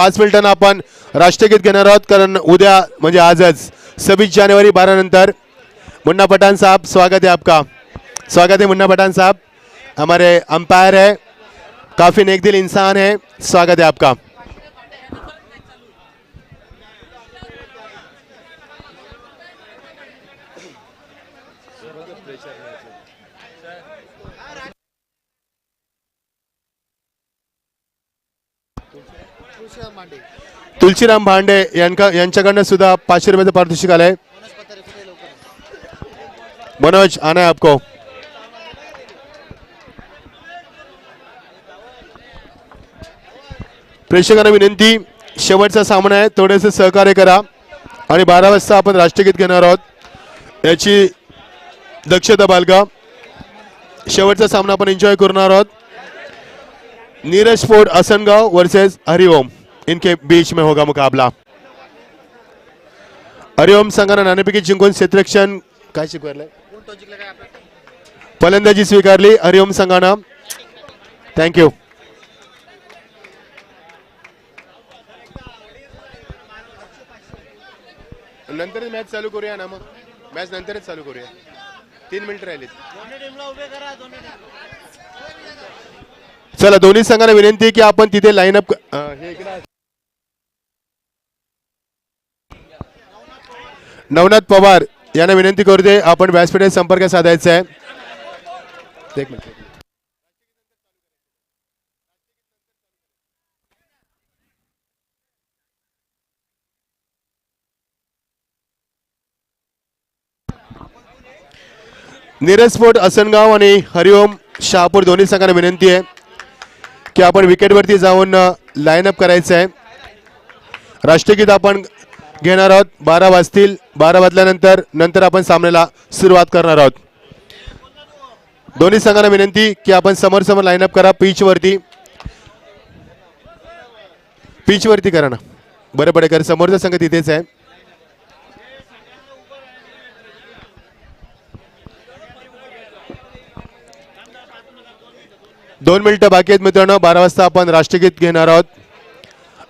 5 मिनिटांना आपण राष्ट्रगीत घेणार आहोत, कारण उद्या म्हणजे आजच 26 जानेवारी 12 नंतर। मुन्ना पठान साहब, स्वागत है आपका। स्वागत है मुन्ना पठान साहब, हमारे अंपायर है, काफ़ी नेकदिल इंसान है, स्वागत है आपका। तुलसीराम भांडे यांच्याकडनं सुद्धा 500 रुपयाचं पारितोषिक आलंय। मनोज, आना है आपको। प्रेक्षकांना विनंती, शेवटचा सामना आहे, थोडेसे सहकार्य करा आणि 12 वाजता आपण राष्ट्रगीत घेणार आहोत, याची दक्षता बाळगा। शेवटचा सामना आपण एंजॉय करणार आहोत। नीरज फोर्ट असनगांव वर्सेस हरिओम, इनके बीच में होगा मुकाबला। हरिओम संघाने नाणेफेकी जिंकून क्षेत्ररक्षण काय शिकवलंय, फलंदाजी स्वीकारली हरिओम संघानं। थँक्यू। नंतर मॅच चालू करूया ना, मग मॅच नंतरच चालू करूया, 3 मिनिट राहिलेत। चला, दोन्ही संघांना विनंती आहे की आपण तिथे लाईन अप। नवनाथ पवार यांना विनंती करते, आपण व्यासपीठाशी संपर्क साधायचा आहे। एक मिनिट। नीरज स्पोर्ट असनगाव आणि हरिओम शहापूर दोन्ही संघांना विनंती आहे की आपण विकेटवरती जाऊन लाईन अप करायचं आहे। राष्ट्रगीत आपण घेणार आहोत, 12 वाजतील, 12 वाजल्यानंतर आपण सामन्याला सुरुवात करणार आहोत। दोन्ही संघांना विनंती की आपण समोर समोर लाईन अप करा, पिच वरती करा ना, बरं पडेल, कारण समोरचा संघ तिथेच आहे। दोन मिनिटं बाकी आहेत मित्रांनो, 12 वाजता आपण राष्ट्रगीत घेणार आहोत।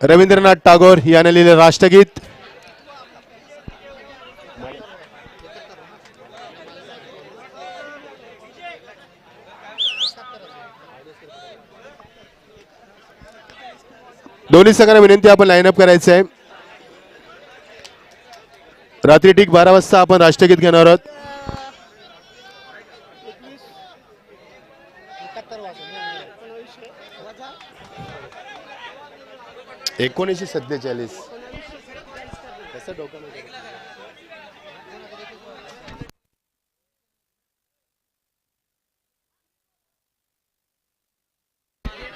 रवींद्रनाथ टागोर याने लिहिलेलं राष्ट्रगीत। दोन्ही संघांना विनंती, आपण लाईन अप करायचं आहे। रात्री ठीक 12 वाजता आपण राष्ट्रगीत घेणार आहोत। 1947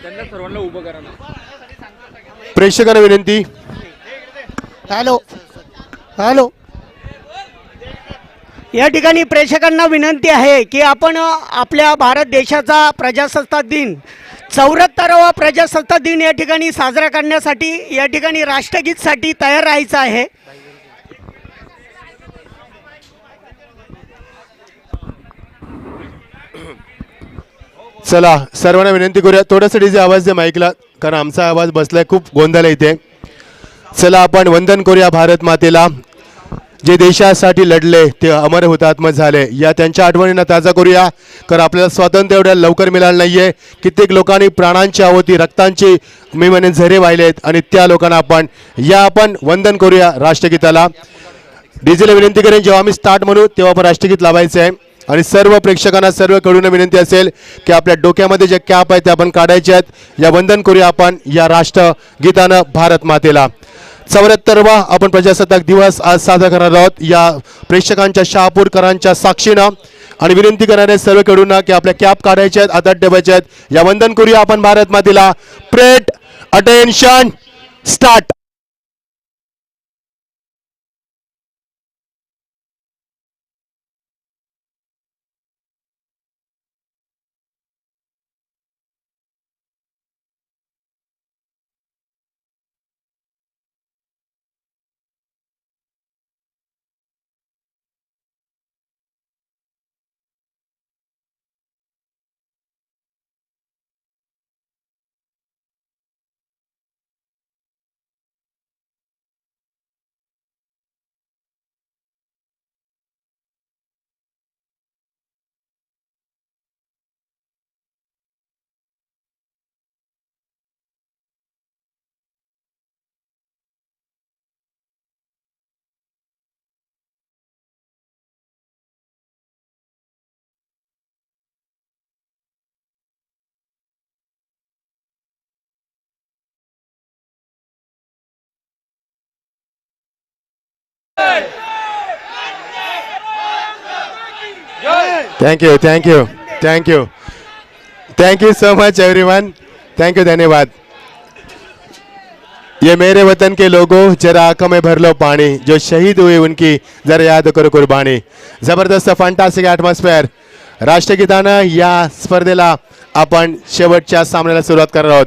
त्यांना सर्वांना उभं करा ना। प्रेक्षकांना विनंती, हॅलो हॅलो, या ठिकाणी प्रेक्षकांना विनंती आहे की आपण आपल्या भारत देशाचा प्रजासत्ताक दिन 74वा प्रजासत्ताक दिन या ठिकाणी साजरा करण्यासाठी या ठिकाणी राष्ट्रगीतसाठी तयार राहायचं आहे। चला सर्वांना विनंती करूया, थोडासा डीजे आवाज दे माईकला, कारण आमचा आवाज बसलाय, खूप गोंधळ इथे। चला आपण वंदन करूया भारत मातेला, जे देशासाठी लढले, ते अमर हुतात्मा झाले, या त्यांच्या आठवणींना ताजा करूया, कारण आपल्याला स्वातंत्र्य एवढ्या लवकर मिळालं नाहीये। कित्येक लोकांनी प्राणांची आहुती, रक्तांची मी म्हणे झरे वाहिलेत, आणि त्या लोकांना आपण वंदन करूया राष्ट्रगीताला। डीजेला विनंती करेन, जेव्हा आम्ही स्टार्ट म्हणू तेव्हा आपण राष्ट्रगीत लावायचं आहे। आणि सर्व प्रेक्षकांना, सर्व कडून विनंती असेल की आपल्या डोक्यामध्ये जे कॅप आहे ते आपण काढायचे आहेत। या वंदन करूया आपण या राष्ट्रगीतानं भारत मातेला। 74वा आपण प्रजासत्ताक दिवस आज साजरा करणार आहोत, या प्रेक्षकांच्या, शहापूरकरांच्या साक्षीनं, आणि विनंती करणारे सर्व कडून की आपल्या कॅप काढायचे आहेत, हातात ठेवायचे आहेत। या वंदन करूया आपण भारत मातेला। Parade attention, start. Thank you thank you thank you thank you so much everyone thank you धन्यवाद ये मेरे वतन के लोगों जरा आंखों में भर लो पानी जो शहीद हुए उनकी जरा याद करो कुर्बानी जबरदस्त फंटास्टिक ॲटमॉस्फेअर राष्ट्रगीतानं या स्पर्धेला आपण शेवटच्या सामन्याला सुरुवात करणार आहोत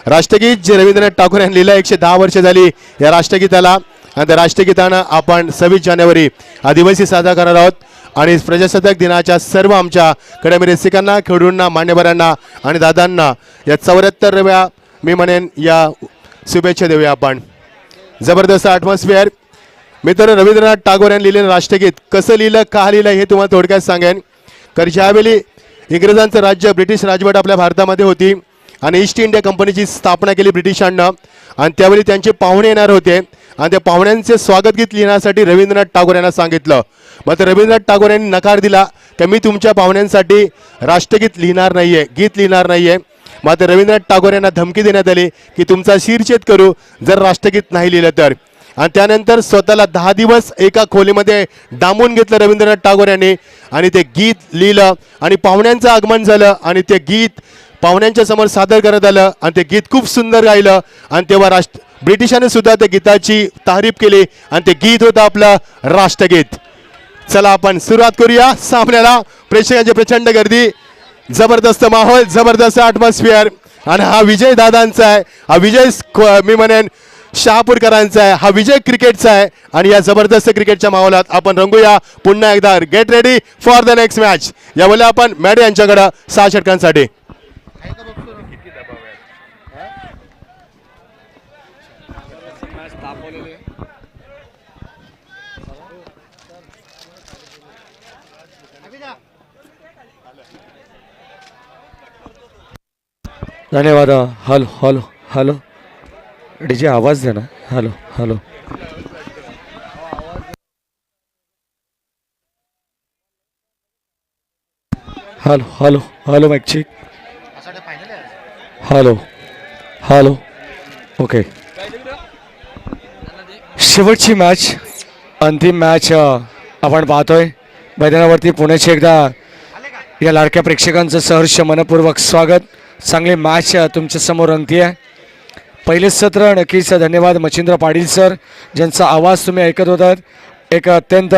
राष्ट्रगीत जे रवींद्रनाथ टागोर यांनी लिहिलं 110 वर्ष झाली या राष्ट्रगीताला आणि त्या राष्ट्रगीतानं आपण 26 जानेवारी हा दिवसही साजरा करणार आहोत आणि प्रजासत्ताक दिनाच्या सर्व आमच्या कडमी रसिकांना खेळाडूंना मान्यवरांना आणि दादांना या 74व्या मी म्हणेन या शुभेच्छा देऊया आपण जबरदस्त ॲटमॉस्फिअर मित्र रवींद्रनाथ टागोर यांनी लिहिलेलं राष्ट्रगीत कसं लिहिलं का लिहिलं हे तुम्हाला थोडक्यात सांगेन कारण ज्यावेळी इंग्रजांचं राज्य ब्रिटिश राजवट आपल्या भारतामध्ये होती आणि ईस्ट इंडिया कंपनीची स्थापना केली ब्रिटिशांना आणि त्यावेळी त्यांचे पाहुणे येणार होते आणि त्या पाहुण्यांचे स्वागत गीत लिहिण्यासाठी रवींद्रनाथ टागोर यांना सांगितलं मग रवींद्रनाथ टागोर यांनी नकार दिला की मी तुमच्या पाहुण्यांसाठी राष्ट्रगीत लिहिणार नाहीये गीत लिहिणार नाहीये मात्र रवींद्रनाथ टागोर यांना धमकी देण्यात आली की तुमचा शिरछेद करू जर राष्ट्रगीत नाही लिहिलं तर आणि त्यानंतर स्वतःला 10 दिवस एका खोलीमध्ये डांबून घेतलं रवींद्रनाथ टागोर यांनी आणि ते गीत लिहिलं आणि पाहुण्यांचं आगमन झालं आणि ते गीत पाहुण्यांच्या समोर सादर करण्यात आलं आणि ते गीत खूप सुंदर गायलं आणि तेव्हा ब्रिटिशांनी सुद्धा त्या गीताची तारीफ केली आणि ते गीत होतं आपलं राष्ट्रगीत चला आपण सुरुवात करूया सामन्याला प्रेक्षकांची प्रचंड गर्दी जबरदस्त माहोल जबरदस्त ॲटमॉस्फिअर आणि हा विजय दादांचा आहे हा विजय मी म्हणेन शहापूरकरांचा आहे हा विजय क्रिकेटचा आहे आणि या जबरदस्त क्रिकेटच्या माहोलात आपण रंगूया पुन्हा एकदा get ready for the next match यावेळी आपण मॅडे यांच्याकडे 6 षटकांसाठी धन्यवाद हॅलो हॅलो हॅलो डीजे आवाज दे ना hello hello hello hello hello mic check hello hello okay शेवटची मॅच अंतिम मॅच आपण पाहतोय मैदानावरती पुण्याचे एकदा या लाडक्या प्रेक्षकांचं सहर्ष मनपूर्वक स्वागत चांगली मॅच तुमच्या समोर रंगती आहे पहिले सत्र नक्कीच धन्यवाद मच्छिंद्र पाटील सर ज्यांचा आवाज तुम्ही ऐकत होतात एक अत्यंत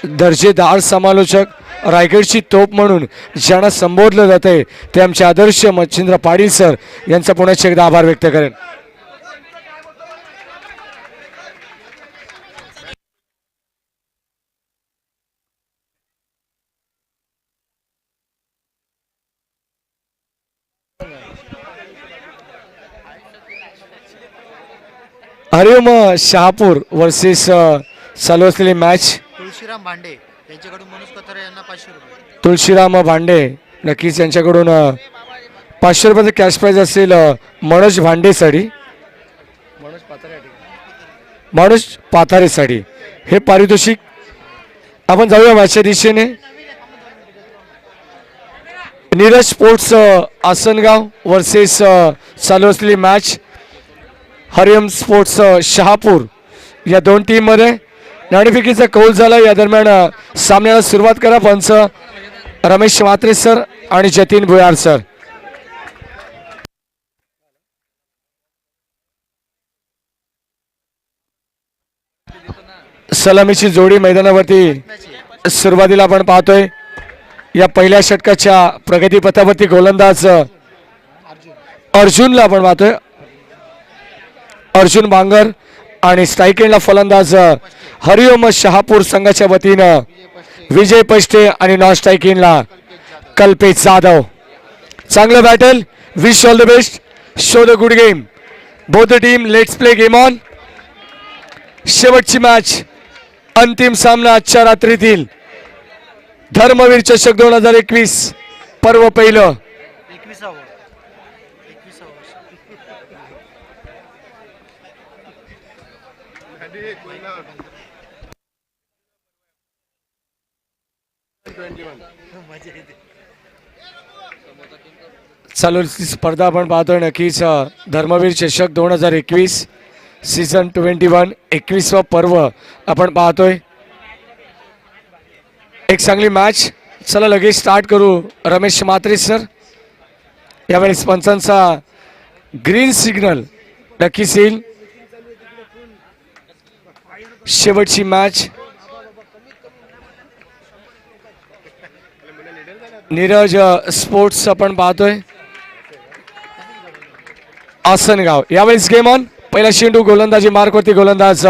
दर्जेदार समालोचक रायगडची तोप म्हणून ज्यांना संबोधलं जाते ते आमचे आदर्श मच्छिंद्र पाटील सर यांचा पुण्याचे एकदा आभार व्यक्त करेन हरिओम शहापूर वर्सेस चालू असलेली मॅच तुळशीराम भांडे यांच्याकडून मनोज कथारे यांना 500 रुपये तुळशीराम भांडे नक्कीच यांच्याकडून 500 रुपयाचं कॅश प्राईज असेल मनोज भांडेसाठी मनोज पाथारेसाठी हे पारितोषिक आपण जाऊया मॅचच्या दिशेने नीरज स्पोर्ट्स आसनगाव वर्सेस चालू असलेली मॅच हरिओम स्पोर्ट्स शहापूर या दोन टीममध्ये नाणेफेकीचा कौल झाला या दरम्यान सामन्याला सुरुवात करा पंच रमेश म्हात्रे सर आणि जतीन भुयार सर सलामीची जोडी मैदानावरती सुरुवातीला आपण पाहतोय या पहिल्या षटकाच्या प्रगतीपथावरती गोलंदाज अर्जुनला आपण पाहतोय अर्जुन बांगर आणि स्ट्राईक एंडला फलंदाज हरिओम शहापूर संघाच्या वतीनं विजय पष्टे आणि नॉन स्ट्राईक एंडला कल्पेश जाधव चांगलं battle wish all the best show the good game both the team let's play game on शेवटची मॅच अंतिम सामना आजच्या रात्रीतील धर्मवीर चषक 2021 पर्व पहिलं 21वा चालू स्पर्धा आपण पाहतोय नक्कीच धर्मवीर चषक 2021 सीझन 21 21वा पर्व आपण पाहतोय. एक चांगली मॅच. चला लगेच स्टार्ट करू. रमेश म्हात्रे सर, यावेळेस पंचांचा ग्रीन सिग्नल नक्कीच येईल. शेवटची मॅच. नीरज स्पोर्ट्स आपण पाहतोय. आसनगाव. यावेळेस गेम ऑन. पहिला चेंडू गोलंदाजी मार्कवरती गोलंदाज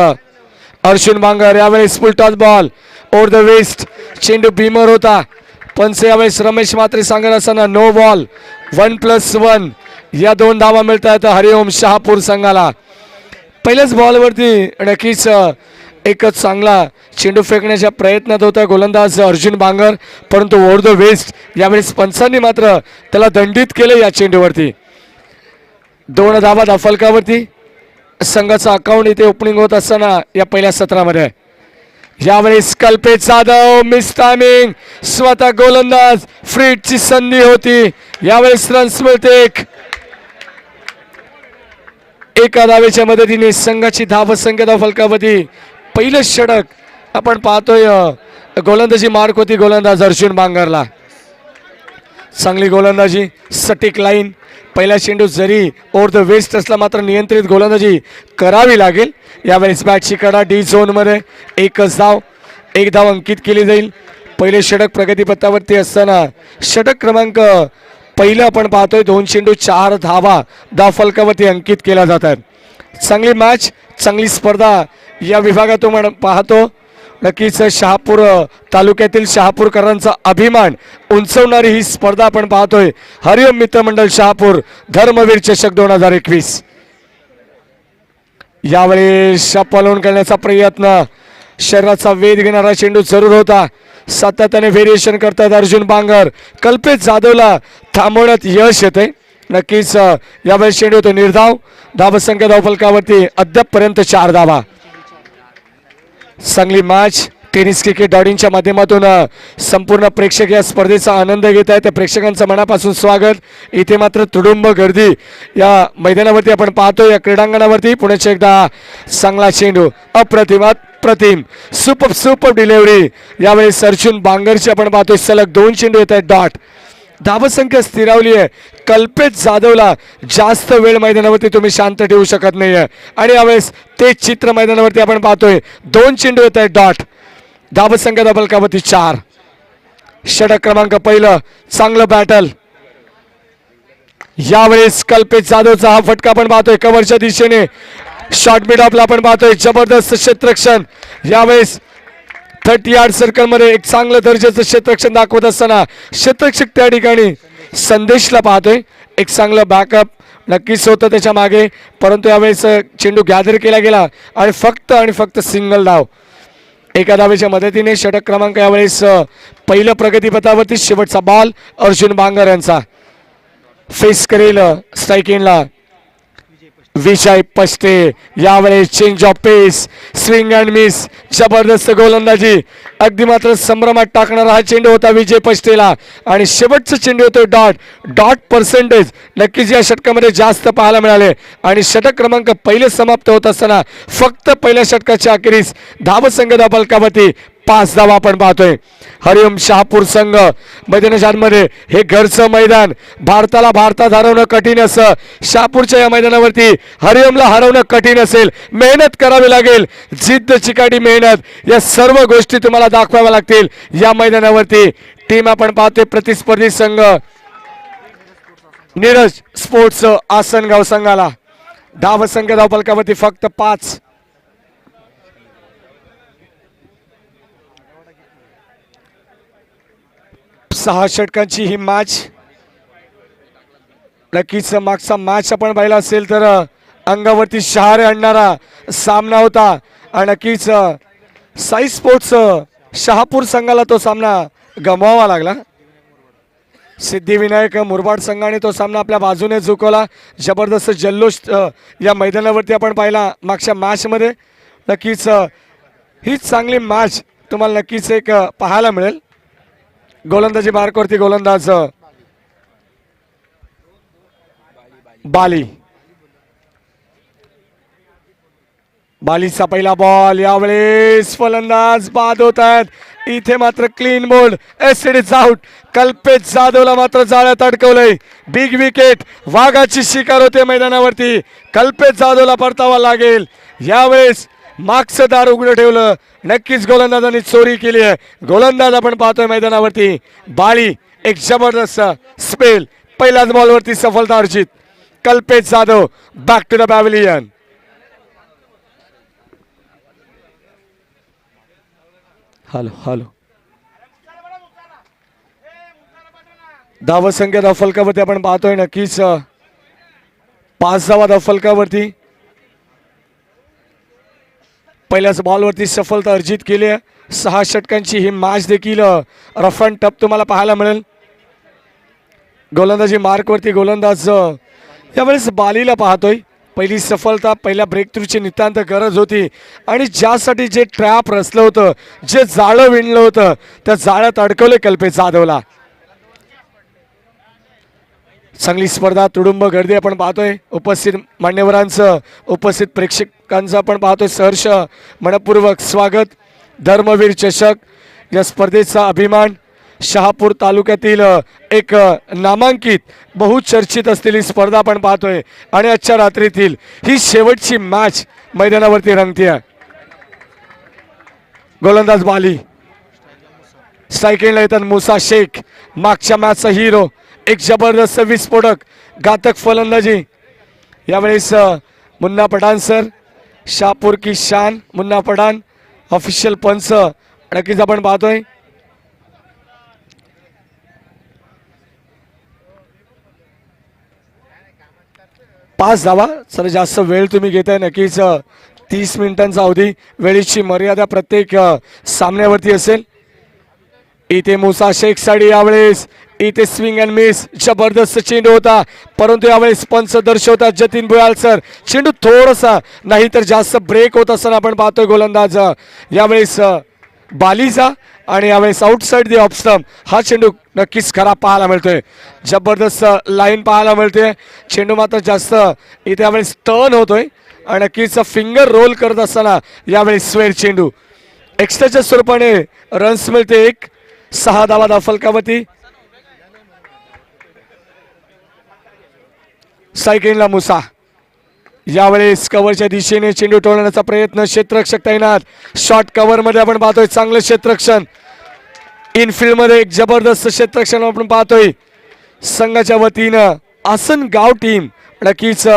अर्जुन बांगर. यावेळेस full toss ball over the waist. चेंडू भीमर होता. पंच यावेळेस रमेश म्हात्रे सांगत असताना नो बॉल. 1+1 या 2 धावा मिळत आहेत हरिओम शहापूर संघाला. पहिल्याच बॉलवरती नक्कीच एकच चांगला चेंडू फेकण्याच्या प्रयत्नात होता गोलंदाज अर्जुन बांगर, परंतु ओव्हर द वेस्ट. यावेळेस पंचांनी मात्र त्याला दंडित केले या चेंडूवरती. 2 धावा धाफलकावरती. संघाचा अकाउंट इथे ओपनिंग होत असताना या पहिल्या सत्रामध्ये. यावेळेस कल्पेश जाधव मिस टायमिंग. स्वतः गोलंदाज फ्रीटची संधी होती. यावेळेस रन्स मिळते. एका धावेच्या मदतीने संघाची धावसंख्या धावफलकावरती. पहिलं षटक आपण पाहतोय. गोलंदाजी मार्क होती गोलंदाज अर्जुन बांगरला. चांगली गोलंदाजी. सटीक लाईन. पहिला चेंडू जरी ओव्हर द वेस्ट असला मात्र नियंत्रित गोलंदाजी करावी लागेल. यावेळेस बॅटची कडा डी झोनमध्ये. एकच धाव. 1 धाव अंकित केली जाईल. पहिले षटक प्रगतीपथावरती असताना षटक क्रमांक पहिलं आपण पाहतोय. 2 चेंडू 4 धावा धावफलकावरती अंकित केल्या जातात. चांगली मॅच, चांगली स्पर्धा या विभागातून आपण पाहतो. नक्कीच शहापूर तालुक्यातील शहापूरकरांचा अभिमान उंचवणारी ही स्पर्धा आपण पाहतोय. हरिओम मित्रमंडळ शहापूर धर्मवीर चषक 2021. यावेळेस पळवून करण्याचा प्रयत्न. शरीराचा वेध घेणारा चेंडू जरूर होता. सातत्याने व्हेरिएशन करतात अर्जुन बांगर. कल्पेश जाधवला थांबवण्यात यश येते. नक्कीच यावेळेस चेंडू होतो निर्धाव. धावसंख्या धावफलकावरती अद्यापपर्यंत 4 धावा. चांगली मॅच. टेनिस क्रिकेट डॉटिंगच्या माध्यमातून संपूर्ण प्रेक्षक या स्पर्धेचा आनंद घेत आहेत. त्या प्रेक्षकांचं मनापासून स्वागत. इथे मात्र तुडुंब गर्दी या मैदानावरती आपण पाहतो. या क्रीडांगणावरती पुण्याच्या एकदा चांगला चेंडू. अप्रतिम सुपर डिलिव्हरी. यावेळेस अर्जुन बांगरची आपण पाहतोय. सलग 2 चेंडू येत आहेत डॉट. धावसंख्या स्थिरावली आहे. कल्पेश जाधवला जास्त वेळ मैदानावरती तुम्ही शांत ठेवू शकत नाहीये. आणि यावेळेस तेच चित्र मैदानावरती आपण पाहतोय. 2 चेंडू येत आहेत डॉट. धावसंख्या धावफलकावरती 4. षटक क्रमांक पहिलं. चांगलं बॅटल. यावेळेस कल्पेश जाधवचा हा फटका आपण पाहतोय कव्हरच्या दिशेने. शॉर्ट मिड ऑफला आपण पाहतोय. जबरदस्त क्षेत्ररक्षण. यावेळेस 30 यार्ड सर्कलमध्ये एक चांगलं दर्जाचं क्षेत्ररक्षण दाखवत असताना क्षेत्ररक्षक त्या ठिकाणी संदेशला पाहतोय. एक चांगलं बॅकअप नक्कीच होतं त्याच्या मागे, परंतु यावेळेस चेंडू गॅदर केला गेला आणि फक्त सिंगल धाव. एका धावेच्या मदतीने षटक क्रमांक यावेळेस पहिलं प्रगतीपथावरती. शेवटचा बॉल अर्जुन बांगर यांचा. फेस करेल स्ट्राईक एंडला विजय पष्टे. यावेळेस change of pace. Swing and miss. जबरदस्त गोलंदाजी. अगदी मात्र संभ्रमात टाकणारा हा चेंडू होता विजय पष्टेला. आणि शेवटचा चेंडू होतो डॉट पर्सेंटेज नक्कीच या षटकामध्ये जास्त पाहायला मिळाले. आणि षटक क्रमांक पहिले समाप्त होत असताना फक्त पहिल्या षटकाच्या अखेरीस धावसंख्या धावफलकावरती 5 धावा आपण पाहतोय. हरिओम शहापूर संघ मैदानाच्या आतमध्ये. हे घरचं मैदान. भारतात हरवणं कठीण असं. शहापूरच्या या मैदानावरती हरिओमला हरवणं कठीण असेल. मेहनत करावी लागेल. जिद्द चिकाटी मेहनत या सर्व गोष्टी तुम्हाला दाखवाव्या लागतील या मैदानावरती. टीम आपण पाहतोय प्रतिस्पर्धी संघ नीरज स्पोर्ट्स आसनगाव संघाला. धावसंख्या धावफलकावरती फक्त 5. सहा षटकांची ही मॅच. नक्कीच मागचा मॅच आपण पाहिला असेल तर अंगावरती शहारे आणणारा सामना होता. आणि नक्कीच साई स्पोर्ट्स शहापूर संघाला तो सामना गमवावा लागला. सिद्धिविनायक मुरबाड संघाने तो सामना आपल्या बाजूने झुकवला. जबरदस्त जल्लोष या मैदानावरती आपण पाहिला मागच्या मॅचमध्ये. नक्कीच ही चांगली मॅच तुम्हाला नक्कीच एक पाहायला मिळेल. गोलंदाजी मार्कवरती गोलंदाज बाली. बालीचा पहिला बॉल, यावेळेस फलंदाज बाद होत आहेत. इथे मात्र क्लीन बोल्ड, एसिड इज आउट. कल्पेश जाधवला मात्र जाळ्यात अडकवलंय. बिग विकेट, वाघाची शिकार होते मैदानावरती. कल्पेश जाधवला परतावा लागेल. यावेळेस मागचं दार उघडं ठेवलं. नक्कीच गोलंदाजांनी चोरी केली आहे. गोलंदाज आपण पाहतोय मैदानावरती. बाली एक जबरदस्त स्पेल, पहिल्याच बॉलवरती सफलता अर्जित. Kalpesh Jadhav back to the pavilion. Hello धावसंख्या धावफलकावरती आपण पाहतोय नक्कीच 5 धावा धावफलकावरती. पहिल्याच बॉलवरती सफलता अर्जित केली आहे. 6 षटकांची ही मॅच देखील रफ अँड टफ तुम्हाला पाहायला मिळेल. गोलंदाजी मार्कवरती गोलंदाज यावेळेस बालीला पाहतोय. पहिली सफलता, पहिल्या ब्रेक थ्रूची नितांत गरज होती आणि ज्यासाठी जे ट्रॅप रचलं होतं, जे जाळं विणलं होतं, त्या जाळ्यात अडकवले कल्पेश जाधवला. चांगली स्पर्धा, तुडुंब गर्दी आपण पाहतोय. उपस्थित मान्यवरांचं, उपस्थित प्रेक्षकांचं आपण पाहतोय सहर्ष मनपूर्वक स्वागत. धर्मवीर चषक या स्पर्धेचा अभिमान. शहापूर तालुक्यातील एक नामांकित, बहुचर्चित असलेली स्पर्धा आपण पाहतोय आणि आजच्या रात्रीतील ही शेवटची मॅच मैदानावरती रंगतीये. गोलंदाज बाली, स्ट्राईकिंगला येतात मुसा शेख, मागच्या मॅचचा हिरो. एक जबरदस्त विस्फोटक घातक फलंदाजी. यावेळेस मुन्ना पठाण सर, शहापूर की शान मुन्ना पठाण ऑफिशियल पंच नक्कीच आपण पाहतोय. पाच धावा, सर जास्त वेळ तुम्ही घेताय. नक्कीच 30 मिनिटांचा अवधी, वेळेची मर्यादा प्रत्येक सामन्यावरती असेल. इथे मुसा शेख साठी यावेळेस इथे स्विंग अँड मिस, जबरदस्त चेंडू होता, परंतु यावेळेस पंच दर्शवतात जतीन भुयाळ सर, चेंडू थोडासा नाही तर जास्त ब्रेक होत असताना आपण पाहतोय. गोलंदाज यावेळेस बालीचा आणि यावेळेस आउटसाइड दी ऑफ स्टंप हा चेंडू नक्कीच खराब पाहायला मिळतोय. जबरदस्त लाईन पाहायला मिळते. चेंडू मात्र जास्त इथे यावेळेस टर्न होतोय आणि नक्कीच फिंगर रोल करत असताना यावेळेस स्वेर चेंडू. एक्स्ट्राच्या स्वरूपाने रन्स मिळते. 6 धावा धावफलकावरती. सायकलिंगला मुसा, यावेळेस कव्हरच्या दिशेने चेंडू टोलण्याचा प्रयत्न. क्षेत्ररक्षक तैनात. शॉर्ट कव्हर मध्ये आपण पाहतोय चांगलं क्षेत्ररक्षण. इनफिल्ड मध्ये एक जबरदस्त क्षेत्ररक्षण आपण पाहतोय. संघाच्या वतीनं आसनगाव टीम, नक्कीच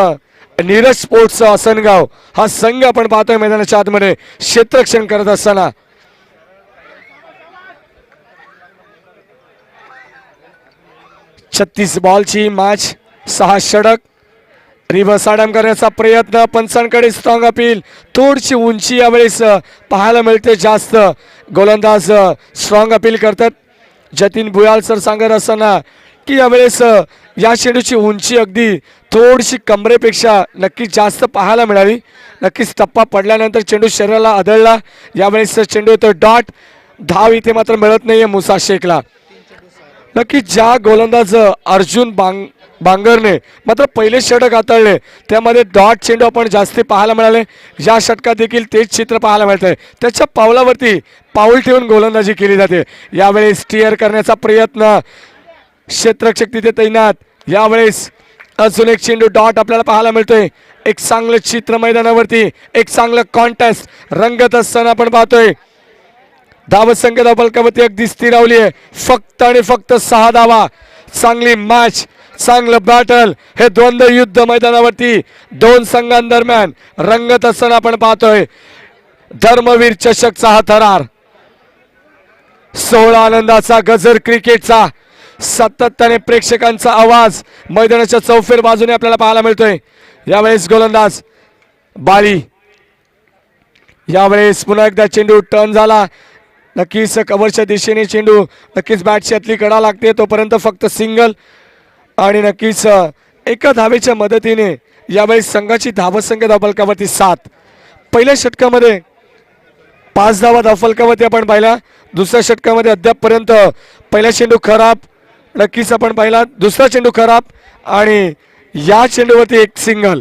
नीरज स्पोर्ट्स आसनगाव हा संघ आपण पाहतोय मैदानाच्या आतमध्ये क्षेत्ररक्षण करत असताना. छत्तीस बॉलची मॅच, 6 षटक. रिव्हर्स आडम करण्याचा प्रयत्न, पंचांकडे स्ट्रॉंग अपील. थोडीशी उंची यावेळेस पाहायला मिळते जास्त. गोलंदाज स्ट्रॉंग अपील करतात. जतीन भुयाळ सर सांगत असताना की यावेळेस या चेंडूची उंची अगदी थोडीशी कमरेपेक्षा नक्कीच जास्त पाहायला मिळाली. नक्कीच टप्पा पडल्यानंतर चेंडू शरीराला आदळला. यावेळेस चेंडू येतो डॉट. धाव इथे मात्र मिळत नाहीये मुसा शेखला. नक्की ज्या गोलंदाज अर्जुन बांगरने मात्र पहिले षटक हाताळले त्यामध्ये डॉट चेंडू आपण जास्ती पाहायला मिळाले. या षटकात देखील तेच चित्र पाहायला मिळतंय. त्याच्या पावलावरती पाऊल ठेवून गोलंदाजी केली जाते. यावेळेस स्टीअर करण्याचा प्रयत्न, क्षेत्ररक्षक तिथे तैनात. यावेळेस अजून एक चेंडू डॉट आपल्याला पाहायला मिळतोय. एक चांगलं चित्र मैदानावरती, एक चांगलं कॉन्टेस्ट रंगत असताना आपण पाहतोय. धावसंख्या धावफलकावरती अगदी स्थिरावली आहे. फक्त आणि फक्त 6 धावा. चांगली मॅच, चांगलं बॅटल, हे द्वंद्व युद्ध मैदानावरती 2 संघांदरम्यान रंगत असताना आपण पाहतोय. धर्मवीर चषकचा हा थरार, 16 आनंदाचा गजर क्रिकेटचा, सातत्याने प्रेक्षकांचा आवाज मैदानाच्या चौफेर बाजूने आपल्याला पाहायला मिळतोय. यावेळेस गोलंदाज बाली, यावेळेस पुन्हा एकदा चेंडू टर्न झाला. नक्कीच कव्हरच्या दिशेने चेंडू, नक्कीच बॅटची आतली कडा लागते तोपर्यंत फक्त सिंगल. आणि नक्कीच एका धावेच्या मदतीने यावेळेस संघाची धावसंख्या धावफलकावरती 7. पहिल्या षटकामध्ये 5 धावा धावफलकावरती आपण पाहिला. दुसऱ्या षटकामध्ये अद्यापपर्यंत पहिला चेंडू खराब, नक्कीच आपण पाहिला. दुसरा चेंडू खराब आणि या चेंडूवरती एक सिंगल.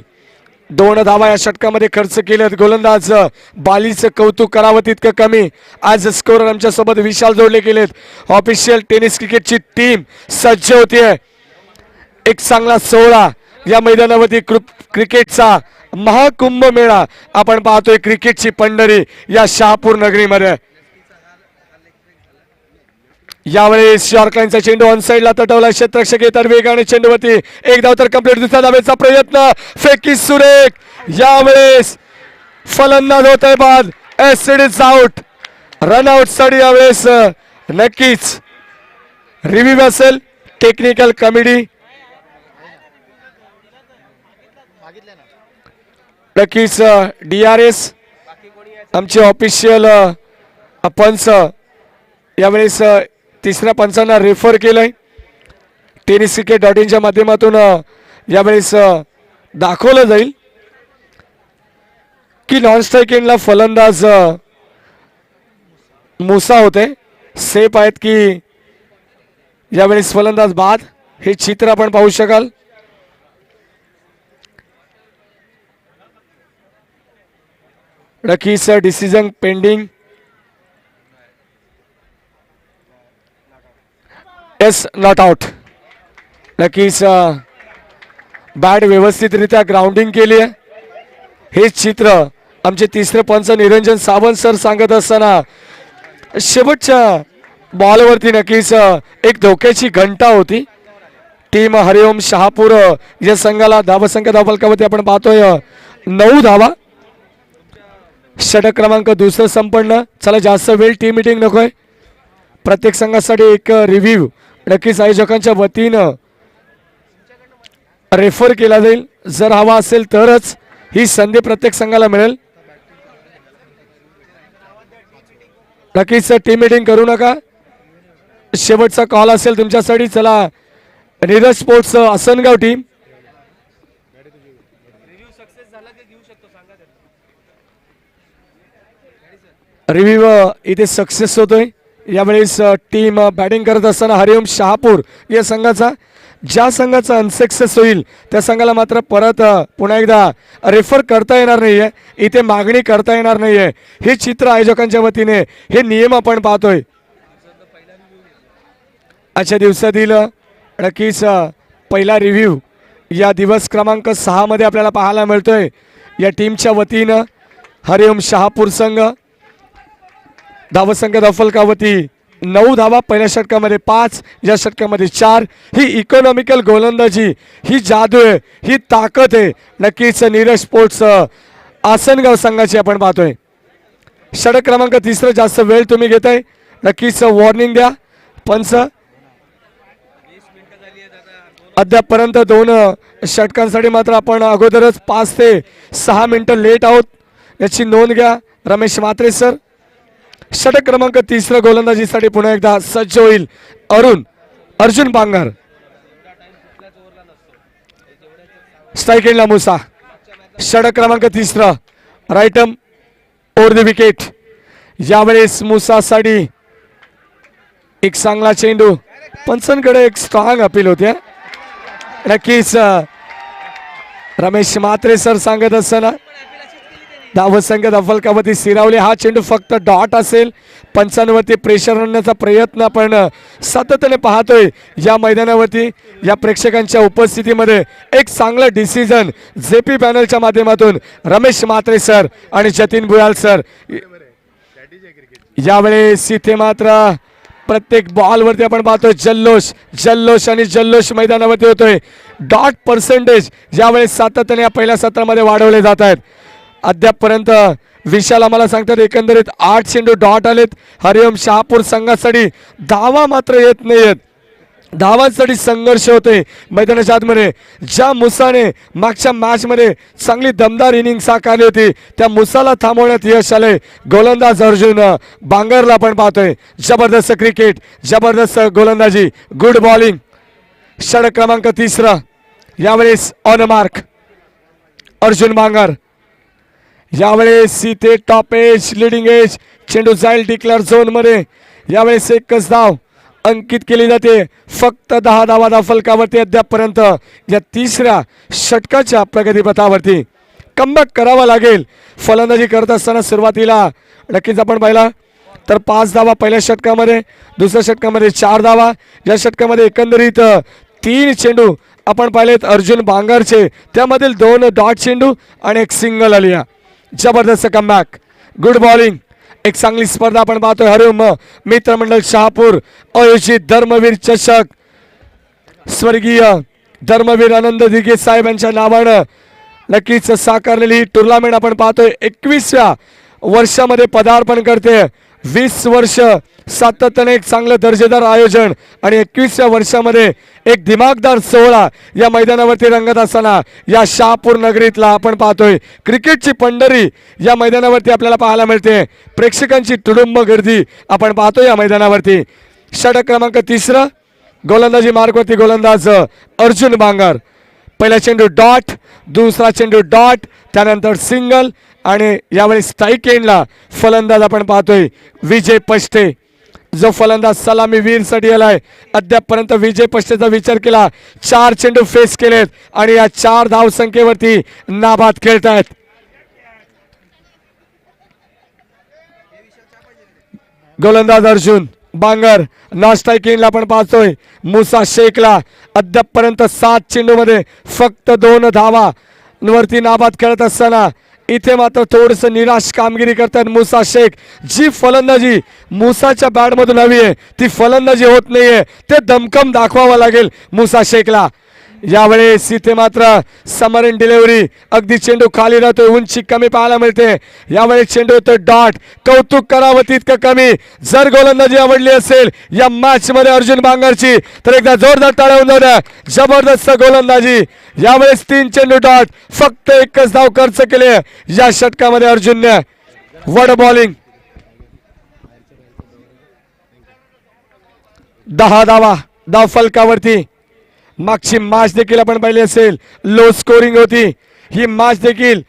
2 धावा या षटकामध्ये खर्च केलेत. गोलंदाज बालीचं कौतुक करावं तितकं कमी. आज स्कोरर आमच्या सोबत विशाल जोडले गेलेत. ऑफिशियल टेनिस क्रिकेटची टीम सज्ज होतीये. एक चांगला सोहळा या मैदानावरती क्रिकेटचा महाकुंभ मेळा आपण पाहतोय. क्रिकेटची पंढरी या शहापूर नगरीमध्ये. यावेळेस यॉर्कलाईनचा चेंडू ऑन साइडला तटवला. क्षेत्ररक्षक येतात वेगाने चेंडूवरती. एक धाव तर कंप्लीट. दुसऱ्या धावेचा प्रयत्न. फेकी सुरेख. यावेळेस फलंदाज होत आहे बाद. It is out. Run out साठी यावेळेस नक्कीच रिव्ह्यू असेल. टेक्निकल कमिटी नक्कीच DRS आमचे ऑफिशियल पंच यावेळेस तिसऱ्या पंचांना रेफर केलंय. टेनिस क्रिकेट.inच्या माध्यमातून यावेळेस दाखवलं जाईल की नॉन स्ट्राईक एंडला फलंदाज मुसा होते. सेफ आहेत की यावेळेस फलंदाज बाद हे चित्र आपण पाहू शकाल. नक्कीच decision pending. Yes not out. नक्कीच बॅट व्यवस्थितरित्या ग्राउंडिंग केली आहे. हे चित्र आमचे तिसरे पंच निरंजन सावंत सर सांगत असताना शेवटच्या बॉलवरती नक्कीच एक धोक्याची घंटा होती. टीम हरिओम शहापूर या संघाला धावसंख्या धावफलकावरती आपण पाहतोय 9 धावा. षटक क्रमांक दुसरं संपन्न. चला जास्त वेळ टीम मीटिंग नकोय. प्रत्येक संघासाठी एक रिव्ह्यू नक्कीच आयोजकांच्या वतीनं रेफर केला जाईल. जर हवा असेल तरच ही संधी प्रत्येक संघाला मिळेल. नक्कीच टीम मीटिंग करू नका. शेवटचा कॉल असेल तुमच्यासाठी. चला Neeraj sports Asangaon team. Review इथे सक्सेस होतोय. यावेळेस टीम बॅटिंग करत असताना हरिओम शहापूर या संघाचा ज्या संघाचा अनसक्सेस होईल त्या संघाला मात्र परत पुन्हा एकदा रेफर करता येणार नाहीये. इथे मागणी करता येणार नाहीये. हे चित्र आयोजकांच्या वतीने हे नियम आपण पाहतोय. आजच्या दिवसातील नक्कीच पहिला रिव्ह्यू या दिवस क्रमांक 6 मध्ये आपल्याला पाहायला मिळतोय. या टीमच्या वतीनं हरिओम शहापूर संघ धावसंख्या धावफलकावरती 9 धावा. पहिल्या षटकामध्ये 5, या षटकामध्ये 4. ही इकॉनॉमिकल गोलंदाजी, ही जादू आहे, ही ताकद आहे नक्कीच नीरज स्पोर्ट्स आसनगाव संघाची आपण पाहतोय. षटक क्रमांक 3 जास्त वेळ तुम्ही घेताय नक्कीच वॉर्निंग द्या पंच. अद्यापपर्यंत 2 षटकांसाठी मात्र आपण अगोदरच 5 ते 6 मिनिटं लेट आहोत याची नोंद घ्या रमेश म्हात्रे सर. षटक क्रमांक 3 गोलंदाजीसाठी पुन्हा एकदा सज्ज होईल अर्जुन बांगर. स्ट्राईक एंडला मुसा. षटक क्रमांक 3 राईटम ओव्हर द विकेट. यावेळेस मुसासाठी एक चांगला चेंडू. पंचांकडे एक स्ट्रॉंग अपील होते नक्कीच. रमेश म्हात्रे सर सांगत असताना धावसंख्या धावफलकावरती सिरावले. हा चेंडू फक्त डॉट असेल. पंचांवरती प्रेशर आणण्याचा प्रयत्न आपण सातत्याने पाहतोय या मैदानावरती. या प्रेक्षकांच्या उपस्थितीमध्ये एक चांगलं डिसिजन JP पॅनलच्या माध्यमातून रमेश म्हात्रे सर आणि जतीन भुयाल सर. यावेळेस इथे मात्र प्रत्येक बॉलवरती आपण पाहतोय जल्लोष जल्लोष आणि जल्लोष मैदानावरती होतोय. डॉट पर्सेंटेज यावेळेस सातत्याने या पहिल्या सत्रामध्ये वाढवले जात आहेत. अद्यापपर्यंत विशाल आम्हाला सांगतात एकंदरीत 8 चेंडू डॉट आलेत हरिओम शहापूर संघासाठी. धावा मात्र येत नाहीयेत. धावांसाठी संघर्ष होते मैदानाच्या आतमध्ये. ज्या मुसाने मागच्या मॅचमध्ये चांगली दमदार इनिंग साकारली होती त्या मुसाला थांबवण्यात यश आले. गोलंदाज अर्जुन बांगरला आपण पाहतोय. जबरदस्त क्रिकेट, जबरदस्त गोलंदाजी, गुड बॉलिंग. षटक क्रमांक 3 यावेळेस ऑन मार्क अर्जुन बांगर. यावेळेस इथे टॉप एज लिडिंग एज चेंडू जाईल डिक्लेअर झोन मध्ये. यावेळेस एकच धाव अंकित केली जाते. फक्त 10 धावा धावफलकावरती अद्यापपर्यंत या 3ऱ्या षटकाच्या प्रगतीपथावरती. कमबॅक करावा लागेल. फलंदाजी करत असताना सुरुवातीला नक्कीच आपण पाहिला तर 5 धावा पहिल्या षटकामध्ये, दुसऱ्या षटकामध्ये 4 धावा. या षटकामध्ये एकंदरीत 3 चेंडू आपण पाहिलेत अर्जुन बांगरचे, त्यामधील 2 डॉट चेंडू आणि एक सिंगल आलिया. जबरदस्त कमबॅक, गुड बॉलिंग. एक चांगली स्पर्धा आपण पाहतोय. हरिओम मित्रमंडळ शहापूर आयोजित धर्मवीर चषक, स्वर्गीय धर्मवीर आनंद दिघे साहेब यांच्या नावानं नक्कीच साकारलेली ही टुर्नामेंट आपण पाहतोय. 21व्या वर्षामध्ये पदार्पण करते. 20 वर्ष सातत्याने एक चांगलं दर्जेदार आयोजन आणि 21व्या वर्षामध्ये एक दिमागदार सोहळा या मैदानावरती रंगत असताना या शहापूर नगरीतला आपण पाहतोय. क्रिकेटची पंढरी या मैदानावरती आपल्याला पाहायला मिळते. प्रेक्षकांची तुडुंब गर्दी आपण पाहतोय या मैदानावरती. षटक क्रमांक 3, गोलंदाजी मार्गवरती गोलंदाज अर्जुन बांगर. पहिला चेंडू डॉट, दुसरा चेंडू डॉट, त्यानंतर सिंगल आणि यावेळी स्ट्राईक एंडला फलंदाज आपण पाहतोय विजय पष्टे, जो फलंदाज सलामी वीरसाठी आलाय. अद्यापपर्यंत विजय पष्टेचा विचार केला 4 चेंडू फेस केलेत आणि या 4 धावसंख्येवरती नाबाद खेळतायत. गोलंदाज अर्जुन बांगर. स्ट्राईक एंडला आपण पाहतोय मुसा शेखला. अद्यापपर्यंत 7 चेंडूमध्ये फक्त 2 धावा वरती नाबाद खेळत असताना इथे मात्र थोडंसं निराश कामगिरी करतात मुसा शेख. जी फलंदाजी मुसाच्या बॅटमधून हवी आहे ती फलंदाजी होत नाहीये. ते दमकम दाखवावं लागेल मुसा शेखला. यावेळेस इथे मात्र समरण डिलिव्हरी, अगदी चेंडू खाली राहतोय, उंची कमी पाहायला मिळते. यावेळेस चेंडू होतोय डॉट. कौतुक करावं तितकं कमी. जर गोलंदाजी आवडली असेल या मॅच मध्ये अर्जुन बांगरची तर एकदा जोरदार टाळ्या होऊन द्या. जबरदस्त गोलंदाजी. यावेळेस 3 चेंडू डॉट, फक्त 1च धाव खर्च केले या षटकामध्ये अर्जुनने. वड बॉलिंग. 10 धावा धाव फलकावरती. मागची मॅच देखील आपण पाहिली असेल लो स्कोरिंग होती. ही मॅच देखील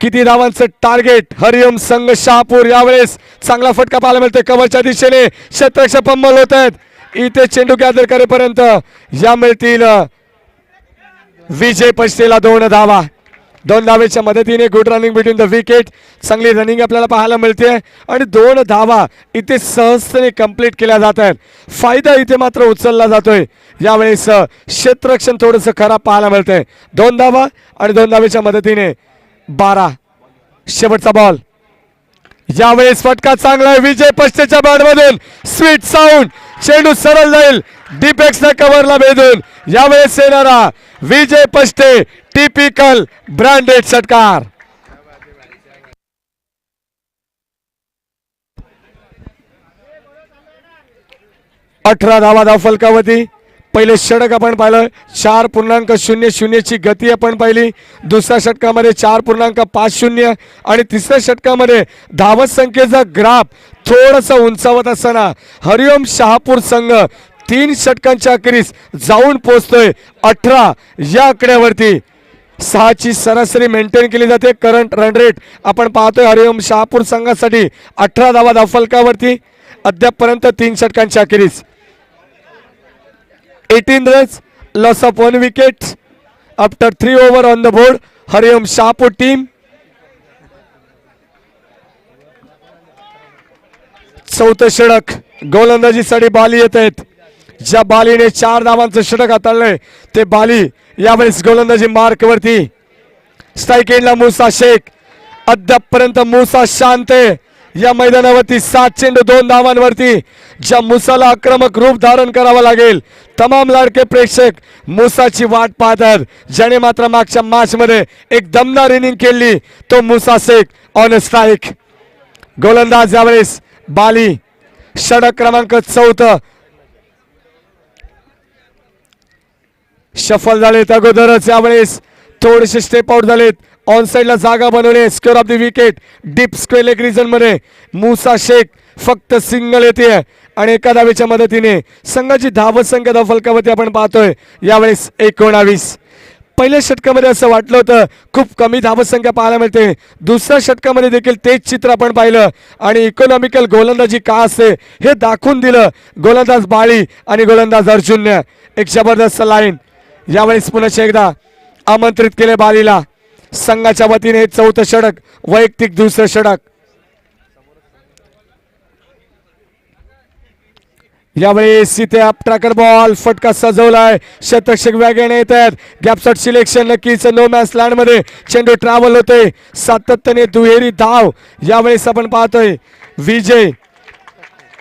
किती धावांचं टार्गेट हरिओम संघ शहापूर. यावेळेस चांगला फटका पाहायला मिळतोय कव्हरच्या दिशेने. क्षेत्ररक्षक पंबल होत आहेत. इथे चेंडू गॅदर करेपर्यंत या मिळतील विजय पष्टेला 2 धावा. 2 धावेच्या मदतीने good running between the wicket. चांगली रनिंग आपल्याला पाहायला मिळते आणि 2 धावा इथे सहजतेने कंप्लीट केल्या जात आहेत. फायदा इथे मात्र उचलला जातोय. यावेळेस क्षेत्ररक्षण थोडंसं खराब पाहायला मिळतंय. 2 धावा आणि 2 धावेच्या मदतीने 12. शेवटचा बॉल. यावेळेस फटका चांगला आहे विजय पष्टेच्या बॅटमधून. Sweet sound. चेंडू सरळ जाईल डिपेक्सच्या कव्हरला भेदून. यावेळेस येणारा विजय पष्टे टिपिकल ब्रँडेड षटकार. अठरा धावा धाव फलकावरती. पहिले षटक आपण पाहिलं 4.00 ची गती आपण पाहिली. दुसऱ्या षटकामध्ये 4.50 आणि तिसऱ्या षटकामध्ये धावत संख्येचा ग्राफ थोडासा उंचावत असताना हरिओम शहापूर संघ 3 षटकांच्या अखेरीस जाऊन पोहोचतोय 18 या आकड्यावरती. 6 ची सरासरी मेंटेन केली जाते. करंट रन रेट आपण पाहतोय हरिओम शहापूर संघासाठी 18 धावा धाव फलकावरती. अद्यापपर्यंत 3 षटकांच्या अखेरीस 18 runs, loss of 1 wicket after 3 over on the board. Hariom Shahapur team. चौथं षटक गोलंदाजीसाठी बाली येत आहेत. ज्या बालीने 4 धावांचं षटक हाताळलंय ते बाली यावेळेस गोलंदाजी मार्कवरती. स्ट्राईक एंडला मुसा शेख. अद्यापपर्यंत मुसा शांत आहे या मैदानावरती. 7 चेंडू 2 धावांवरती. ज्या मुसाला आक्रमक रूप धारण करावं लागेल. तमाम लाडके प्रेक्षक मुसाची वाट पाहतात. ज्याने मात्र मागच्या मॅच मध्ये एक दमदार इनिंग खेळली तो मुसा शेख ऑन स्ट्राईक. गोलंदाज यावेळेस बाली. षटक क्रमांक 4 शफल झालेत. अगोदरच यावेळेस थोडेसे स्टेप आउट झालेत. ऑन साइडला जागा बनवणे. Square off the wicket deep square leg region मध्ये मुसा शेख फक्त सिंगल येते आणि एका धावेच्या मदतीने संघाची धावत संख्या धाव फलकावरती आपण पाहतोय यावेळेस 19. पहिल्या षटकामध्ये असं वाटलं होतं खूप कमी धावत संख्या पाहायला मिळते. दुसऱ्या षटकामध्ये देखील तेच चित्र आपण पाहिलं आणि इकॉनॉमिकल गोलंदाजी का असते हे दाखवून दिलं गोलंदाज बाळी आणि गोलंदाज अर्जुनने. एक जबरदस्त लाईन. यावेळेस पुन्हा एकदा आमंत्रित केले बालीला. संघाच्या वतीने 4थं षटक, वैयक्तिक 2रं षटक. यावेळेस इथे ट्रॅकर बॉल फटका सजवलाय. शतरक्षक वेगाने येत आहेत. गॅपशॉट सिलेक्शन नक्कीच नो मॅच लँड मध्ये चेंडू ट्रॅव्हल होते. सातत्याने दुहेरी धाव यावेळेस आपण पाहतोय विजय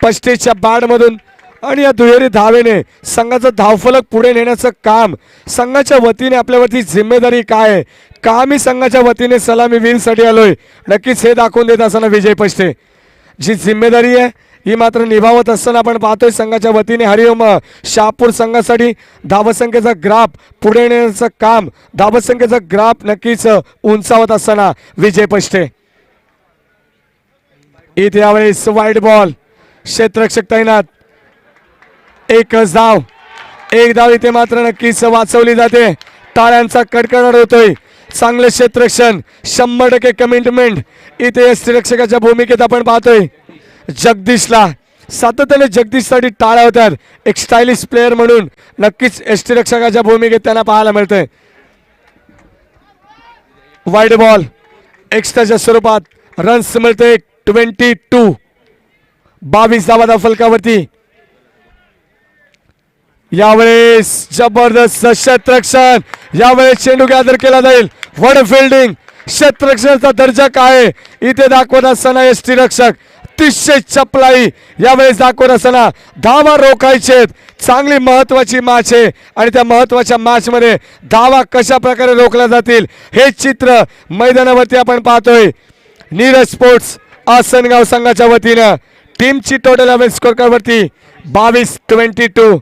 पष्टेच्या बॅट मधून. आणि या दुहेरी धावेने संघाचं धावफलक पुढे नेण्याचं काम संघाच्या वतीने आपल्यावरती जिम्मेदारी काय आहे का मी संघाच्या वतीने सलामी वीरसाठी आलोय नक्कीच हे दाखवून देत असताना विजय पष्टे जी जिम्मेदारी आहे ही मात्र निभावत असताना आपण पाहतोय संघाच्या वतीने हरिओम शहापूर संघासाठी धावसंख्येचा ग्राफ पुढे नेण्याचं काम धावसंख्येचा ग्राफ नक्कीच उंचावत असताना विजय पष्टे. इथे यावेळेस वाईट बॉल क्षेत्ररक्षक तैनात. एकच धाव एक धाव इथे मात्र नक्कीच वाचवली जाते. टाळ्यांचा कडकडाट होतोय. चांगले क्षेत्ररक्षण 100% कमिटमेंट इथे यष्टिरक्षकाच्या भूमिकेत आपण पाहतोय. जगदीशला सातत्याने जगदीशसाठी टाळ्या होतात. एक स्टायलिश प्लेअर म्हणून नक्कीच यष्टिरक्षकाच्या भूमिकेत त्यांना पाहायला मिळतंय. वाईड बॉल एक्स्ट्राच्या स्वरूपात रन्स मिळते 22. 22 धावा फलकावरती. यावेळेस जबरदस्त क्षेत्ररक्षण. यावेळेस चेंडू गॅदर केला जाईल. वड फिल्डिंग क्षेत्ररक्षणाचा दर्जा काय इथे दाखवत असताना यष्टिरक्षक अतिशय चपलाई यावेळेस दाखवत असताना धावा रोखायचे. चांगली महत्वाची मॅच आहे आणि त्या महत्वाच्या मॅच मध्ये धावा कशा प्रकारे रोखल्या जातील हे चित्र मैदानावरती आपण पाहतोय. नीरज स्पोर्ट्स आसनगाव संघाच्या वतीनं टीमची टोटल यावेळेस स्कोर कार्ड वरती 22-22.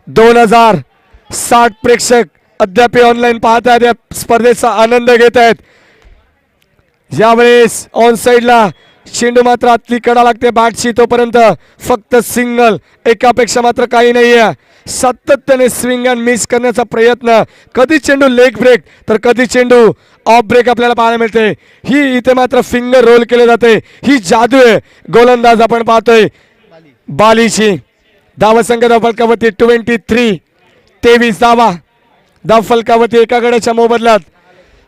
2060 प्रेक्षक अद्याप ऑनलाईन पाहत आहेत. या स्पर्धेचा आनंद घेत आहेत. यावेळेस ऑन साइडला चेंडू मात्र आतली कडा लागते बॅटची तोपर्यंत फक्त सिंगल एकापेक्षा मात्र काही नाहीये. सातत्याने स्विंग अँड मिस करण्याचा प्रयत्न. कधी चेंडू लेग ब्रेक तर कधी चेंडू ऑफ ब्रेक आपल्याला पाहायला मिळते. ही इथे मात्र फिंगर रोल केले जाते. ही जादू आहे गोलंदाज आपण पाहतोय बालीची. धावसंख्या धावफलकावरती 23. 23 धावा धावफलकावरती एका गड्याच्या मोबदल्यात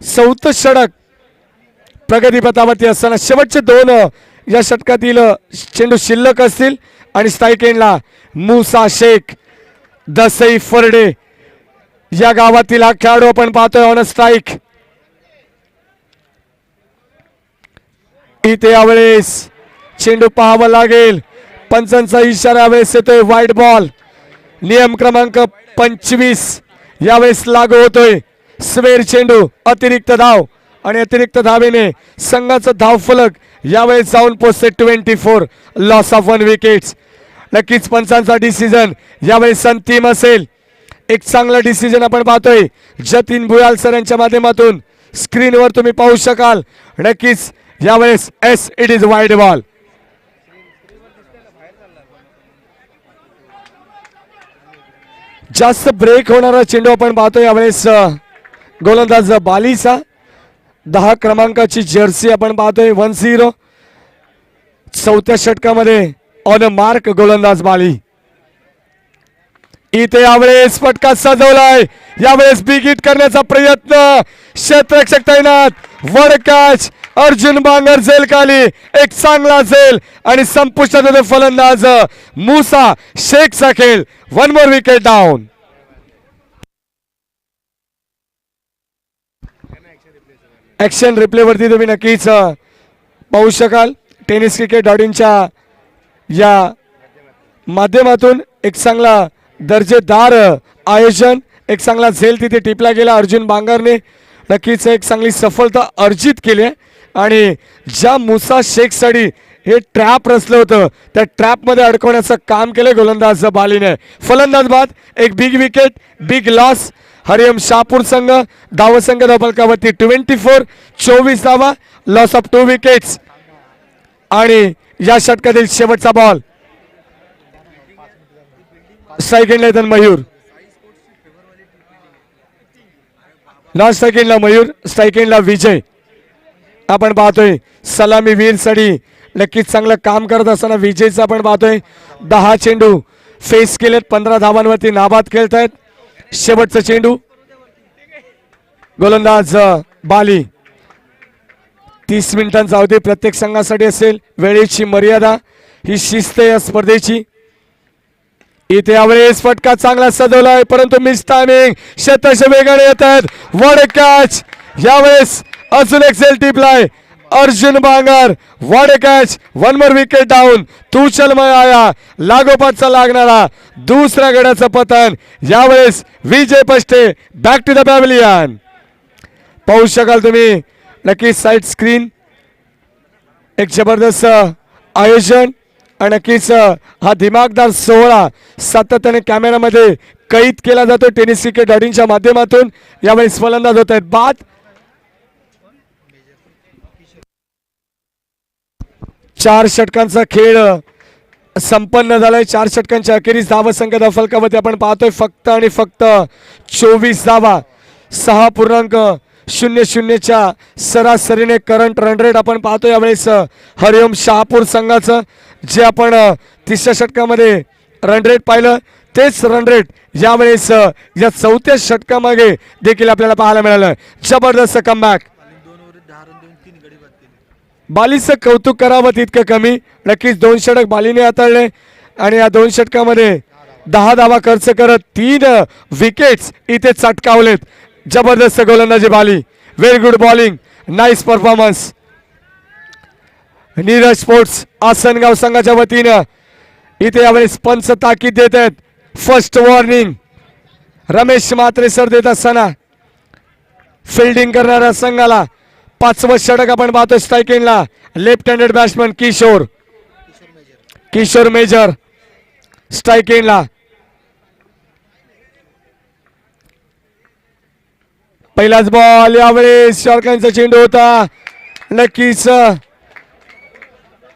4थं षटक प्रगतीपथावरती असताना शेवटचे 2 या षटकातील चेंडू शिल्लक असतील आणि स्ट्राईक एंडला मुसा शेख दसई फरडे या गावातील हा खेळाडू आपण पाहतोय ऑन स्ट्राईक. इथे यावेळेस चेंडू पाहावा लागेल. पंचांचा इशारा यावेळेस येतोय. वाईट बॉल नियम क्रमांक 25 यावेळेस लागू होतोय. स्वेर चेंडू अतिरिक्त धाव आणि अतिरिक्त धावेने संघाचं धावफलक यावेळेस जाऊन पोहोचते 24. Loss of 1 wickets. नक्कीच पंचांचा डिसिजन यावेळेस अंतिम असेल. एक चांगला डिसिजन आपण पाहतोय जतीन भुयाल सर यांच्या माध्यमातून स्क्रीनवर तुम्ही पाहू शकाल. नक्कीच यावेळेस इट इज वाईड बॉल. जास्त ब्रेक होणारा चेंडू आपण पाहतोय यावेळेस गोलंदाज बालीचा 10 क्रमांकाची जर्सी आपण पाहतोय 10. 4थ्या षटकामध्ये ऑन मार्क गोलंदाज बाली. इथे यावेळेस फटका सजवलाय. यावेळेस बिग हिट करण्याचा प्रयत्न. क्षेत्ररक्षक तैनात. वड कॅच अर्जुन बांगर झेल खाली. एक चांगला झेल आणि संपुष्टात फलंदाज मुसा शेखचा खेळ. 1 more wicket down. Action replay वरती तुम्ही नक्कीच पाहू शकाल. टेनिस क्रिकेट.inच्या या माध्यमातून एक चांगला दर्जेदार आयोजन एक चांगला झेल तिथे टिपला गेला. अर्जुन बांगरने नक्कीच एक चांगली सफलता अर्जित केली आणि ज्या मुसा शेखसाठी हे ट्रॅप रचलं होतं त्या ट्रॅपमध्ये अडकवण्याचं काम केलं गोलंदाज बालीने. फलंदाज बाद एक बिग विकेट बिग लॉस. हरिओम शहापूर संघ धावसंख्या धावफलकावरती 24. 24 धावा लॉस ऑफ 2 विकेट्स. आणि या षटकातील शेवटचा बॉल स्ट्राईक एंडला येतात मयूर. नॉन स्ट्राईक एंडला मयूर स्ट्राईक एंडला विजय. आपण पाहतोय सलामी वीर साठी नक्कीच चांगलं काम करत असताना विजयचं आपण पाहतोय 10 चेंडू फेस केलेत. 15 धावांवरती नाबाद खेळतायत. शेवटचा चेंडू गोलंदाज बाली. 30 मिनिटांचा अवधी प्रत्येक संघासाठी असेल. वेळेची मर्यादा ही शिस्त या स्पर्धेची. इथे यावेळेस फटका चांगला सजवलाय परंतु मिस टायमिंग. शतश वेगाने येत आहेत. वड कॅच. यावेळेस अजून एक सेल टिपलाय अर्जुन बांगर. वड कॅच. 1 more wicket down. तू चल मैं आया लागोपाठचा लागणारा दुसऱ्या गड्याचं पतन. यावेळेस Vijay Pashte back to the pavilion. पाहू शकाल तुम्ही नक्कीच साईड स्क्रीन. एक जबरदस्त आयोजन आणि नक्कीच हा दिमागदार सोहळा सातत्याने कॅमेरामध्ये कैद केला जातो टेनिस क्रिकेट डॉटिंगच्या माध्यमातून. यावेळेस फलंदाज होत आहेत बाद. चार षटकांचा खेळ संपन्न झालाय. 4 षटकांच्या अखेरीस धावसंख्या फलकावरती आपण पाहतोय फक्त आणि फक्त 24 धावा. 6.00च्या सरासरीने करंट रन रेट आपण पाहतो. यावेळेस हरिओम शहापूर संघाचं जे आपण 3ऱ्या षटकामध्ये रन रेट पाहिलं तेच रन रेट यावेळेस या 4थ्या षटकामागे देखील आपल्याला पाहायला मिळालं. जबरदस्त कमबॅक. बालीचं कौतुक करावं तितकं कमी. नक्कीच 2 षटक बालीने हाताळले आणि या 2 षटकामध्ये 10 धावा खर्च करत 3 विकेट्स इथे चटकावलेत. जबरदस्त गोलंदाजी बाली. Very good bowling. Nice performance. Neeraj sports Asangaon संघाच्या वतीनं इथे यावेळेस पंच ताकीद देत आहेत. First warning Ramesh Mhatre sir देत असताना फिल्डिंग करणाऱ्या संघाला 5वं षटक आपण पाहतो. स्ट्राईक एंडला left handed batsman Kishor Major strike एंडला. पहिलाच बॉल. यावेळेस शॉर्कांचा चेंडू होता. नक्कीच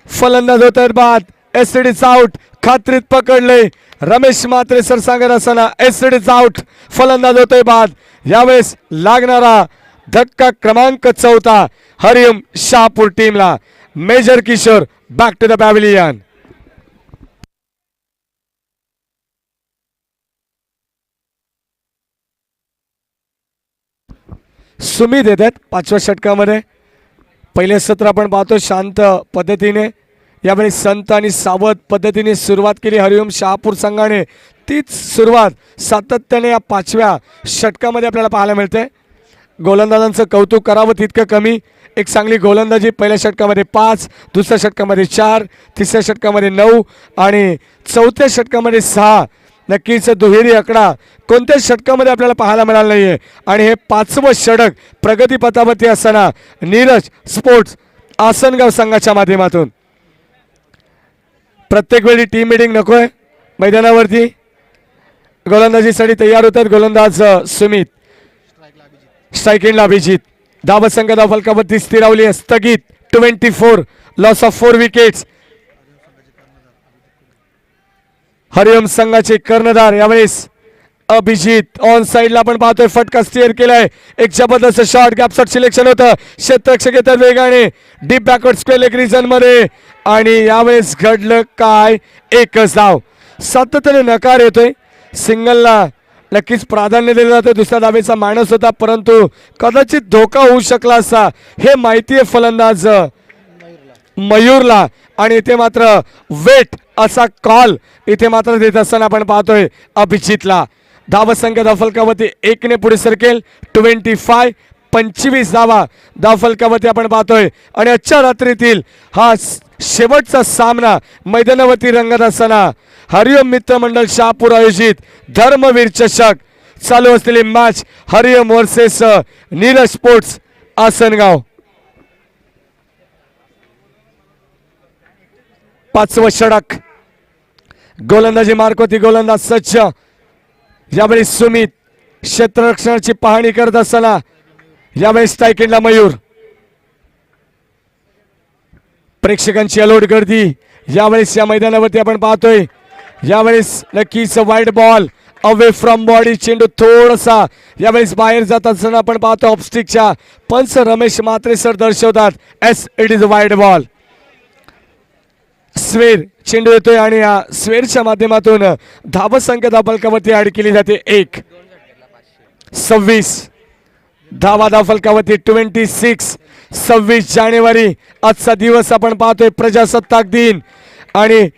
फलंदाज होत आहेत बाद. एसडीच आउट. खात्रीत पकडले रमेश म्हात्रे सर सांगत असताना एसडीच आउट. फलंदाज होतोय बाद. यावेळेस लागणारा धक्का क्रमांक 4 हरिओम शहापूर टीमला. Major Kishor back to the pavilion. Sumit येतात 5व्या षटकामध्ये. पहिले सत्र आपण पाहतो शांत पद्धतीने. यावेळी संत आणि सावध पद्धतीने सुरुवात केली हरिओम शहापूर संघाने. तीच सुरुवात सातत्याने या 5व्या षटकामध्ये आपल्याला पाहायला मिळते. गोलंदाजांचं कौतुक करावं तितकं कमी. एक चांगली गोलंदाजी. पहिल्या षटकामध्ये 5, दुसऱ्या षटकामध्ये 4, तिसऱ्या षटकामध्ये 9 आणि 4थ्या षटकामध्ये 6. नक्कीच दुहेरी आकडा कोणत्याच षटकामध्ये आपल्याला पाहायला मिळाला नाहीये. आणि हे 5वं षटक प्रगतीपथावरती असताना नीरज स्पोर्ट्स आसनगाव संघाच्या माध्यमातून. प्रत्येक वेळी टीम मीटिंग नकोय मैदानावरती. गोलंदाजीसाठी तयार होतात गोलंदाज सुमित. स्ट्राईक एंडला अभिजित. धावसंख्या फलकावरती स्थिरावली आहे. स्थगित 24. Loss of 4 wickets. हरिओम संघाचे कर्णधार यावेळेस अभिजित. ऑन साइडला आपण पाहतोय फटका स्टिअर केलाय. एक जबरदस्त शॉट. गॅप शॉट सिलेक्शन होतं. क्षेत्ररक्षक येतात वेगाने deep backward square leg region मध्ये आणि यावेळेस घडलं काय. एकच धाव. सातत्याने नकार येतोय. सिंगलला नक्कीच प्राधान्य दिलं जातं. दुसऱ्या धावेचा माणूस होता परंतु कदाचित धोका होऊ शकला असता हे माहिती आहे फलंदाज मयूरला. आणि इथे मात्र वेट असा कॉल इथे मात्र देत असताना आपण पाहतोय अभिजितला. धावसंख्या फलकावरती 1 ने पुढे सरकेल. 25 धावा धावफलकावरती आपण पाहतोय. आणि आजच्या रात्रीतील हा शेवटचा सामना मैदानावरती रंगत असताना हरिओम मित्रमंडळ शहापूर आयोजित धर्मवीर चषक चालू असलेली मॅच हरिओम वर्सेस नीरज स्पोर्ट्स आसनगाव. 5वं षटक. गोलंदाजी मार्कोती. गोलंदाज सज्ज. यावेळी सुमित क्षेत्ररक्षणाची पाहणी करत असताना यावेळी स्ट्राईक एंडला मयूर. प्रेक्षकांची अलोट गर्दी यावेळेस या मैदानावरती आपण पाहतोय. यावेळेस नक्कीच wide ball away from body. चेंडू थोडासा यावेळेस बाहेर जात असताना आपण पाहतो ऑफस्टिकच्या पंच रमेश म्हात्रे सर दर्शवतात as it is wide ball. स्वेर चेंडू येतोय आणि या स्वेरच्या माध्यमातून धावसंख्या फलकावरती ऍड केली जाते 1. 26 धावा फलकावरती 26 जानेवारी आजचा दिवस आपण पाहतोय प्रजासत्ताक दिन आणि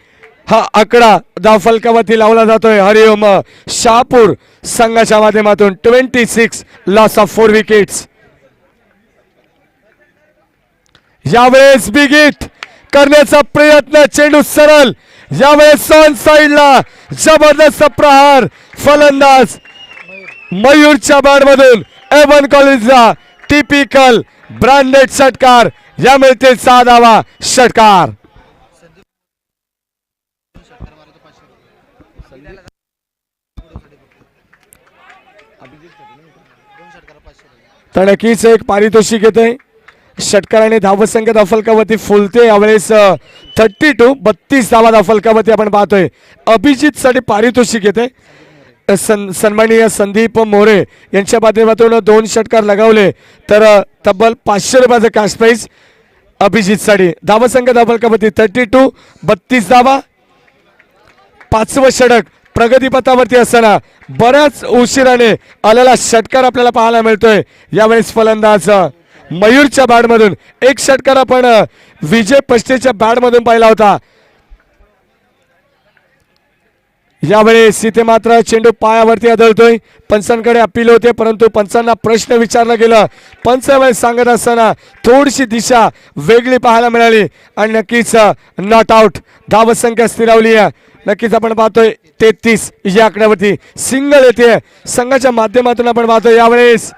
हा आकडा धावफलकावरती लावला जातोय हरिओम शहापूर संघाच्या माध्यमातून 26 लॉस ऑफ 4 विकेट्स. यावेळेस बिग हिट करण्याचा प्रयत्न, चेंडू सरळ, यावेळेस ऑन साइडला जबरदस्त प्रहार, फलंदाज मयूरच्या बॅटमधून एवन कॉलेजचा टिपिकल ब्रँडेड षटकार, यामुळे ते 6 धावा षटकार. तर नक्कीच एक पारितोषिक येते. षटकाराने धावसंख्या धावफलकावरती फुलते. यावेळेस 32 धावा धावफलकावरती आपण पाहतोय. अभिजित साठी पारितोषिक येते. सन्माननीय संदीप मोरे यांच्या माध्यमातून 2 षटकार लगावले तर तब्बल 500 रुपयाचं कॅश प्राइज अभिजित साठी. धावसंख्या धावफलकावरती 32 धावा. 5वं षटक प्रगतीपथावरती असताना बऱ्याच उशिराने आलेला षटकार आपल्याला पाहायला मिळतोय. यावेळेस फलंदाज मयूरच्या बॅटमधून एक षटकार आपण विजय पष्टेच्या बॅटमधून पाहिला होता. यावेळेस इथे मात्र चेंडू पायावरती आदळतोय. पंचांकडे अपील होते परंतु पंचांना प्रश्न विचारला गेला. पंच यावेळेस सांगत असताना थोडीशी दिशा वेगळी पाहायला मिळाली आणि नक्कीच नॉट आउट धावसंख्या स्थिरावली आहे. नक्कीच आपण पाहतोय 33 या आकड्यावरती सिंगल येते संघाच्या माध्यमातून आपण पाहतोय. यावेळेस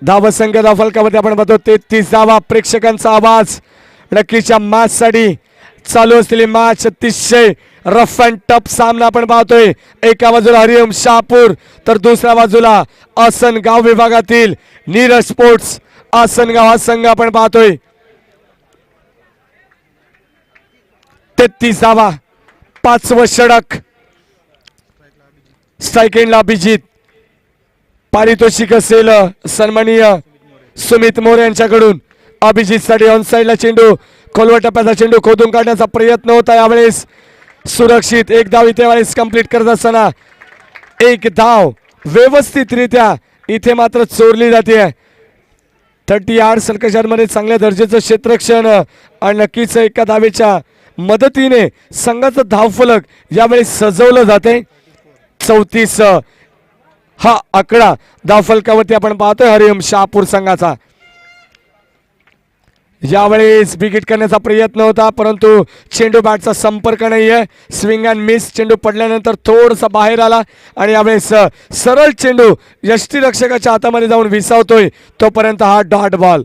धावसंख्या धावफलकावरती आपण पाहतो 33 धावा. प्रेक्षकांचा आवाज. नक्कीच या मॅच साठी चालू असलेली मॅच अतिशय रफ अँड टफ सामना आपण पाहतोय. एका बाजूला हरिओम शहापूर तर दुसऱ्या बाजूला आसनगाव विभागातील नीरज स्पोर्ट्स आसनगाव हा संघ आपण पाहतोय. 33 धावा. 5वं षटक. स्ट्राईक एंडला अभिजित. पारितोषिक असेल सन्माननीय सुमित मोरे यांच्याकडून. अभिजित साठी ऑन साइडला चेंडू, खोलवर टप्प्याचा चेंडू खोदून काढण्याचा प्रयत्न होता. यावेळेस सुरक्षित एक धाव इथे वेळेस कंप्लीट करत असताना एक धाव व्यवस्थितरित्या इथे मात्र चोरली जाते. 30 यार्ड सर्कलमध्ये चांगल्या दर्जाचं क्षेत्ररक्षण आणि नक्कीच एका धावेच्या मदतीने संघाचं धावफलक यावेळेस सजवलं जाते. 34 हा आकडा धावफलकावरती आपण पाहतोय हरिओम शहापूर संघाचा. यावेळेस विकेट करण्याचा प्रयत्न होता परंतु चेंडू बॅटचा संपर्क नाहीये. Swing and miss. चेंडू पडल्यानंतर थोडासा बाहेर आला आणि यावेळेस सरळ चेंडू यष्टीरक्षकाच्या हातामध्ये जाऊन विसावतोय. तोपर्यंत हा डॉट बॉल.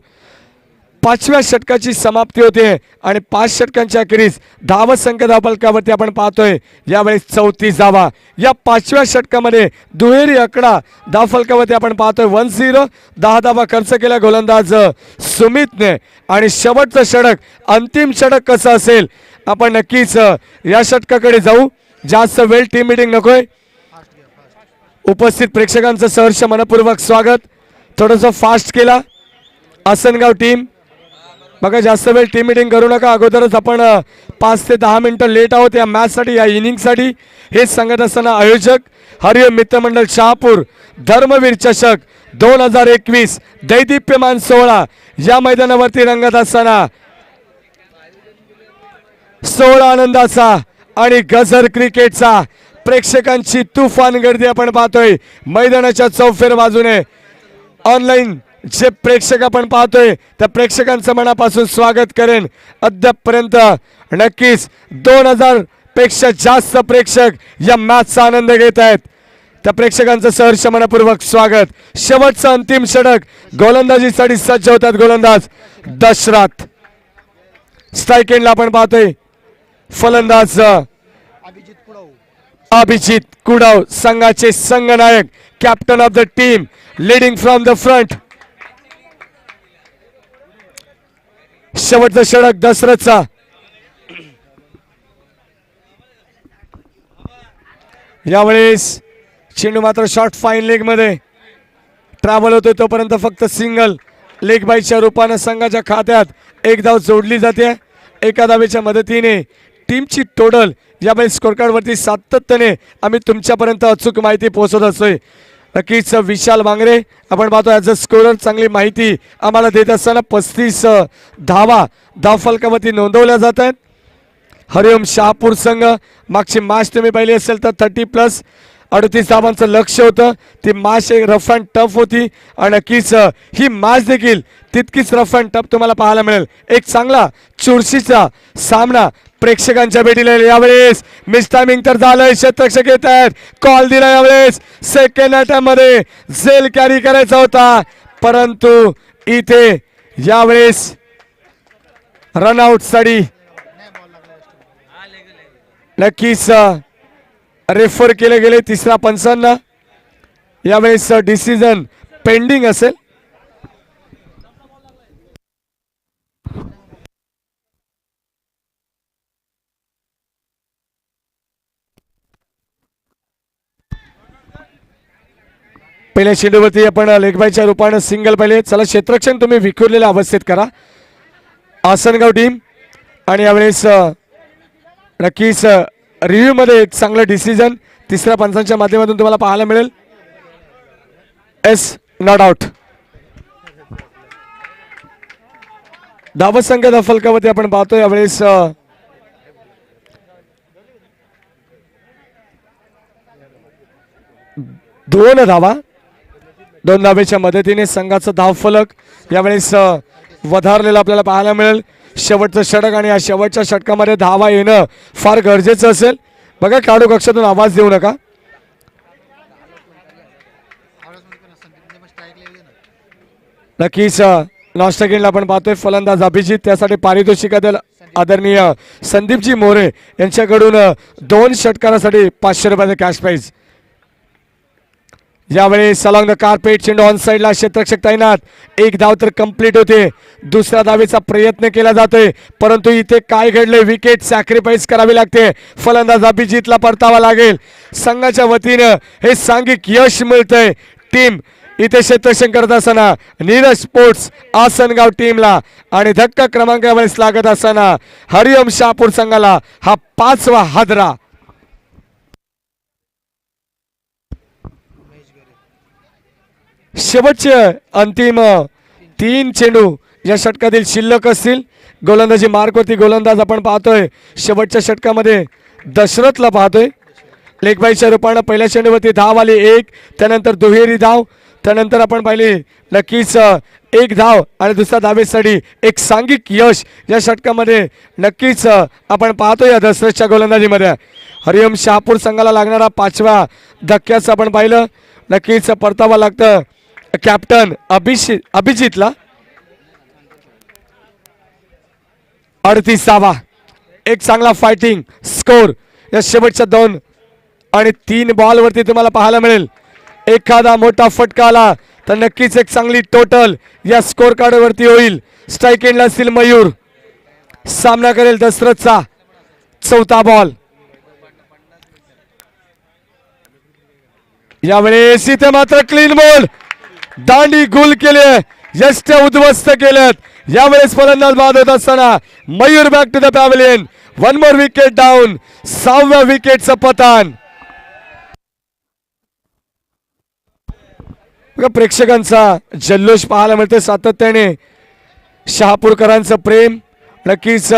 5व्या षटकाची समाप्ती होते आणि 5 षटकांच्या अखेरीस धावसंख्या धावफलकावरती आपण पाहतोय यावेळेस 34 धावा. या 5व्या षटकामध्ये दुहेरी आकडा धावफलकावरती आपण पाहतोय 10. 10 धावा खर्च केला गोलंदाज सुमितने आणि शेवटचं षटक अंतिम षटक कसं असेल आपण नक्कीच या षटकाकडे जाऊ. जास्त वेळ टीम मीटिंग नकोय. उपस्थित प्रेक्षकांचं सहर्ष मनपूर्वक स्वागत. थोडंसं फास्ट केला आसनगाव टीम. बघा जास्त वेळ टीम मीटिंग करू नका. अगोदरच आपण 5 ते 10 मिनिटं लेट आहोत या मॅचसाठी या इनिंगसाठी. हेच सांगत असताना आयोजक हरिओम मित्रमंडळ शहापूर धर्मवीर चषक 2021 दैदिप्यमान सोहळा या मैदानावरती रंगत असताना सोहळा आनंदाचा आणि गजर क्रिकेटचा प्रेक्षकांची तुफान गर्दी आपण पाहतोय मैदानाच्या चौफेर बाजूने. ऑनलाईन जे प्रेक्षक आपण पाहतोय त्या प्रेक्षकांचं मनापासून स्वागत करेन. अद्यापपर्यंत नक्कीच 2000 पेक्षा जास्त प्रेक्षक या मॅचचा आनंद घेत आहेत. त्या प्रेक्षकांचं सहर्ष मनपूर्वक स्वागत. शेवटचं अंतिम षटक गोलंदाजीसाठी सज्ज होतात गोलंदाज दशरथ. स्ट्राईक एंडला आपण पाहतोय फलंदाज अभिजित कुडाव संघाचे संघनायक captain of the team leading from the front. शेवटचं षटक दशरथचा. यावेळेस चेंडू मात्र शॉर्ट फाईन लेग मध्ये ट्रॅव्हल होतोय तोपर्यंत फक्त सिंगल लेग बाईच्या रूपाने संघाच्या खात्यात एक धाव जोडली जाते. एका धावेच्या मदतीने टीमची टोटल यावेळी स्कोर कार्डवरती सातत्याने आम्ही तुमच्यापर्यंत अचूक माहिती पोहोचवत असतोय. नक्कीच विशाल बांगरे आपण पाहतो ॲज अ स्कोरर चांगली माहिती आम्हाला देत असताना 35 धावा धावफलकावरती नोंदवल्या जात आहेत. हरिओम शहापूर संघ मागची मॅच तुम्ही पाहिली असेल तर 30+ 38 धावांचं लक्ष होतं. ती मॅच एक रफ अँड टफ होती आणि नक्कीच ही मॅच देखील तितकीच रफ अँड टफ तुम्हाला पाहायला मिळेल. एक चांगला चुरशीचा सामना प्रेक्षकांच्या भेटीला यावेळेस मिस टायमिंग तर झालंय. क्षेत्ररक्षक येत आहेत. कॉल दिला यावेळेस सेकंड अटॅम्प मध्ये झेल कॅरी करायचा होता परंतु इथे यावेळेस रनआउट साठी नक्कीच रेफर केले गेले. तिसरा पंचांना यावेळेस डिसिजन पेंडिंग असेल. पहिल्या चेंडूवरती आपण लेगबायच्या रूपाने सिंगल पाहिले. चला क्षेत्ररक्षण तुम्ही विखुरलेल्या अवस्थेत करा आसनगाव टीम आणि यावेळेस नक्कीच रिव्ह्यू मध्ये एक चांगलं डिसिजन तिसऱ्या पंचांच्या माध्यमातून तुम्हाला पाहायला मिळेल. S not out. धावसंख्या धावफलकावरती आपण पाहतोय यावेळेस 2 धावा. 2 धावेच्या मदतीने संघाचा धावफलक यावेळेस वधारलेला आपल्याला पाहायला मिळेल. शेवटचं षटक आणि या शेवटच्या षटकामध्ये धावा येणं फार गरजेचं असेल. बघा खेळाडू कक्षातून आवाज देऊ नका. नक्कीच लास्ट सेकंडला आपण पाहतोय फलंदाज अभिजित त्यासाठी पारितोषिकातील आदरणीय संदीपजी मोरे यांच्याकडून 2 षटकारासाठी 500 रुपयाचं कॅश प्राइज. यावेळी सलॉंग द कार्पेट चेंडू ऑन साइडला क्षेत्ररक्षक तैनात. 1 धाव तर कंप्लीट होते. दुसऱ्या धावेचा प्रयत्न केला जातोय परंतु इथे काय घडले विकेट सॅक्रिफाईस करावी लागते. फलंदाज अभिजितला परतावा लागेल. संघाच्या वतीनं हे सांघिक यश मिळतंय. टीम इथे क्षेत्ररक्षण करत असताना नीरज स्पोर्ट्स आसनगाव टीमला आणि धक्का क्रमांक यावेळेस लागत असताना हरिओम शहापूर संघाला हा 5वा हादरा. शेवटचे अंतिम 3 चेंडू या षटकातील शिल्लक असतील. गोलंदाजी मार्कवरती गोलंदाज आपण पाहतोय शेवटच्या षटकामध्ये दशरथला पाहतोय. लेगबाईच्या रूपानं पहिल्या चेंडूवरती धाव आली 1 त्यानंतर दुहेरी धाव त्यानंतर आपण पाहिली नक्कीच 1 धाव आणि दुसऱ्या धावेसाठी एक सांघिक यश या षटकामध्ये नक्कीच आपण पाहतोय. या दशरथच्या गोलंदाजीमध्ये हरिओम शहापूर संघाला लागणारा 5व्या धक्क्याचं आपण पाहिलं. नक्कीच परतावा लागतं कॅप्टन अभिजितला. 38 धावा. एक चांगला फायटिंग स्कोर या शेवटच्या 2 आणि 3 बॉलवरती तुम्हाला पाहायला मिळेल. एखादा मोठा फटका आला तर नक्कीच एक चांगली टोटल या स्कोर कार्डवरती होईल. स्ट्राईक एंडला असतील मयूर. सामना करेल दशरथचा 4था बॉल. यावेळेस इथे मात्र क्लीन बॉल दांडी गुल केले यष्ट्या उद्ध्वस्त केल्यात. यावेळेस फलंदाज बाद होत असताना Mayur back to the pavilion. 1 more wicket down. 6व्या विकेटचं पतन. प्रेक्षकांचा जल्लोष पाहायला मिळते सातत्याने. शहापूरकरांचं प्रेम नक्कीच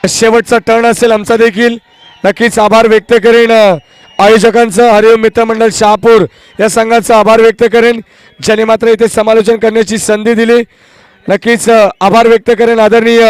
शेवटचा टर्न असेल आमचा देखील. नक्कीच आभार व्यक्त करेन आयोजकांचं हरिओम मित्रमंडळ शहापूर या संघाचा आभार व्यक्त करेन ज्याने मात्र इथे समालोचन करण्याची संधी दिली. नक्कीच आभार व्यक्त करेन आदरणीय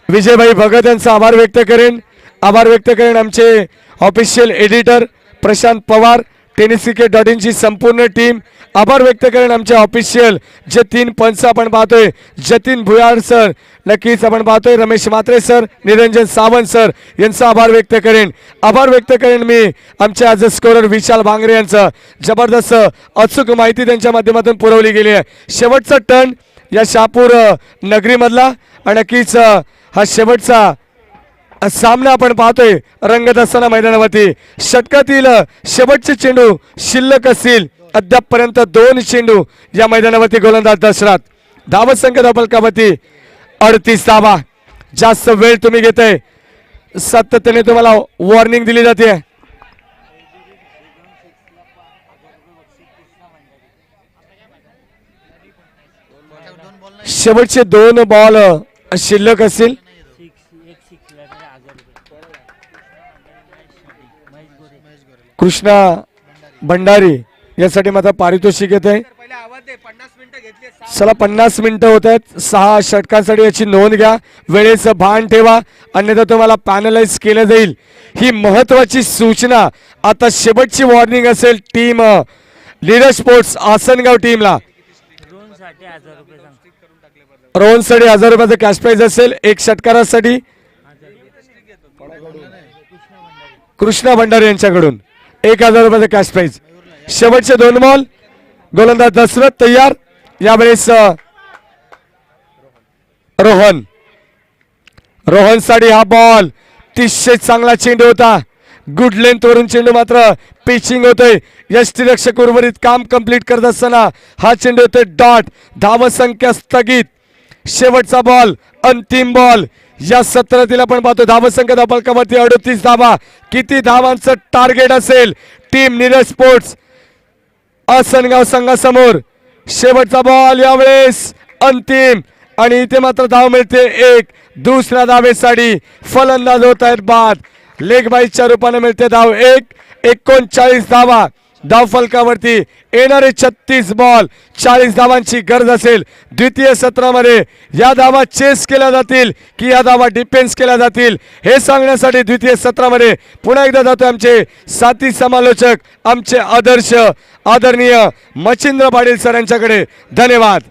विजयभाई भगत यांचा आभार व्यक्त करेन. आभार व्यक्त करेन आमचे official editor Prashant Pawar tenniscricket.in ची संपूर्ण टीम. आभार व्यक्त करेन आमचे ऑफिशियल जे 3 पंच आपण पाहतोय जतीन भुयार सर नक्कीच आपण पाहतोय रमेश म्हात्रे सर निरंजन सावंत सर यांचा आभार व्यक्त करेन. आभार व्यक्त करेन मी आमचे आज स्कोरर विशाल भांगरे यांचं. जबरदस्त अचूक माहिती त्यांच्या माध्यमातून पुरवली गेली आहे. शेवटचा टर्न या शहापूर नगरीमधला आणि नक्कीच हा शेवटचा सामना आपण पाहतोय रंगत असताना मैदानावरती. षटकातील शेवटचे चेंडू शिल्लक असतील अद्यापपर्यंत 2 चेंडू या मैदानावरती गोलंदाज दशरथ. धावसंख्या धावफलकावरती 38 धावा. जास्त वेळ तुम्ही घेताय, सातत्याने तुम्हाला वॉर्निंग दिली जाते. शेवटचे 2 बॉल शिल्लक असतील. कृष्णा भंडारी यासाठी माझा पारितोषिक येत आहे. चला 50 मिनिटं होत आहेत. 6 षटकांसाठी याची नोंद घ्या. वेळेचं भान ठेवा, अन्यथा तुम्हाला पॅनलाइज केलं जाईल. ही महत्वाची सूचना. आता शेवटची वॉर्निंग असेल टीम लीडर स्पोर्ट्स आसनगाव टीमला. रोहनसाठी 1000 रुपयाचं कॅश प्राइज असेल. 1 षटकारासाठी कृष्णा भंडारी यांच्याकडून 1000 रुपयाचं कॅश प्राइज. शेवटचे 2 बॉल. गोलंदाज दशरथ तयार. यावेळेस रोहनसाठी हा बॉल 30 चांगला चेंडू होता. गुड लेंथ वरून चेंडू मात्र पिचिंग होतोय. यष्टीरक्षक उर्वरित काम कंप्लीट करत असताना हा चेंडू होतोय डॉट. धावसंख्या स्थगित. शेवटचा बॉल, अंतिम बॉल या सत्रातील आपण पाहतो. धावसंख्या धावफलकावरती 38 धावा. किती धावांचं टार्गेट असेल टीम नीरज स्पोर्ट्स आसनगाव संघासमोर? शेवटचा बॉल यावेळेस अंतिम, आणि इथे मात्र धाव मिळते 1. दुसऱ्या धावेसाठी फलंदाज होत आहेत बाद. लेग बाईच्या रूपाने मिळते धाव 1. 39 धावा धाव फलकावरती. येणारे 36 बॉल 40 धावांची गरज असेल. द्वितीय सत्रामध्ये या धावा चेस केल्या जातील की या धावा डिफेन्स केल्या जातील हे सांगण्यासाठी द्वितीय सत्रामध्ये पुन्हा एकदा जातोय आमचे साथी समालोचक, आमचे आदर्श आदरणीय मच्छिंद्र पाटील सर यांच्याकडे. धन्यवाद.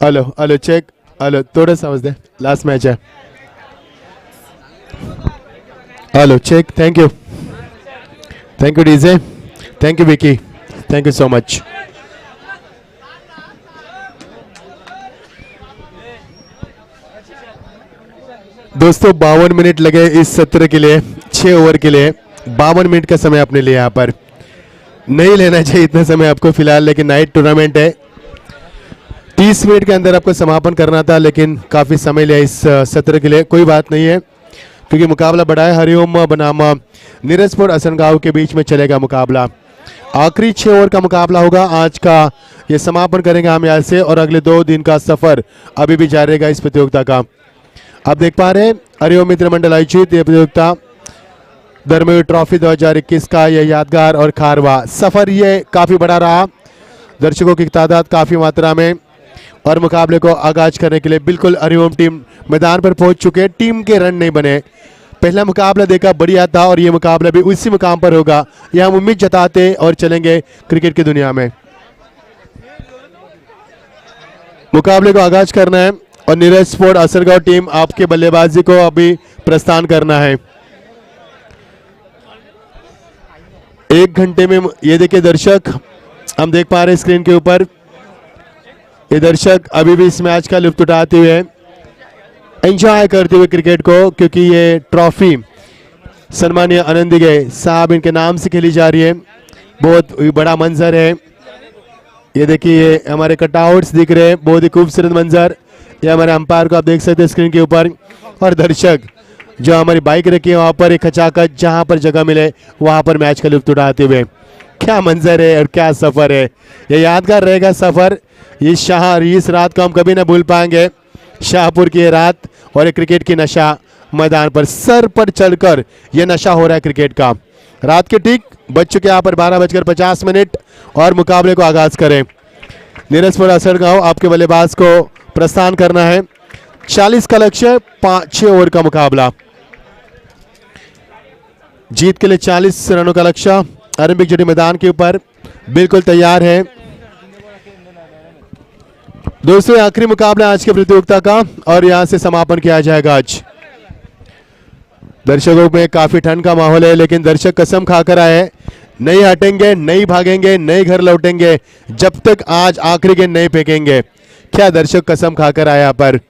Hello check. हॅलो थोडंसं आवाज दे. लास्ट मॅच आहे. Hello check. Thank you DJ. Thank you Vicky. Thank you so much. दोस्तों 52 मिनट लगे इस सत्र के लिए. 6 ओवर के लिए 52 मिनट का समय आपने लिया. यहाँ पर नहीं लेना चाहिए इतना समय आपको फिलहाल, लेकिन नाइट टूर्नामेंट है. 30 मिनट के अंदर आपको समापन करना था, लेकिन काफ़ी समय लिया इस सत्र के लिए. कोई बात नहीं है, क्योंकि मुकाबला बड़ा है. हरिओम बनाम नीरज स्पोर्ट्स आसनगांव के बीच में चलेगा मुकाबला. आखिरी 6 ओवर का मुकाबला होगा. आज का ये समापन करेंगे हम यहाँ से, और अगले 2 दिन का सफ़र अभी भी जारी रहेगा इस प्रतियोगिता का. आप देख पा रहे हैं हरिओम मित्र मंडल आयोजित ये प्रतियोगिता धर्मवीर ट्रॉफी 2021 का ये यादगार और खारवा सफ़र ये काफ़ी बड़ा रहा. दर्शकों की तादाद काफ़ी मात्रा में, और मुकाबले को आगाज करने के लिए बिल्कुल हरिओम टीम मैदान पर पहुंच चुके हैं. टीम के रन नहीं बने. पहला मुकाबला देखा बढ़िया था, और ये मुकाबला भी उसी मुकाम पर होगा. ये हम उम्मीद जताते और चलेंगे क्रिकेट की दुनिया में. मुकाबले को आगाज करना है, और नीरज स्पोर्ट्स आसनगांव टीम आपके बल्लेबाजी को अभी प्रस्थान करना है. 1 घंटे में ये देखिए दर्शक, हम देख पा रहे हैं स्क्रीन के ऊपर, ये दर्शक अभी भी इस मैच का लुत्फ उठाते हुए एंजॉय करते हुए क्रिकेट को, क्योंकि ये ट्रॉफी सन्माननीय आनंदीगे साहब इनके नाम से खेली जा रही है. बहुत बड़ा मंजर है. ये देखिए ये हमारे कटआउट्स दिख रहे हैं, बहुत ही खूबसूरत मंजर. ये हमारे अंपायर को आप देख सकते हैं स्क्रीन के ऊपर, और दर्शक जो हमारी बाइक रखी है वहाँ पर एक खचाखच जहाँ पर जगह मिले वहाँ पर मैच का लुत्फ उठाते हुए. क्या मंजर है और क्या सफ़र है. ये यादगार रहेगा सफ़र. इस रात को हम कभी ना भूल पाएंगे. शाहपुर की ये रात, और ये क्रिकेट की नशा मैदान पर सर पर चढ़कर ये नशा हो रहा है क्रिकेट का. रात के ठीक बज चुके यहाँ पर 12:50, और मुकाबले को आगाज़ करें. नीरज स्पोर्ट्स आसनगांव आपके बल्लेबाज को प्रस्थान करना है. 40 का लक्ष्य, 6 ओवर का मुकाबला. जीत के लिए 40 रनों का लक्ष्य. आरंभिक जड़ी मैदान के ऊपर बिल्कुल तैयार है. दोस्तों आखिरी मुकाबला आज के प्रतियोगिता का और यहाँ से समापन किया जाएगा आज। दर्शकों में काफी ठंड का माहौल है, लेकिन दर्शक कसम खाकर आए, नहीं हटेंगे, नहीं भागेंगे, नहीं घर लौटेंगे जब तक आज आखिरी गेंद नहीं फेंकेंगे। क्या दर्शक कसम खाकर आए यहाँ पर।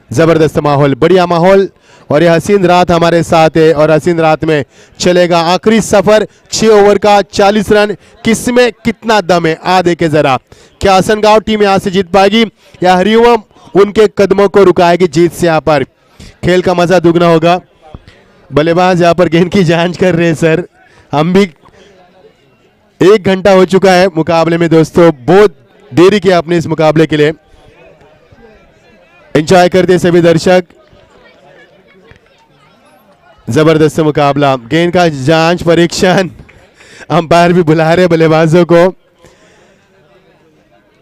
जबरदस्त माहौल, बढ़िया माहौल और ये हसीन रात हमारे साथ है और हसीन रात में चलेगा आखिरी सफर। 6 ओवर का 40 रन, किसमें कितना दम है आ देखे जरा। क्या हसनगांव टीम यहाँ से जीत पाएगी या हरिओम उनके कदमों को रुकाएगी जीत से। यहाँ पर खेल का मजा दुगना होगा। बल्लेबाज यहाँ पर गेंद की जांच कर रहे हैं सर। हम भी 1 घंटा हो चुका है मुकाबले में दोस्तों, बहुत देरी किया आपने इस मुकाबले के लिए। एंजॉय करते सभी दर्शक। जबरदस्त मुकाबला, गेंद का जांच परीक्षण, अंपायर भी बुला रहे बल्लेबाजों को।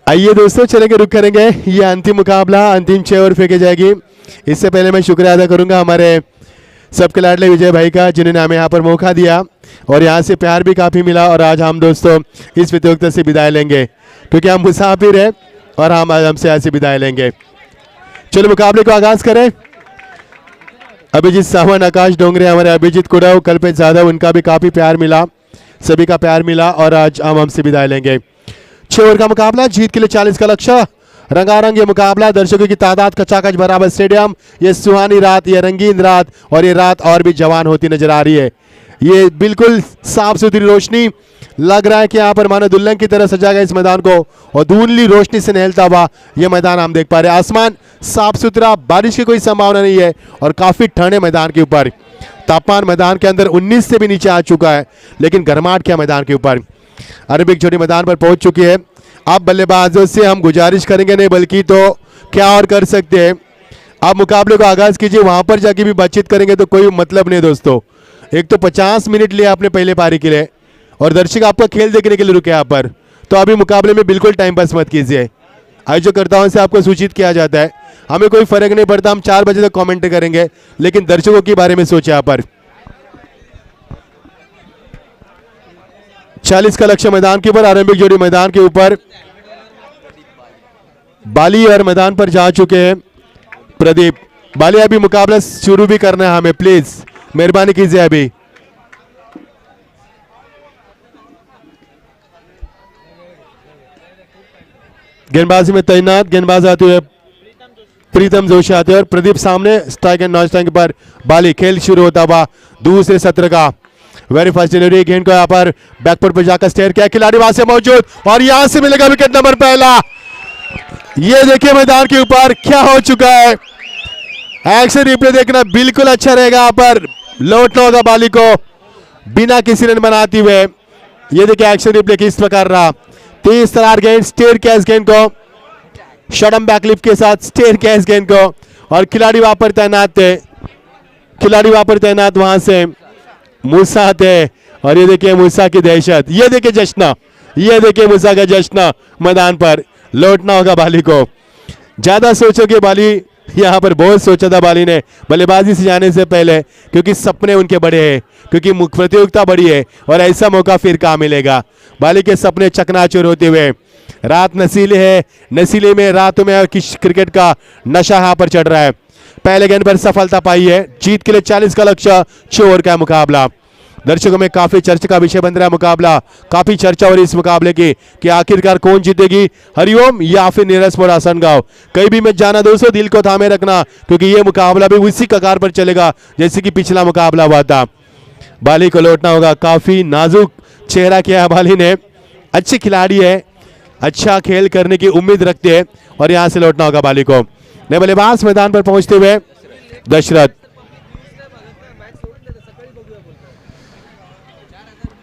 आइए दोस्तों चलेंगे, रुक करेंगे। ये अंतिम मुकाबला, अंतिम 6 ओवर फेंके जाएगी। इससे पहले मैं शुक्रिया अदा करूंगा हमारे सबके लाडले विजय भाई का, जिन्होंने हमें यहाँ पर मौका दिया और यहाँ से प्यार भी काफ़ी मिला। और आज हम दोस्तों इस प्रतियोगिता से विदाई लेंगे क्योंकि हम मुसाफिर हैं और हम आज हमसे ऐसे विदाई लेंगे। चलो मुकाबले को आगाज करें। अभिजीत सावंत, आकाश डोंगरे, हमारे अभिजीत कुड़ाव, कल्पेश यादव, उनका भी काफ़ी प्यार मिला, सभी का प्यार मिला और आज हम हमसे विदाई लेंगे। 6 ओवर का मुकाबला, जीत के लिए 40 का लक्ष्य। रंगारंग ये मुकाबला, दर्शकों की तादाद कचाकच बराबर स्टेडियम। ये सुहानी रात, ये रंगीन रात और ये रात और भी जवान होती नजर आ रही है। ये बिल्कुल साफ सुथरी रोशनी, लग रहा है कि यहाँ पर मानो दुल्हन की तरह सजा गया इस मैदान को और धुंधली रोशनी से नहलता हुआ ये मैदान हम देख पा रहे हैं। आसमान साफ सुथरा, बारिश की कोई संभावना नहीं है और काफी ठंड है मैदान के ऊपर। तापमान मैदान के अंदर 19 से भी नीचे आ चुका है, लेकिन गर्माहट क्या मैदान के ऊपर। अरबिक जोड़ी मैदान पर पहुंच चुकी है। अब बल्लेबाजों से हम गुजारिश करेंगे, नहीं बल्कि तो क्या और कर सकते हैं, आप मुकाबले को आगाज कीजिए, वहां पर जाके भी बातचीत करेंगे तो कोई मतलब नहीं दोस्तों। एक तो 50 मिनट लिया आपने पहले पारी के लिए और दर्शक आपका खेल देखने के लिए रुके यहाँ पर, तो अभी मुकाबले में बिल्कुल टाइम पास मत कीजिए। आयोजकर्ताओं से आपको सूचित किया जाता है, हमें कोई फर्क नहीं पड़ता, हम 4 बजे तक कमेंट करेंगे, लेकिन दर्शकों के बारे में सोचे यहाँ पर। 40 का लक्ष्य मैदान के ऊपर। आरंभिक जोड़ी मैदान के ऊपर, बाली और मैदान पर जा चुके हैं प्रदीप। बाली अभी मुकाबला शुरू भी करना है हमें, प्लीज मेहरबानी कीजिए। अभी गेंदबाजी में तैनात, गेंदबाज आते हुए प्रीतम जोशी आते हैं और प्रदीप सामने स्ट्राइक एंड नॉन स्ट्राइक पर। बाली खेल शुरू होता हुआ दूसरे सत्र का वेरी फास्ट डिलीवरी, गेंद को यहाँ पर बैकफुट पर जाकर स्टेयर किया, खिलाड़ी वहां से मौजूद और यहां से मिलेगा विकेट नंबर पहला। ये देखिए मैदान के ऊपर क्या हो चुका है। एक्शन रिप्ले देखना बिल्कुल अच्छा रहेगा। यहाँ पर लौटना होगा बाली को बिना किसी रन बनाते हुए। ये देखिए एक्शन रिप्ले किस प्रकार रहा। 30 तरार गेंद, स्टेयर कैच गेंद को शॉर्ट बैकलिप के साथ स्टेयर कैच गेंद को और खिलाड़ी वहां पर तैनात थे, खिलाड़ी वहां पर तैनात, वहां से मूसा थे और ये देखिए मूसा की दहशत, ये देखिए जश्न, ये देखिए मूसा का जश्न मैदान पर। लौटना होगा बाली को, ज्यादा सोचोगे बाली, यहाँ पर बहुत सोचा था बाली ने बल्लेबाजी से जाने से पहले, क्योंकि सपने उनके बड़े हैं, क्योंकि प्रतियोगिता बड़ी है और ऐसा मौका फिर कहाँ मिलेगा। बाली के सपने चकनाचूर होते हुए, रात नशीले है, नशीले में रातों में क्रिकेट का नशा यहाँ पर चढ़ रहा है। पहले गेंद पर सफलता पाई है, जीत के लिए 40 का लक्ष्य। 6 ओवर का मुकाबला, दर्शकों में काफी चर्चा का विषय बन रहा है मुकाबला। काफी चर्चा हो रही इस मुकाबले की कि आखिरकार कौन जीतेगी, हरिओम या फिर नीरजपुर हसनगांव। कहीं भी मत जाना दोस्तों, दिल को थामे रखना, क्योंकि ये मुकाबला भी उसी कगार पर चलेगा जैसे कि पिछला मुकाबला हुआ था। बाली को लौटना होगा, काफी नाजुक चेहरा किया है बाली ने, अच्छी खिलाड़ी है, अच्छा खेल करने की उम्मीद रखते हैं और यहां से लौटना होगा बाली को। नए बल्लेबाज मैदान पर पहुंचते हुए दशरथ।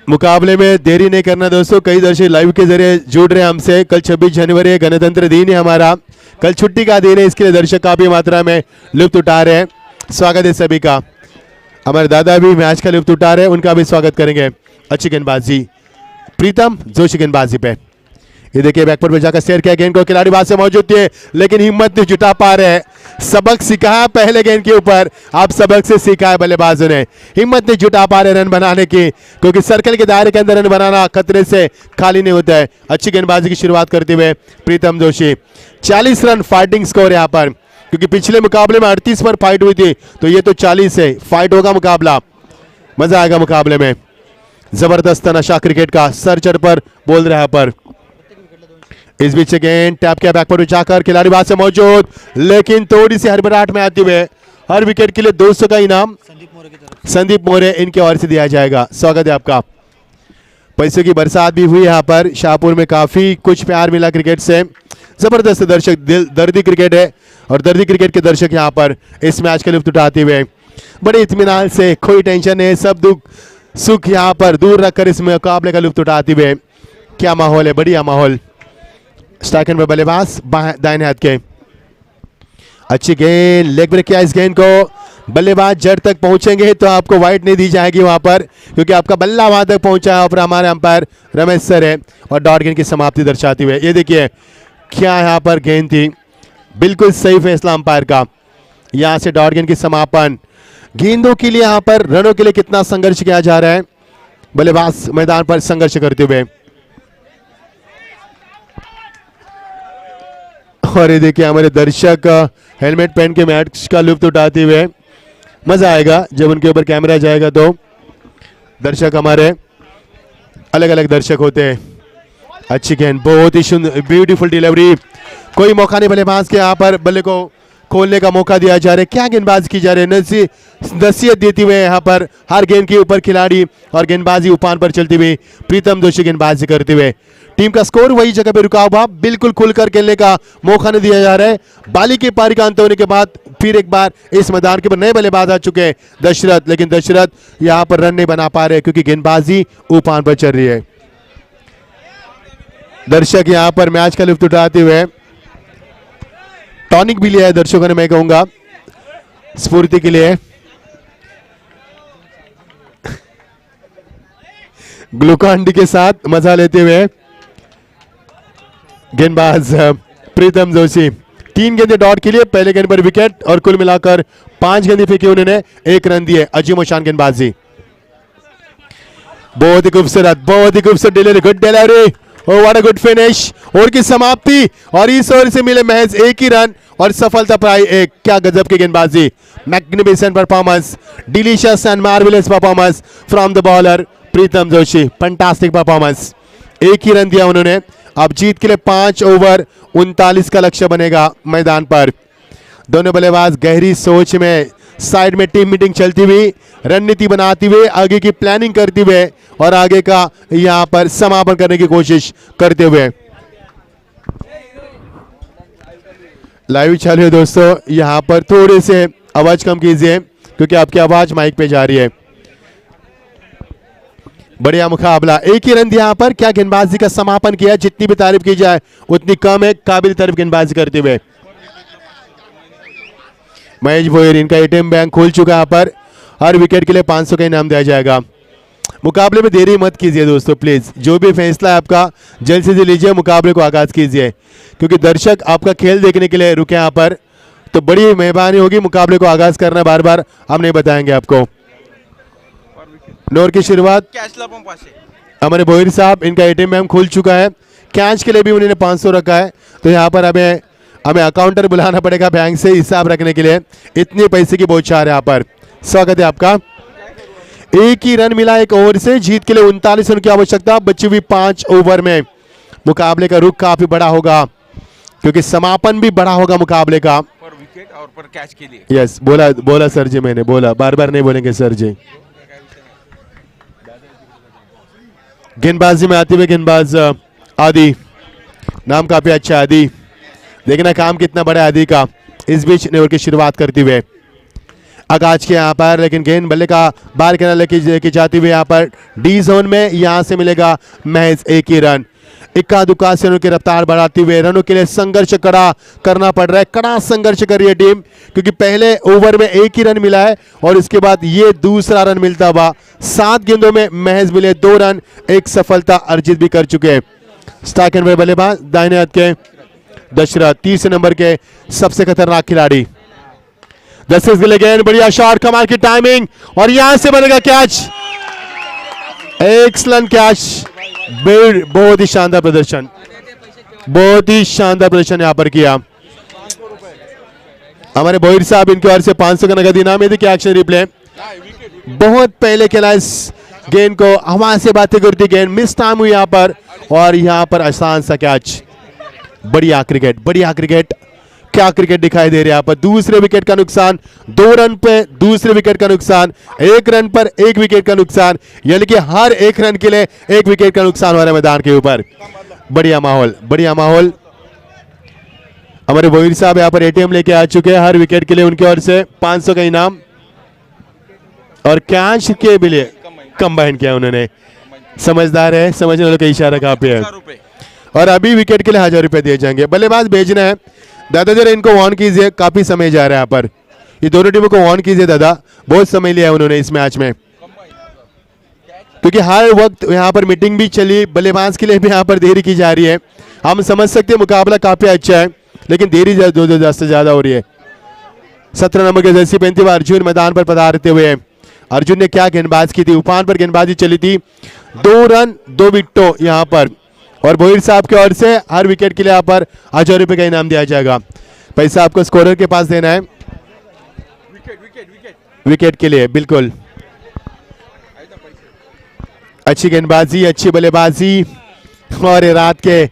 मुकाबले में देरी नहीं करना दोस्तों, कई दर्शक लाइव के जरिए जुड़ रहे हैं हमसे। कल 26 जनवरी गणतंत्र दिन है हमारा, कल छुट्टी का दिन है, इसके लिए दर्शक काफी मात्रा में लुत्फ उठा रहे हैं। स्वागत है सभी का। हमारे दादा भी मैच का लुत्फ उठा रहे हैं, उनका भी स्वागत करेंगे। अच्छी गेंदबाजी प्रीतम जोशी गेंदबाजी पे, ये देखिए बैकफुट पे जाकर शेयर किया गेंद को, खिलाड़ी बात से मौजूद थे लेकिन हिम्मत नहीं जुटा पा रहे। सबक सिखाया पहले गेंद के ऊपर, आप सबक से सीखा है बल्लेबाजों ने, हिम्मत नहीं जुटा पा रहे रन बनाने की, क्योंकि सर्कल के दायरे के अंदर रन बनाना खतरे से खाली नहीं होता है। अच्छी गेंदबाजी की शुरुआत करते हुए Pritam Joshi, 40 run fighting score यहाँ पर, क्योंकि पिछले मुकाबले में 38 पर फाइट हुई थी, तो ये तो 40 है। फाइट होगा मुकाबला, मजा आएगा मुकाबले में। जबरदस्त नशा क्रिकेट का, सर चढ़ पर बोल रहा है पर। इस बीच गेंद टैप किया बैकवर्ड जाकर, खिलाड़ी बात से मौजूद लेकिन थोड़ी सी हड़बड़ाहट में आते हुए हर विकेट के लिए 200 का इनाम संदीप मोरे इनके ओर से दिया जाएगा। स्वागत है आपका। पैसों की बरसात भी हुई यहाँ पर शाहपुर में, काफी कुछ प्यार मिला क्रिकेट से। जबरदस्त दर्शक, दिल दर्दी क्रिकेट है और दर्दी क्रिकेट के दर्शक यहाँ पर इस मैच का लुत्फ उठाते हुए बड़े इत्मीनान से, कोई टेंशन नहीं, सब दुख सुख यहाँ पर दूर रखकर इस मुकाबले का लुत्फ उठाते हुए। क्या माहौल है, बढ़िया माहौल। स्ट्राइक एंड पे बल्लेबाज दाहिने हाथ के, अच्छी गेंद, लेग ब्रेक किया इस गेंद को। बल्लेबाज जड़ तक पहुंचेंगे तो आपको वाइड नहीं दी जाएगी वहां पर, क्योंकि आपका बल्ला वहां तक पहुंचा है और हमारे अंपायर रमेश सर है, और डॉट गेंद की समाप्ति दर्शाते हुए ये देखिए क्या यहाँ पर गेंद थी, बिल्कुल सही फैसला अंपायर का। यहाँ से डॉट गेंद की समापन, गेंदों के लिए यहाँ पर रनों के लिए कितना संघर्ष किया जा रहा है, बल्लेबाज मैदान पर संघर्ष करते हुए। और ये देखिए हमारे दर्शक हेलमेट पहन के मैच का लुत्फ उठाते हुए, मजा आएगा जब उनके ऊपर कैमरा जाएगा तो। दर्शक हमारे अलग अलग दर्शक होते हैं। अच्छी गेंद, बहुत ही सुंदर, ब्यूटीफुल डिलीवरी, कोई मौका नहीं बल्लेबाज के यहाँ पर बल्ले को खोलने का मौका दिया जा रहा है। क्या गेंदबाजी की जा रही है, नसीहत देती हुए यहाँ पर हर गेंद के ऊपर खिलाड़ी, और गेंदबाजी उपान पर चलती हुई प्रीतम जोशी गेंदबाजी करते हुए। टीम का स्कोर वही जगह पे रुका हुआ, बिल्कुल खुलकर खेलने का मौका नहीं दिया जा रहा है। बाली की पारी का अंत होने के बाद फिर एक बार इस मैदान के ऊपर नए बल्लेबाज आ चुके हैं दशरथ, लेकिन दशरथ यहाँ पर रन नहीं बना पा रहे क्योंकि गेंदबाजी उपान पर चल रही है। दर्शक यहाँ पर मैच का लुत्फ उठाते हुए टॉनिक भी लिया है दर्शकों ने, मैं कहूंगा स्फूर्ति के लिए। ग्लूकॉन डी के साथ मजा लेते हुए गेंदबाज प्रीतम जोशी, 3 गेंदें डॉट के लिए, पहले गेंद पर विकेट और कुल मिलाकर 5 गेंदें फेंकी उन्होंने, 1 रन दिए। अजीम शान गेंदबाजी, बहुत ही खूबसूरत डिलीवरी, गुड डिलीवरी, और what a good finish. Over की समाप्ति, और इस ओवर से मिले महज 1 ही रन और सफलता पाई 1। क्या गजब की गेंदबाजी, magnificent performance, delicious and marvellous performance from the bowler Pritam Joshi, fantastic performance. 1 ही रन दिया उन्होंने। अब जीत के लिए 5 ओवर 39 का लक्ष्य बनेगा मैदान पर। दोनों बल्लेबाज गहरी सोच में, साइड में टीम मीटिंग चलती हुई, रणनीति बनाते हुए, आगे की प्लानिंग करते हुए और आगे का यहां पर समापन करने की कोशिश करते हुए। लाइव चालू है दोस्तों, यहां पर थोड़े से आवाज कम कीजिए क्योंकि आपकी आवाज माइक पे जा रही है। बढ़िया मुकाबला, 1 ही रन दिया यहाँ पर। क्या गेंदबाजी का समापन किया, जितनी भी तारीफ की जाए उतनी कम है, काबिल तारीफ गेंदबाजी करते हुए। महेश भोयर, इनका एटीएम बैंक खुल चुका है यहाँ पर, हर विकेट के लिए 500 का इनाम दिया जाएगा। मुकाबले में देरी मत कीजिए दोस्तों प्लीज, जो भी फैसला है आपका जल्द से जल्द लीजिए, मुकाबले को आगाज कीजिए, क्योंकि दर्शक आपका खेल देखने के लिए रुके यहाँ पर, तो बड़ी मेहरबानी होगी मुकाबले को आगाज करना। बार बार हम नहीं बताएंगे आपको। नोर की शुरुआत हमारे भोयर साहब, इनका एटीएम बैंक खुल चुका है, कैच के लिए भी उन्होंने 500 रखा है, तो यहाँ पर हमें अकाउंटर बुलाना पड़ेगा बैंक से हिसाब रखने के लिए, इतने पैसे की बौछार है यहाँ पर। स्वागत है आपका। 1 ही रन मिला 1 ओवर से, जीत के लिए 39 रन की आवश्यकता बची हुई 5 ओवर में। मुकाबले का रुख काफी बड़ा होगा क्योंकि समापन भी बड़ा होगा मुकाबले का। पर विकेट और पर कैच के लिए। यस, बोला सर जी, मैंने बोला, बार बार नहीं बोलेंगे सर जी। गेंदबाजी में आते हुए गेंदबाज आदि, नाम काफी अच्छा है आदि, देखना काम कितना बड़ा है आदि का। इस बीच ओवर की शुरुआत करते हुए आगाज के यहाँ पर, लेकिन गेंद बल्ले का बाहर किनारे लेके जाते हुए यहाँ पर डी जोन में, यहाँ से मिलेगा महज 1 ही रन। इक्का दुक्का से उनकी रफ्तार बढ़ाते हुए रनों के लिए संघर्ष कड़ा करना पड़ रहा है, कड़ा संघर्ष कर रही है टीम, क्योंकि पहले ओवर में 1 ही रन मिला है और इसके बाद ये दूसरा रन मिलता हुआ 7 गेंदों में महज मिले 2 रन, 1 सफलता अर्जित भी कर चुके हैं। स्ट्राइक एंड पे बल्लेबाज दाहिने हाथ के दशरथ, तीसरे नंबर के सबसे खतरनाक खिलाड़ी। दस गेंद, बढ़िया शॉट, कमाल की टाइमिंग और यहां से बनेगा कैच। एक्सलेंट कैच, बहुत ही शानदार प्रदर्शन, बहुत ही शानदार प्रदर्शन यहां पर किया हमारे बोहिर साहब। इनकी ओर से 500 का नगद इनाम। यदि क्या एक्शन रिप्ले, बहुत पहले खेला इस गेंद को, हवा से बातें करती गेंद, मिस टाइम हुई यहां पर और यहां पर आसान सा कैच। बढ़िया क्रिकेट, बढ़िया क्रिकेट, क्या क्रिकेट दिखाई दे रहा है यहाँ पर। दूसरे विकेट का नुकसान, 2 रन पे दूसरे विकेट का नुकसान, 1 रन पर 1 विकेट का नुकसान, यानी कि हर 1 रन के लिए 1 विकेट का नुकसान हो रहा है मैदान के ऊपर। बढ़िया माहौल, बढ़िया माहौल। हमारे बोहिर साहब यहाँ पर एटीएम लेके आ चुके हैं, हर विकेट के लिए उनकी ओर से 500 का इनाम और कैच के भी लिए कंबाइन किया उन्होंने। समझदार है, समझने वालों का इशारा कहाँ पे है। और अभी विकेट के लिए 1000 रुपए दिए जाएंगे। बल्लेबाज भेजना है दादा, जरा इनको ऑन कीजिए, काफी समय जा रहा है यहाँ पर। ये दोनों टीमों को ऑन कीजिए दादा, बहुत समय लिया है उन्होंने इस मैच में, क्योंकि हर वक्त यहाँ पर मीटिंग भी चली, बल्लेबाज के लिए भी यहाँ पर देरी की जा रही है। हम समझ सकते हैं मुकाबला काफी अच्छा है, लेकिन देरी दो से ज्यादा हो रही है। 17 नंबर के जर्सी पहनते हुए अर्जुन मैदान पर पधारते हुए। अर्जुन ने क्या गेंदबाज की थी, उफान पर गेंदबाजी चली थी, 2 रन 2 विकेटों यहाँ पर। और बोहिर साहब की ओर से हर विकेट के लिए यहाँ पर 1000 रुपए का इनाम दिया जाएगा। पैसा आपको स्कोरर के पास देना है विकेट के लिए। बिल्कुल, अच्छी गेंदबाजी, अच्छी बल्लेबाजी और रात के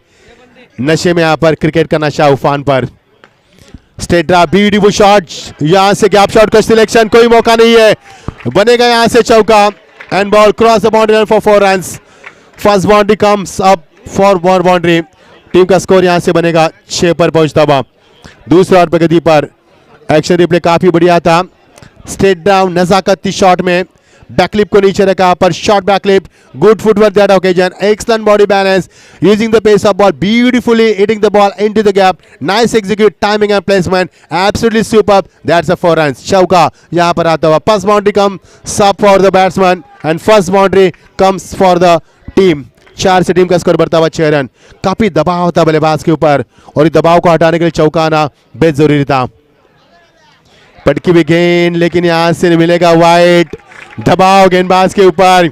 नशे में यहाँ पर क्रिकेट का नशा उफान पर। स्ट्रेट ड्रॉप, ब्यूटीफुल शॉट, यहां से गैप शॉट का सिलेक्शन, कोई मौका नहीं है, बनेगा यहां से चौका end ball cross the boundary for 4 runs. First boundary comes up for 1 boundary. Team का स्कोर यहां से बनेगा 6 पर पहुंचता हुआ। दूसरा और प्रगति पर एक्शन रिप्ले काफी बढ़िया था। स्ट्रेट डाउन नजाकती शॉट में बैकलिप को नीचे रखा पर short backlift, good footwork that occasion, excellent body balance, using the pace of ball, beautifully hitting the ball into the gap, nice execute, timing and placement, absolutely superb, that's a 4 runs. चौका यहां पर आता हुआ। First boundary comes for the batsman and first boundary comes for the team. 4 से team का score बढ़ता हुआ 6 run. काफी दबाव होता बल्लेबाज के ऊपर और इस दबाव को हटाने के लिए चौका आना बेहद जरूरी था। पटकी भी गेंद, लेकिन यहां से मिलेगा वाइड। दबाव गेंदबाज के ऊपर,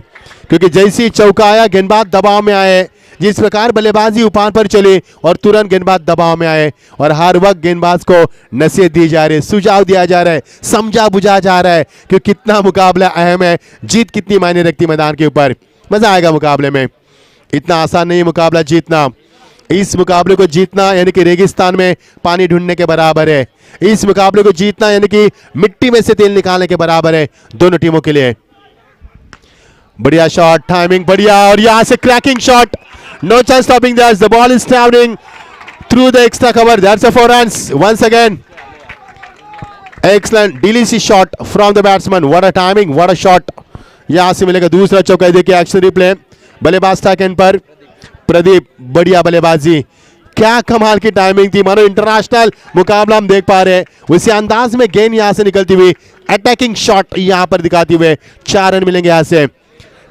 क्योंकि जैसे ही चौका आया गेंदबाज दबाव में आए। जिस प्रकार बल्लेबाजी उफान पर चली और तुरंत गेंदबाज दबाव में आए और हर वक्त गेंदबाज को नसीहत दी जा रही है, सुझाव दिया जा रहा है, समझा बुझा जा रहा है कि कितना मुकाबला अहम है, जीत कितनी मायने रखती मैदान के ऊपर। मजा आएगा मुकाबले में, इतना आसान नहीं मुकाबला जीतना। इस मुकाबले को जीतना यानी कि रेगिस्तान में पानी ढूंढने के बराबर है। इस मुकाबले को जीतना यानी कि मिट्टी में से तेल निकालने के बराबर है दोनों टीमों के लिए। बढ़िया शॉट, टाइमिंग बढ़िया और यहां से cracking shot, no chance stopping that, the ball is travelling through the extra cover, that's a 4 runs once again. Excellent delicious shot from the batsman, what a timing, what a shot. यहां से मिलेगा दूसरा चौका। देखिए action replay, बल्लेबाज था can पर प्रदीप, बढ़िया बल्लेबाजी, क्या कमाल की टाइमिंग थी, मानो इंटरनेशनल मुकाबला हम देख पा रहे हैं। उसी अंदाज में गेंद यहां से निकलती हुई, अटैकिंग शॉट यहां पर दिखाते हुए 4 रन मिलेंगे यहां से।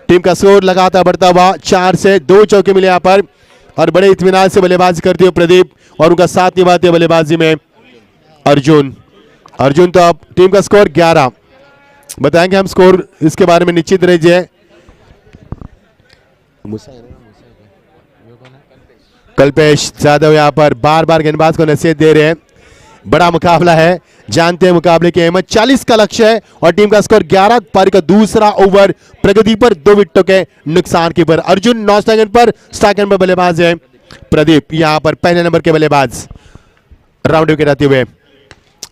टीम का स्कोर लगातार बढ़ता हुआ 4 से 2 चौके मिले यहां पर और बड़े इत्मीनान से बल्लेबाजी करते हुए प्रदीप और उनका साथ निभाते हुए बल्लेबाजी में अर्जुन। अर्जुन तो अब टीम का स्कोर 11, बताएंगे हम स्कोर इसके बारे में, निश्चित रहिए। कल्पेश यादव यहाँ पर बार बार गेंदबाज को नसीहत दे रहे हैं। बड़ा मुकाबला है, जानते हैं मुकाबले की अहमियत। 40 का लक्ष्य है और टीम का स्कोर 11। पारी का दूसरा ओवर प्रगति पर 2 विकेटों के नुकसान के पर। अर्जुन नॉन स्ट्राइक पर, स्ट्राइक पर बल्लेबाज है प्रदीप, यहाँ पर पहले नंबर के बल्लेबाज राउंड विकेट आते हुए।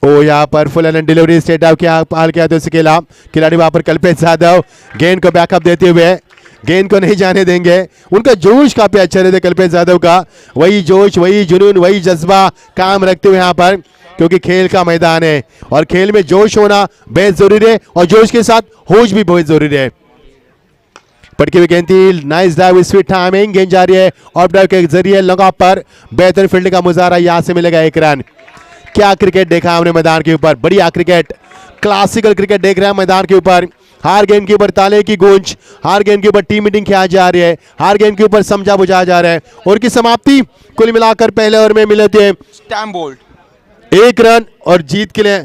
ओ यहाँ पर full and delivery straight out किया, पाल किया तो सिकेला खिलाड़ी वहां पर कल्पेश यादव गेंद को बैकअप देते हुए, गेंद को नहीं जाने देंगे। उनका जोश काफी अच्छा रहता है कल्पेश यादव का, वही जोश, वही जुनून, वही जज्बा काम रखते हुए यहाँ पर, क्योंकि खेल का मैदान है और खेल में जोश होना बेहद जरूरी है और जोश के साथ होश भी बहुत जरूरी है। पटकी हुई गेंद थी, नाइस ड्राइव, स्वीट टाइमिंग, गेंद जा रही है ऑफ ड्राइव के जरिए लॉन्ग ऑफ पर, बेहतर फील्डिंग का मुजाहरा, यहां से मिलेगा 1 रन। क्या क्रिकेट देखा हमने मैदान के ऊपर, बढ़िया क्रिकेट, क्लासिकल क्रिकेट देख रहे हैं मैदान के ऊपर। हर गेंद के ऊपर ताले की गूंज, हर गेंद के ऊपर टीम मीटिंग किया जा रही है, हर गेंद के ऊपर समझा बुझाया जा रहा है। और की समाप्ति कुल मिलाकर पहले ओवर में मिले थे स्टैम्प बोल्ट 1 रन और जीत के लिए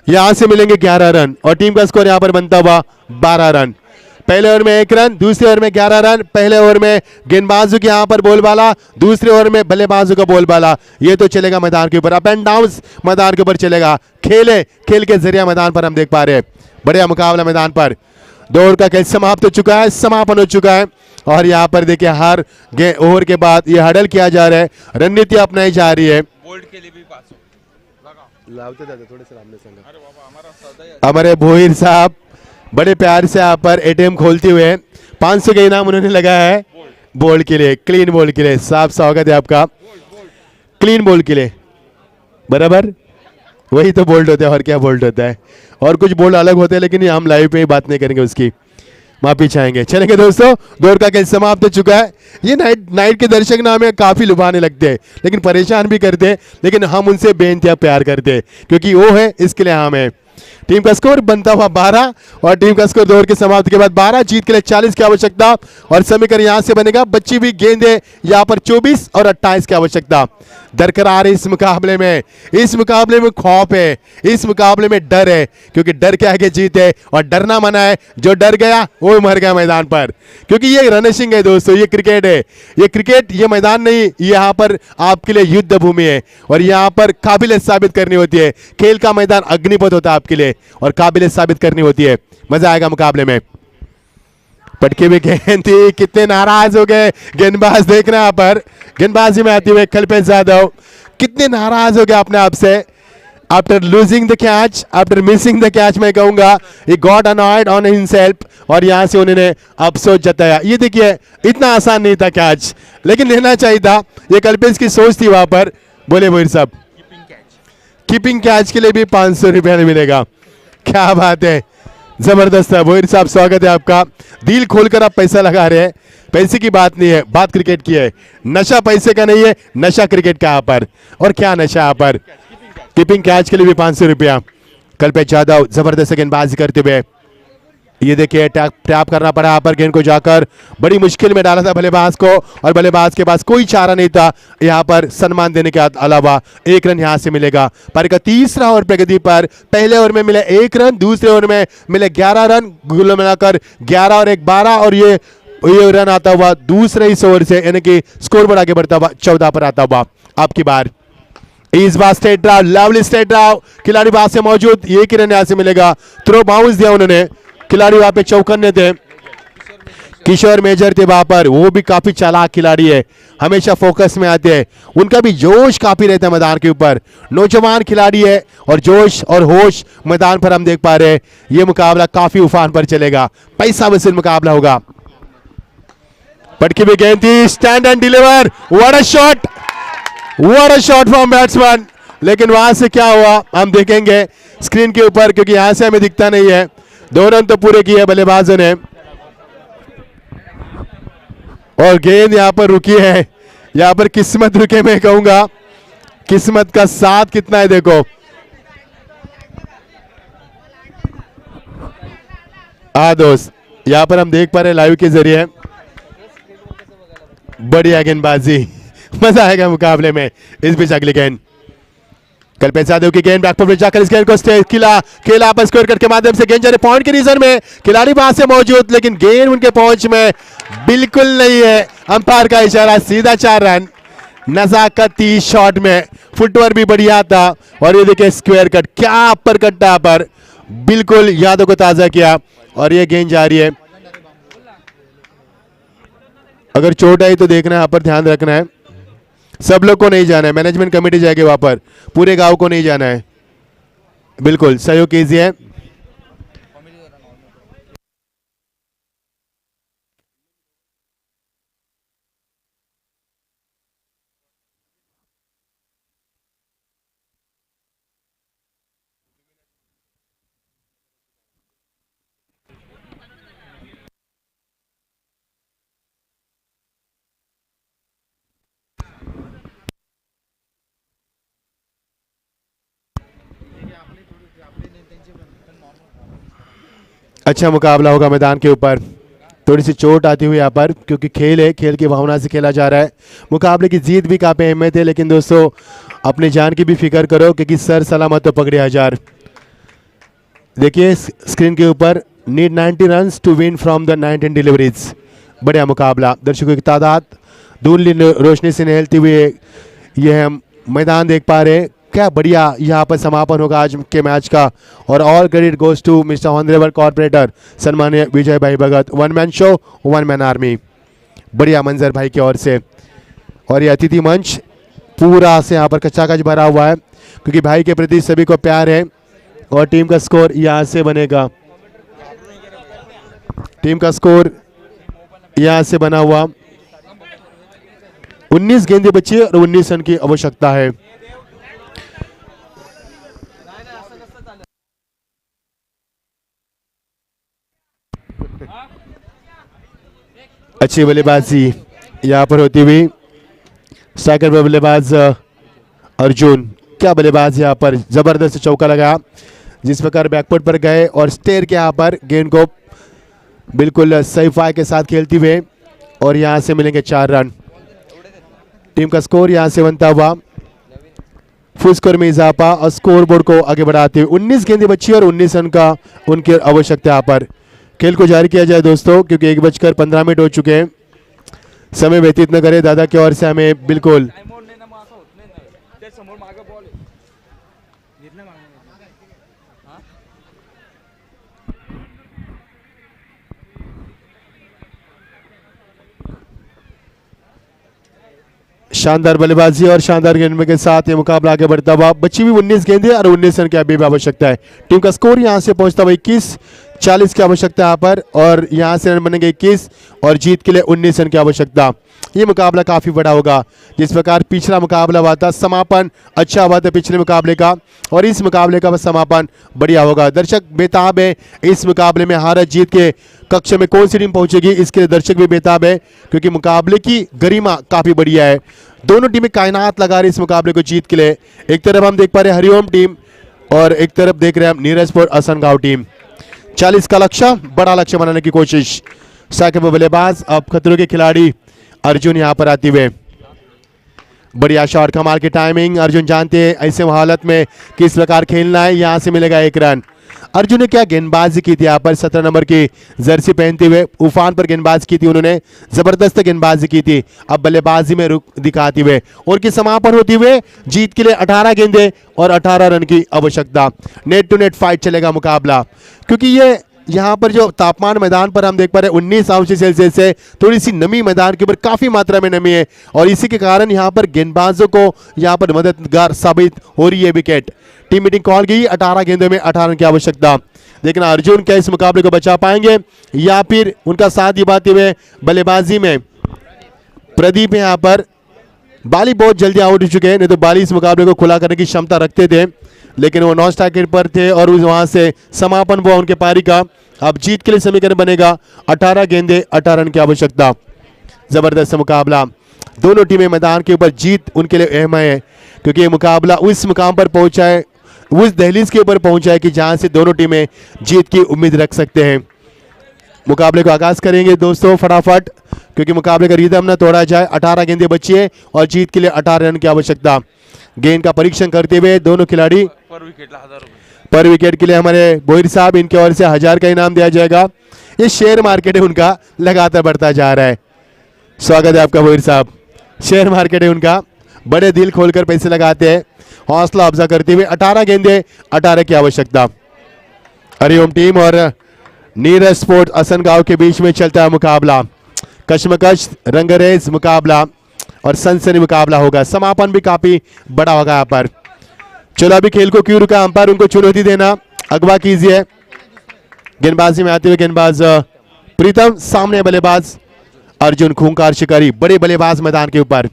यहां से मिलेंगे 11 रन और टीम का स्कोर यहां पर बनता हुआ 12 रन। पहले ओवर में 1 रन, दूसरे ओवर में 11 रन। पहले ओवर में गेंदबाजों के यहां पर बोलबाला, दूसरे ओवर में बल्लेबाजों का बोलबाला। ये तो चलेगा मैदान के ऊपर, अप एंड डाउन मैदान के ऊपर चलेगा। खेल के जरिए मैदान पर हम देख पा रहे हैं बढ़िया मुकाबला मैदान पर। 2 ओवर का खेल समाप्त हो चुका है, समापन हो चुका है और यहाँ पर देखिए हर ओवर के बाद ये हडल किया जा रहा है, रणनीति अपनाई जा रही है। बोल्ट के लिए भी पास हो लावते दादा थोड़े से सामने संग हमारे भोईर साहब बड़े प्यार से यहाँ पर एटीएम खोलते हुए 500 का इनाम उन्होंने लगाया है बॉल के लिए, क्लीन बॉल के लिए। साहब स्वागत है आपका क्लीन बॉल के लिए। बराबर वही तो बोल्ड होता है और क्या बोल्ड होता है, और कुछ बोल्ड अलग होते हैं लेकिन ये हम लाइव पे ही बात नहीं करेंगे, उसकी माफी चाहेंगे। चलेंगे दोस्तों, दौर का खेल समाप्त हो चुका है। ये नाइट के दर्शक ना हमें काफी लुभाने लगते हैं लेकिन परेशान भी करते हैं, लेकिन हम उनसे बेइंतहा प्यार करते हैं क्योंकि वो है इसके लिए हम है। टीम का स्कोर बनता हुआ 12 और टीम का स्कोर दौर के समाप्ति के बाद 12, जीत के लिए 40 की आवश्यकता और समीकरण यहां से बनेगा। बच्ची भी गेंदे यहां पर 24 और 28 की आवश्यकता दरकरार है इस मुकाबले में। इस मुकाबले में खौफ है, इस मुकाबले में डर है क्योंकि डर के आगे जीत है और डरना मना है। जो डर गया वो मर गया मैदान पर, क्योंकि ये रनसिंग है दोस्तों, ये क्रिकेट है। ये क्रिकेट, ये मैदान नहीं, यहाँ पर आपके लिए युद्ध भूमि है और यहाँ पर काबिलियत साबित करनी होती है। खेल का मैदान अग्निपथ होता है आपके लिए और काबिलियत साबित करनी होती है। मजा आएगा मुकाबले में। पटके भी गेंद थी, कितने नाराज हो गए गेंदबाज, देख रहे हैं यहाँ पर गेंदबाजी में आते हुए कल्पेश यादव कितने नाराज हो गए अपने आप से। After losing the catch, after missing the catch, मैं कहूंगा he got annoyed on himself और यहां से उन्होंने अफसोस जताया। ये देखिए इतना आसान नहीं था कैच, लेकिन लेना चाहिए था। ये कल्पेश की सोच थी वहां पर। बोले भोईर साहब, कीपिंग कैच के लिए भी 500 रुपया मिलेगा। क्या बात है, जबरदस्त है। भोईर साहब स्वागत है आपका। दिल खोलकर आप पैसा लगा रहे हैं, पैसे की बात नहीं है, बात क्रिकेट की है। नशा पैसे का नहीं है, नशा क्रिकेट का यहाँ पर। और क्या नशा यहाँ पर, कीपिंग कैच के लिए भी 500 रुपया। कल्पेश यादव जबरदस्त गेंदबाजी करते हुए, ये देखिए टैप करना पड़ा यहाँ पर गेंद को, जाकर बड़ी मुश्किल में डाला था बल्लेबाज को और बल्लेबाज के पास कोई चारा नहीं था यहाँ पर सम्मान देने के अलावा। 1 रन यहाँ से मिलेगा। पर का तीसरा ओवर प्रगति पर पहले ओवर में मिले 1 रन, दूसरे ओवर में मिले 11 रन, कुल मिलाकर 11 और 1 12 और ये रन आता हुआ दूसरे इस ओवर से, यानी कि स्कोर बोर्ड आगे बढ़ता हुआ 14 पर आता हुआ। आपकी बार इस बार straight drive, lovely straight drive, खिलाड़ी बाहर से मौजूद, एक ही रन यहाँ से मिलेगा। थ्रो बाउंस दिया उन्होंने, खिलाड़ी वहां पे चौकन्ने थे। किशोर मेजर थे वहां पर, वो भी काफी चालाक खिलाड़ी है, हमेशा फोकस में आते हैं। उनका भी जोश काफी रहता है मैदान के ऊपर। नौजवान खिलाड़ी है और जोश और होश मैदान पर हम देख पा रहे हैं। ये मुकाबला काफी उफान पर चलेगा, पैसा वसूल मुकाबला होगा। पटकी भी गेंद थी, stand end deliver, what a shot, what a shot from batsman. लेकिन वहां से क्या हुआ हम देखेंगे स्क्रीन के ऊपर, क्योंकि यहां से हमें दिखता नहीं है। 2 रन तो पूरे किए बल्लेबाजों ने और गेंद यहां पर रुकी है। यहां पर किस्मत रुके, मैं कहूंगा किस्मत का साथ कितना है देखो। हाँ दोस्त, यहां पर हम देख पा रहे हैं लाइव के जरिए, बढ़िया गेंदबाजी, मजा आएगा मुकाबले में। इस बीच अगली गेंद कल्पेश यादव की गेंद, बैकफुट में जाकर इस गेंद को खेला आपस स्कोर करके माध्यम से गेंद जा रही पॉइंट के रीजन में, खिलाड़ी वहां से मौजूद लेकिन गेंद उनके पहुंच में बिल्कुल नहीं है। अंपायर का इशारा, सीधा 4 रन। नजाकती शॉट में फुटवर्क भी बढ़िया था और ये देखिए स्क्वायर कट, क्या अपर कट्टा पर बिल्कुल यादव को ताजा किया और ये गेंद जा रही है। अगर चोट आई तो देखना है, यहाँ पर ध्यान रखना है। सब लोग को नहीं जाना है, मैनेजमेंट कमेटी जाएगी वहां पर, पूरे गांव को नहीं जाना है। बिल्कुल सहयोग कीजिए। अच्छा मुकाबला होगा मैदान के ऊपर। थोड़ी सी चोट आती हुई यहाँ पर, क्योंकि खेल है, खेल की भावना से खेला जा रहा है। मुकाबले की जीत भी काफ़ी अहमियत है, लेकिन दोस्तों अपनी जान की भी फिक्र करो, क्योंकि सर सलामत तो पकड़े हजार। देखिए स्क्रीन के ऊपर, need 90 runs to win from the 19 deliveries. बढ़िया मुकाबला, दर्शकों की तादाद धुंधली रोशनी से निहलती हुई यह हम मैदान देख पा रहे हैं। क्या बढ़िया यहाँ पर समापन होगा आज के मैच का। और all credit goes to mister honourable corporator सम्मान्य विजय भाई Bhagat. One man show one man army. बढ़िया मंजर भाई की ओर से। और ये अतिथि मंच पूरा से यहाँ पर कच्चा-कच भरा हुआ है, क्योंकि भाई के प्रति सभी को प्यार है। और टीम का स्कोर यहाँ से बनेगा, टीम का स्कोर यहाँ से बना हुआ। 19 गेंदें बची और 19 रन की आवश्यकता है। अच्छी बल्लेबाजी यहाँ पर होती हुई। स्ट्राइकर पर बल्लेबाज अर्जुन, क्या बल्लेबाज यहाँ पर, जबरदस्त चौका लगाया। जिस प्रकार बैकफुट पर गए और स्टेयर के यहाँ पर गेंद को बिल्कुल सही फाय के साथ खेलते हुए, और यहाँ से मिलेंगे 4 रन। टीम का स्कोर यहाँ से बनता हुआ फुल स्कोर में इजाफा और स्कोर बोर्ड को आगे बढ़ाते हुए 19 गेंदें बची और 19 रन का उनकी आवश्यकता यहाँ पर। खेल को जारी किया जाए दोस्तों, क्योंकि 1:15 हो चुके हैं। समय व्यतीत न करें, दादा की ओर से हमें बिल्कुल शानदार बल्लेबाजी और शानदार गेंदबाजी के साथ ये मुकाबला आगे बढ़ता हुआ। बची हुई 19 गेंदें और 19 रन की अभी भी आवश्यकता है। टीम का स्कोर यहाँ से पहुंचता हुआ 21-40 की आवश्यकता यहाँ पर, और यहाँ से रन बनेंगे 21 और जीत के लिए 19 रन की आवश्यकता। ये मुकाबला काफ़ी बड़ा होगा। जिस प्रकार पिछला मुकाबला हुआ था, समापन अच्छा हुआ था पिछले मुकाबले का, और इस मुकाबले का समापन बढ़िया होगा। दर्शक बेताब है इस मुकाबले में हार जीत के कक्ष में कौन सी टीम पहुंचेगी, इसके लिए दर्शक भी बेताब है, क्योंकि मुकाबले की गरिमा काफ़ी बढ़िया है। दोनों टीमें कायनात लगा रही इस मुकाबले को जीत के लिए। एक तरफ हम देख पा रहे हैं हरिओम टीम, और एक तरफ देख रहे हैं हम नीरज स्पोर्ट असनगांव टीम। 40 का लक्ष्य, बड़ा लक्ष्य बनाने की कोशिश। साकिब बल्लेबाज, अब खतरों के खिलाड़ी अर्जुन यहाँ पर आते हुए। बढ़िया शॉट, कमाल की टाइमिंग। अर्जुन जानते हैं ऐसे हालत में किस प्रकार खेलना है। यहाँ से मिलेगा 1 रन। अर्जुन ने क्या गेंदबाजी की थी यहाँ पर, 17 नंबर की जर्सी पहनते हुए उफान पर गेंदबाजी की थी उन्होंने, जबरदस्त गेंदबाजी की थी। अब बल्लेबाजी में रुख दिखाते हुए और की समापन होते हुए जीत के लिए 18 गेंदें और 18 रन की आवश्यकता। नेट टू नेट फाइट चलेगा मुकाबला, क्योंकि ये यहाँ पर जो तापमान मैदान पर हम देख पा रहे हैं 19 अंश सेल्सियस से, थोड़ी सी नमी मैदान के ऊपर काफ़ी मात्रा में नमी है, और इसी के कारण यहाँ पर गेंदबाजों को यहाँ पर मददगार साबित हो रही है विकेट। टीम मीटिंग कॉल गई, 18 गेंदों में 18 रन की आवश्यकता। देखना अर्जुन क्या इस मुकाबले को बचा पाएंगे, या फिर उनका साथ निभाते हुए बल्लेबाजी में प्रदीप यहाँ पर। बाली बहुत जल्दी आउट हो चुके हैं, नहीं तो बाली इस मुकाबले को खुला करने की क्षमता रखते थे, लेकिन वो नॉन स्ट्राइकर पर थे और वहाँ से समापन हुआ उनके पारी का। अब जीत के लिए समीकरण बनेगा 18 गेंदें 18 रन की आवश्यकता। जबरदस्त मुकाबला, दोनों टीमें मैदान के ऊपर जीत उनके लिए अहम है, क्योंकि ये मुकाबला उस मुकाम पर पहुंचा है, उस दहलीज के ऊपर पहुंचा है कि जहां से दोनों टीमें जीत की उम्मीद रख सकते हैं। मुकाबले को आगाज करेंगे दोस्तों फटाफट, क्योंकि मुकाबले का रिदम न तोड़ा जाए। 18 गेंदें बची है और जीत के लिए 18 रन की आवश्यकता। गेंद का परीक्षण करते हुए दोनों खिलाड़ी। पर विकेट के लिए हमारे बोहिर साहब, इनकी ओर से 1000 का इनाम दिया जाएगा। ये शेयर मार्केट है उनका, लगातार बढ़ता जा रहा है। स्वागत है आपका बोहिर साहब। शेयर मार्केट है उनका, बड़े दिल खोलकर पैसे लगाते हैं, हौसला अफजा करते हुए। 18 गेंदें 18 की आवश्यकता। हरिओम टीम और नीरज स्पोर्ट असनगांव के बीच में चलता है मुकाबला। कश्मकश रंगरेज मुकाबला और सनसनी मुकाबला होगा। समापन भी काफी बड़ा होगा यहाँ पर। चलो अभी खेल को क्यों रुका, अंपायर उनको चुनौती देना, अगवा कीजिए। गेंदबाजी में आते हुए गेंदबाज प्रीतम, सामने बल्लेबाज अर्जुन खूंखार शिकारी, बड़े बल्लेबाज मैदान के ऊपर।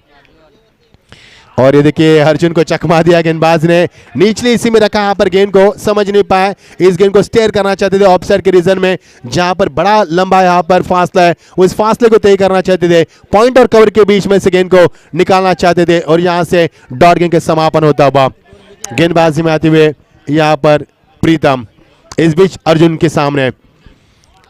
और ये देखिए अर्जुन को चकमा दिया गेंदबाज ने, निचले इसी में रखा। यहाँ पर गेंद को समझ नहीं पाए, इस गेंद को स्टेयर करना चाहते थे ऑफसाइड के रीजन में, जहां पर बड़ा लंबा यहाँ पर फासला है, उस फासले को तय करना चाहते थे। पॉइंट और कवर के बीच में से गेंद को निकालना चाहते थे, और यहाँ से डॉट गेंद के समापन होता हुआ। गेंदबाजी में आते हुए यहाँ पर प्रीतम, इस बीच अर्जुन के सामने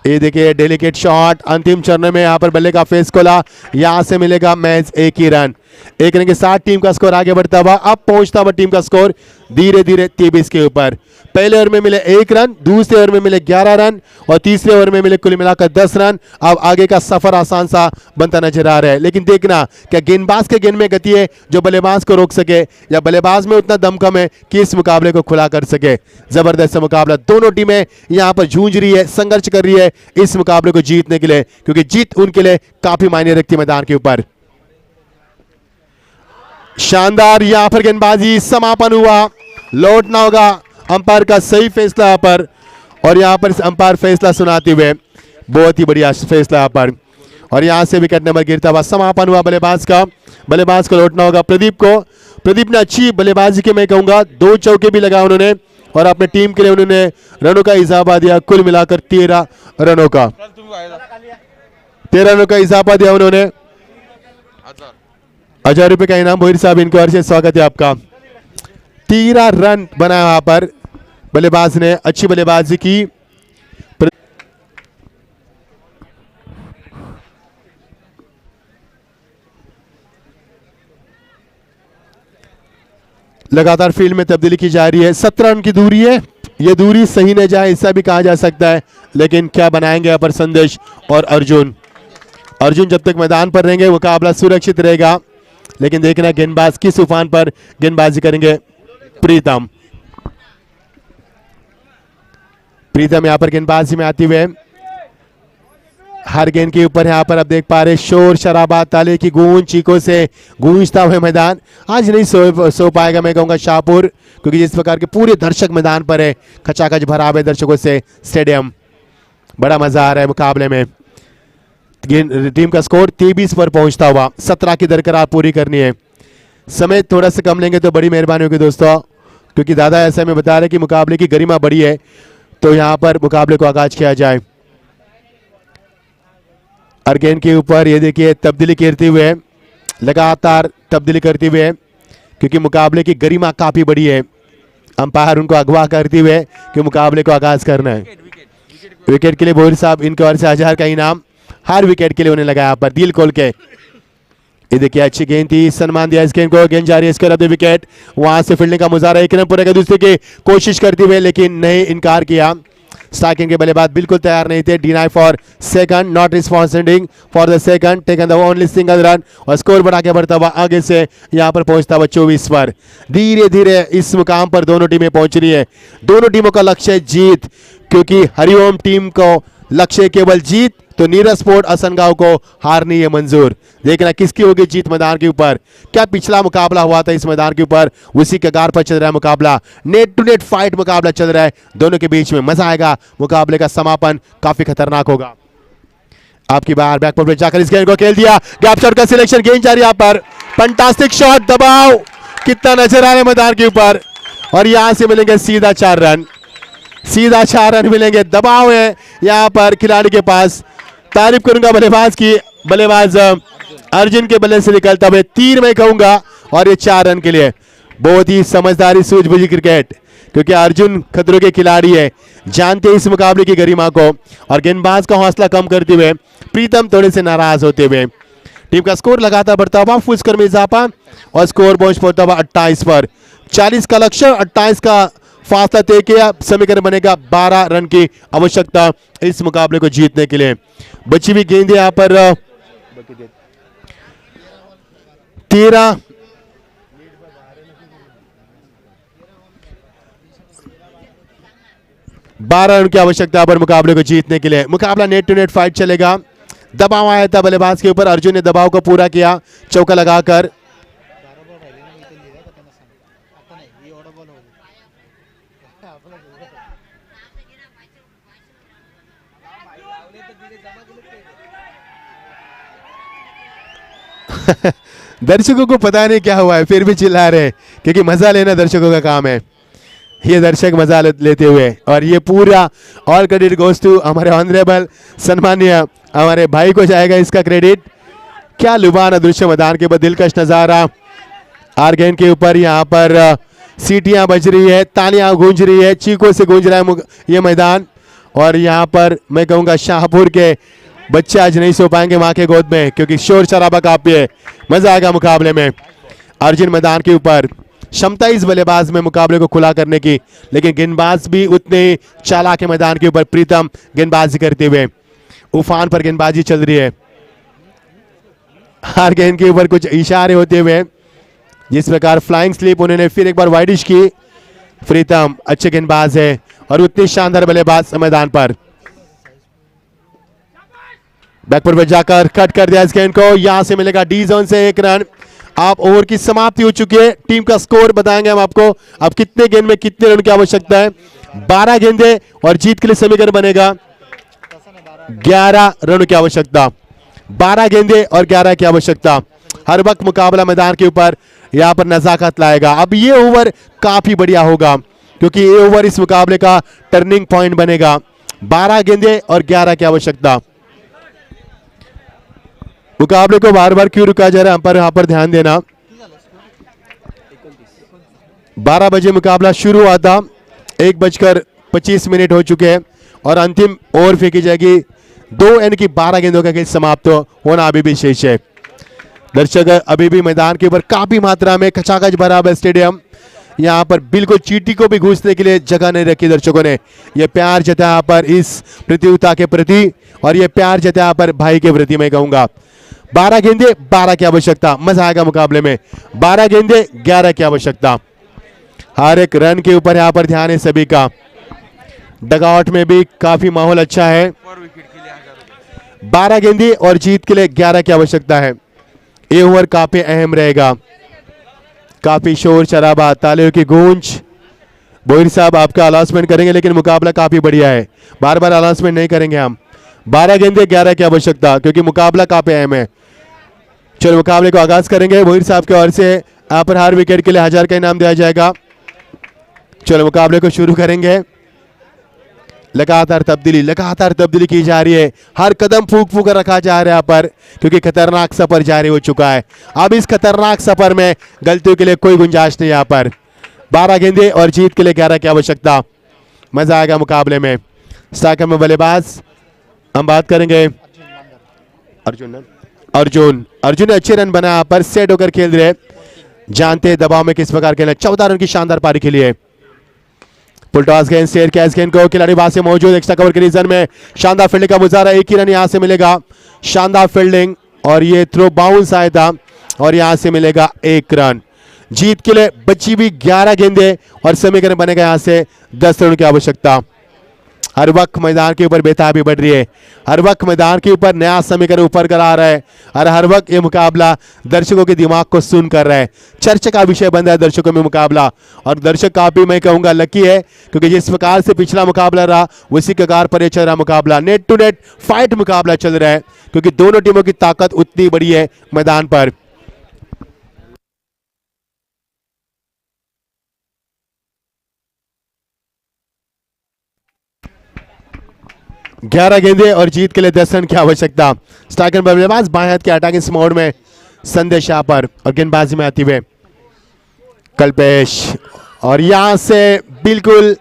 ये देखिए डेलिकेट शॉट, अंतिम चरण में यहाँ पर बल्ले का फेस खोला, यहाँ से मिलेगा मैच 1 ही रन। 1 रन के साथ टीम का स्कोर आगे बढ़ता हुआ, अब पहुंचता हुआ टीम का स्कोर धीरे धीरे 23 के ऊपर। पहले ओवर में मिले 1 रन, दूसरे ओवर में मिले 11 रन और तीसरे ओवर में मिले कुल मिलाकर 10 रन। अब आगे का सफर आसान सा बनता नजर आ रहा है, लेकिन देखना क्या गेंदबाज के गेंद में गति है जो बल्लेबाज को रोक सके, या बल्लेबाज में उतना दमखम है कि इस मुकाबले को खुला कर सके। जबरदस्त मुकाबला, दोनों टीमें यहाँ पर जूझ रही है, संघर्ष कर रही है इस मुकाबले को जीतने के लिए, क्योंकि जीत उनके लिए काफी मायने रखती है मैदान के ऊपर। शानदार यहाँ पर गेंदबाजी, समापन हुआ, लौटना होगा अंपायर का सही फैसला यहाँ पर, और यहाँ पर अंपायर फैसला सुनाते हुए बहुत ही बढ़िया फैसला यहाँ पर, और यहाँ से विकेट नंबर गिरता हुआ समापन हुआ बल्लेबाज का। बल्लेबाज को लौटना होगा प्रदीप को। प्रदीप ने अच्छी बल्लेबाजी के, मैं कहूँगा 2 चौके भी लगाए उन्होंने, और अपने टीम के लिए उन्होंने रनों का इजाफा दिया, कुल मिलाकर 13 रनों का 13 रनों का इजाफा दिया उन्होंने। 1000 रुपये का इनाम भोईर साहब, इनकी ओर से स्वागत है आपका। 13 रन बनाया वहां पर बल्लेबाज ने, अच्छी बल्लेबाजी की। लगातार फील्ड में तब्दीली की जा रही है, 17 रन की दूरी है, ये दूरी सही न जाए ऐसा भी कहा जा सकता है, लेकिन क्या बनाएंगे यहाँ पर संदेश और अर्जुन। अर्जुन जब तक मैदान पर रहेंगे मुकाबला सुरक्षित रहेगा, लेकिन देखना गेंदबाज किस उफान पर गेंदबाजी करेंगे। प्रीतम यहाँ पर गेंदबाजी में आते हुए, हर गेंद के ऊपर यहाँ पर आप देख पा रहे शोर शराबा, ताले की गूंज, चीखों से गूंजता हुआ मैदान। आज नहीं सो पाएगा मैं कहूँगा शाहपुर, क्योंकि जिस प्रकार के पूरे दर्शक मैदान पर है, खचाखच भरा है दर्शकों से स्टेडियम, बड़ा मजा आ रहा है मुकाबले में। टीम का स्कोर 23 पर पहुंचता हुआ, 17 की दरकरार पूरी करनी है। समय थोड़ा सा कम लेंगे तो बड़ी मेहरबानी होगी दोस्तों, क्योंकि दादा ऐसा में बता रहे कि मुकाबले की गरिमा बड़ी है, तो यहाँ पर मुकाबले को आगाज किया जाए। और गेंद के ऊपर ये देखिए तब्दीली करते हुए, लगातार तब्दीली करते हुए, क्योंकि मुकाबले की गरिमा काफी बड़ी है। अंपायर उनको अगवा करते हुए कि मुकाबले को आगाज करना है। विकेट के लिए भोईर साहब, इनके ओर से 1000 का इनाम, हर विकेट के लिए उन्हें लगाया पर दिल खोल के। ये देखिए अच्छी गेंद थी, सम्मान दिया इस गेंद को, गेंद जा रही है इसके बाद विकेट, वहां से फील्डिंग का मुजाहरा, 1 रन पूरे का दूसरे की कोशिश करते हुए, लेकिन नहीं, इनकार किया। स्ट्राइकिंग के बल्लेबाज बिल्कुल तैयार नहीं थे। Deny for second, not responding for the second, taken the only single run, और स्कोर बढ़ा के बढ़ता हुआ आगे से यहां पर पहुंचता हुआ 24 पर। धीरे धीरे इस मुकाम पर दोनों टीमें पहुंच रही है। दोनों टीमों का लक्ष्य है जीत, क्योंकि हरिओम टीम को लक्ष्य केवल जीत, तो नीरज स्पोर्ट असनगांव को हार नहीं है मंजूर। देखना किसकी होगी जीत मैदान के ऊपर। क्या पिछला मुकाबला हुआ था इस मैदान के ऊपर, उसी कगार पर चल रहा है मुकाबला, नेट टू नेट फाइट मुकाबला चल रहा है दोनों के बीच में, मजा आएगा। मुकाबले का समापन काफी खतरनाक होगा। आपकी बार बैक पर जाकर इस गेंद को खेल दिया, गैप शॉट का सिलेक्शन, गेंद जा रही है यहाँ पर, फंटास्टिक शॉट, दबाव कितना नजर आ रहा है मैदान के ऊपर, और यहां से मिलेंगे सीधा 4 रन, सीधा 4 रन मिलेंगे। दबाव है यहाँ पर खिलाड़ी के पास। तारीफ करूंगा बल्लेबाज की, बल्लेबाज अर्जुन के बल्ले से निकलता हुए तीर मैं कहूंगा, और ये 4 रन के लिए बहुत ही समझदारी, सूझबूझी क्रिकेट, क्योंकि अर्जुन खतरों के खिलाड़ी है, जानते हैं इस मुकाबले की गरिमा को, और गेंदबाज का हौसला कम करते हुए प्रीतम थोड़े से नाराज होते हुए। टीम का स्कोर लगातार बढ़ता हुआ, फुल स्कोर में इजाफा, और स्कोर पहुंच पड़ता हुआ 28 पर। 40 का लक्ष्य, 28 का फासला तय किया, समीकरण बनेगा 12 रन की आवश्यकता इस मुकाबले को जीतने के लिए। बची हुई गेंद यहाँ पर 13 12 रन की आवश्यकता पर मुकाबले को जीतने के लिए। मुकाबला नेट टू नेट फाइट चलेगा। दबाव आया था बल्लेबाज के ऊपर, अर्जुन ने दबाव को पूरा किया चौका लगाकर। दर्शकों को पता नहीं क्या हुआ है, फिर भी चिल्ला रहे, क्योंकि मजा लेना दर्शकों का काम है। ये दर्शक मजा लेते हुए, और ये पूरा ऑल क्रेडिट गोज टू हमारे ऑनरेबल सम्मान्य हमारे भाई को जाएगा इसका क्रेडिट। क्या लुभाना दृश्य मैदान के बाद, दिलकश नजारा। आर गेंद के ऊपर यहाँ पर सीटियां बज रही है, तालियां गूंज रही है, चीखों से गूंज रहा है ये मैदान, और यहाँ पर मैं कहूँगा शाहपुर के बच्चे आज नहीं सो पाएंगे माँ के गोद में, क्योंकि शोर शराबा काफी है। मजा आएगा मुकाबले में। अर्जुन मैदान के ऊपर, क्षमता इस बल्लेबाज में मुकाबले को खुला करने की, लेकिन गेंदबाज भी उतने चालाक है मैदान के ऊपर। प्रीतम गेंदबाजी करते हुए, उफान पर गेंदबाजी चल रही है। हर गेंद के ऊपर कुछ इशारे होते हुए, जिस प्रकार फ्लाइंग स्लिप उन्होंने फिर एक बार वाइडिश की। प्रीतम अच्छे गेंदबाज है और उतनी शानदार बल्लेबाज मैदान पर। बैकफुट पर जाकर कट कर दिया इस गेंद को। यहां से मिलेगा डी जोन से 1 रन। आप ओवर की समाप्ति हो चुकी है। टीम का स्कोर बताएंगे हम आपको। अब कितने गेंद में कितने रन की आवश्यकता है। 12 गेंदें और जीत के लिए समीकरण बनेगा 11 रन की आवश्यकता। 12 गेंदें और 11 की आवश्यकता। हर वक्त मुकाबला मैदान के ऊपर यहां पर नजाकत लाएगा। अब ये ओवर काफी बढ़िया होगा, क्योंकि ये ओवर इस मुकाबले का टर्निंग पॉइंट बनेगा। 12 गेंदें और 11 की आवश्यकता। मुकाबले को बार बार क्यों रुका जा रहा है, हम पर यहां पर ध्यान देना। 12 बजे मुकाबला शुरू हुआ था, 1:25 हो चुके हैं और अंतिम ओवर फेंकी जाएगी। 2 यानी कि 12 गेंदों का खेल समाप्त होना अभी भी शेष है। दर्शक अभी भी मैदान के ऊपर काफी मात्रा में खचाखच भरा हुआ स्टेडियम। यहाँ पर बिल्कुल चींटी को भी घुसने के लिए जगह नहीं रखी दर्शकों ने। ये प्यार जताया पर इस प्रतियोगिता के प्रति, और ये प्यार जताया पर भाई के प्रति मैं कहूंगा। 12 गेंदे 12 की आवश्यकता। मजा आएगा मुकाबले में। 12 गेंदे 11 की आवश्यकता। हर एक रन के ऊपर यहाँ पर ध्यान है सभी का। डगआउट में भी काफी माहौल अच्छा है। 12 गेंदे और जीत के लिए 11 की आवश्यकता है। ये ओवर काफी अहम रहेगा। काफी शोर शराबा, तालियों की गूंज। बोहिर साहब आपका अनाउंसमेंट करेंगे, लेकिन मुकाबला काफी बढ़िया है। बार बार अनाउंसमेंट नहीं करेंगे हम। 12 गेंदे 11 की आवश्यकता, क्योंकि मुकाबला काफी अहम है। चलो मुकाबले को आगाज करेंगे। बोहिर साहब की ओर से यहाँ पर हर विकेट के लिए 1000 का इनाम दिया जाएगा। चलो मुकाबले को शुरू करेंगे। लगातार तब्दीली की जा रही है। हर कदम फूक फूक रखा जा रहा है यहाँ पर, क्योंकि खतरनाक सफर जारी हो चुका है। अब इस खतरनाक सफर में गलतियों के लिए कोई गुंजाइश नहीं। यहाँ पर 12 गेंदे और जीत के लिए 11 की आवश्यकता। मजा आएगा मुकाबले में। स्ट्राइकर में बल्लेबाज हम बात करेंगे अर्जुन ने अच्छे रन बनाया। यहाँ पर सेट होकर खेल रहे, जानते दबाव में किस प्रकार खेलना। 14 रन की शानदार पारी खेली है। फुलटॉस गेंद, शेयर कैच गेंद को खिलाड़ी वहां से मौजूद, एक्स्ट्रा कवर के रीजन में शानदार फील्डिंग का मुजाहरा। 1 ही रन यहां से मिलेगा। शानदार फील्डिंग और ये थ्रो बाउंस आया था और यहां से मिलेगा 1 रन। जीत के लिए बची भी 11 गेंदें और समीकरण बनेगा यहां से 10 रन की आवश्यकता। हर वक्त मैदान के ऊपर बेताबी बढ़ रही है। हर वक्त मैदान के ऊपर नया समीकरण ऊपर कर आ रहा है और हर वक्त ये मुकाबला दर्शकों के दिमाग को सुन कर रहा है। चर्चा का विषय बन रहा है दर्शकों में मुकाबला, और दर्शक काफी मैं कहूंगा लकी है, क्योंकि जिस प्रकार से पिछला मुकाबला रहा उसी प्रकार पर ये चल रहा मुकाबला। नेट टू नेट फाइट मुकाबला चल रहा है, क्योंकि दोनों टीमों की ताकत उतनी बड़ी है मैदान पर। ग्यारह गेंदे और जीत के लिए 10 रन की आवश्यकता। स्ट्राइकर बल्लेबाज बाएं हाथ के अटैकिंग मोड में संदेश यहाँ पर, और गेंदबाजी में आते हुए कल्पेश, और यहां से बिल्कुल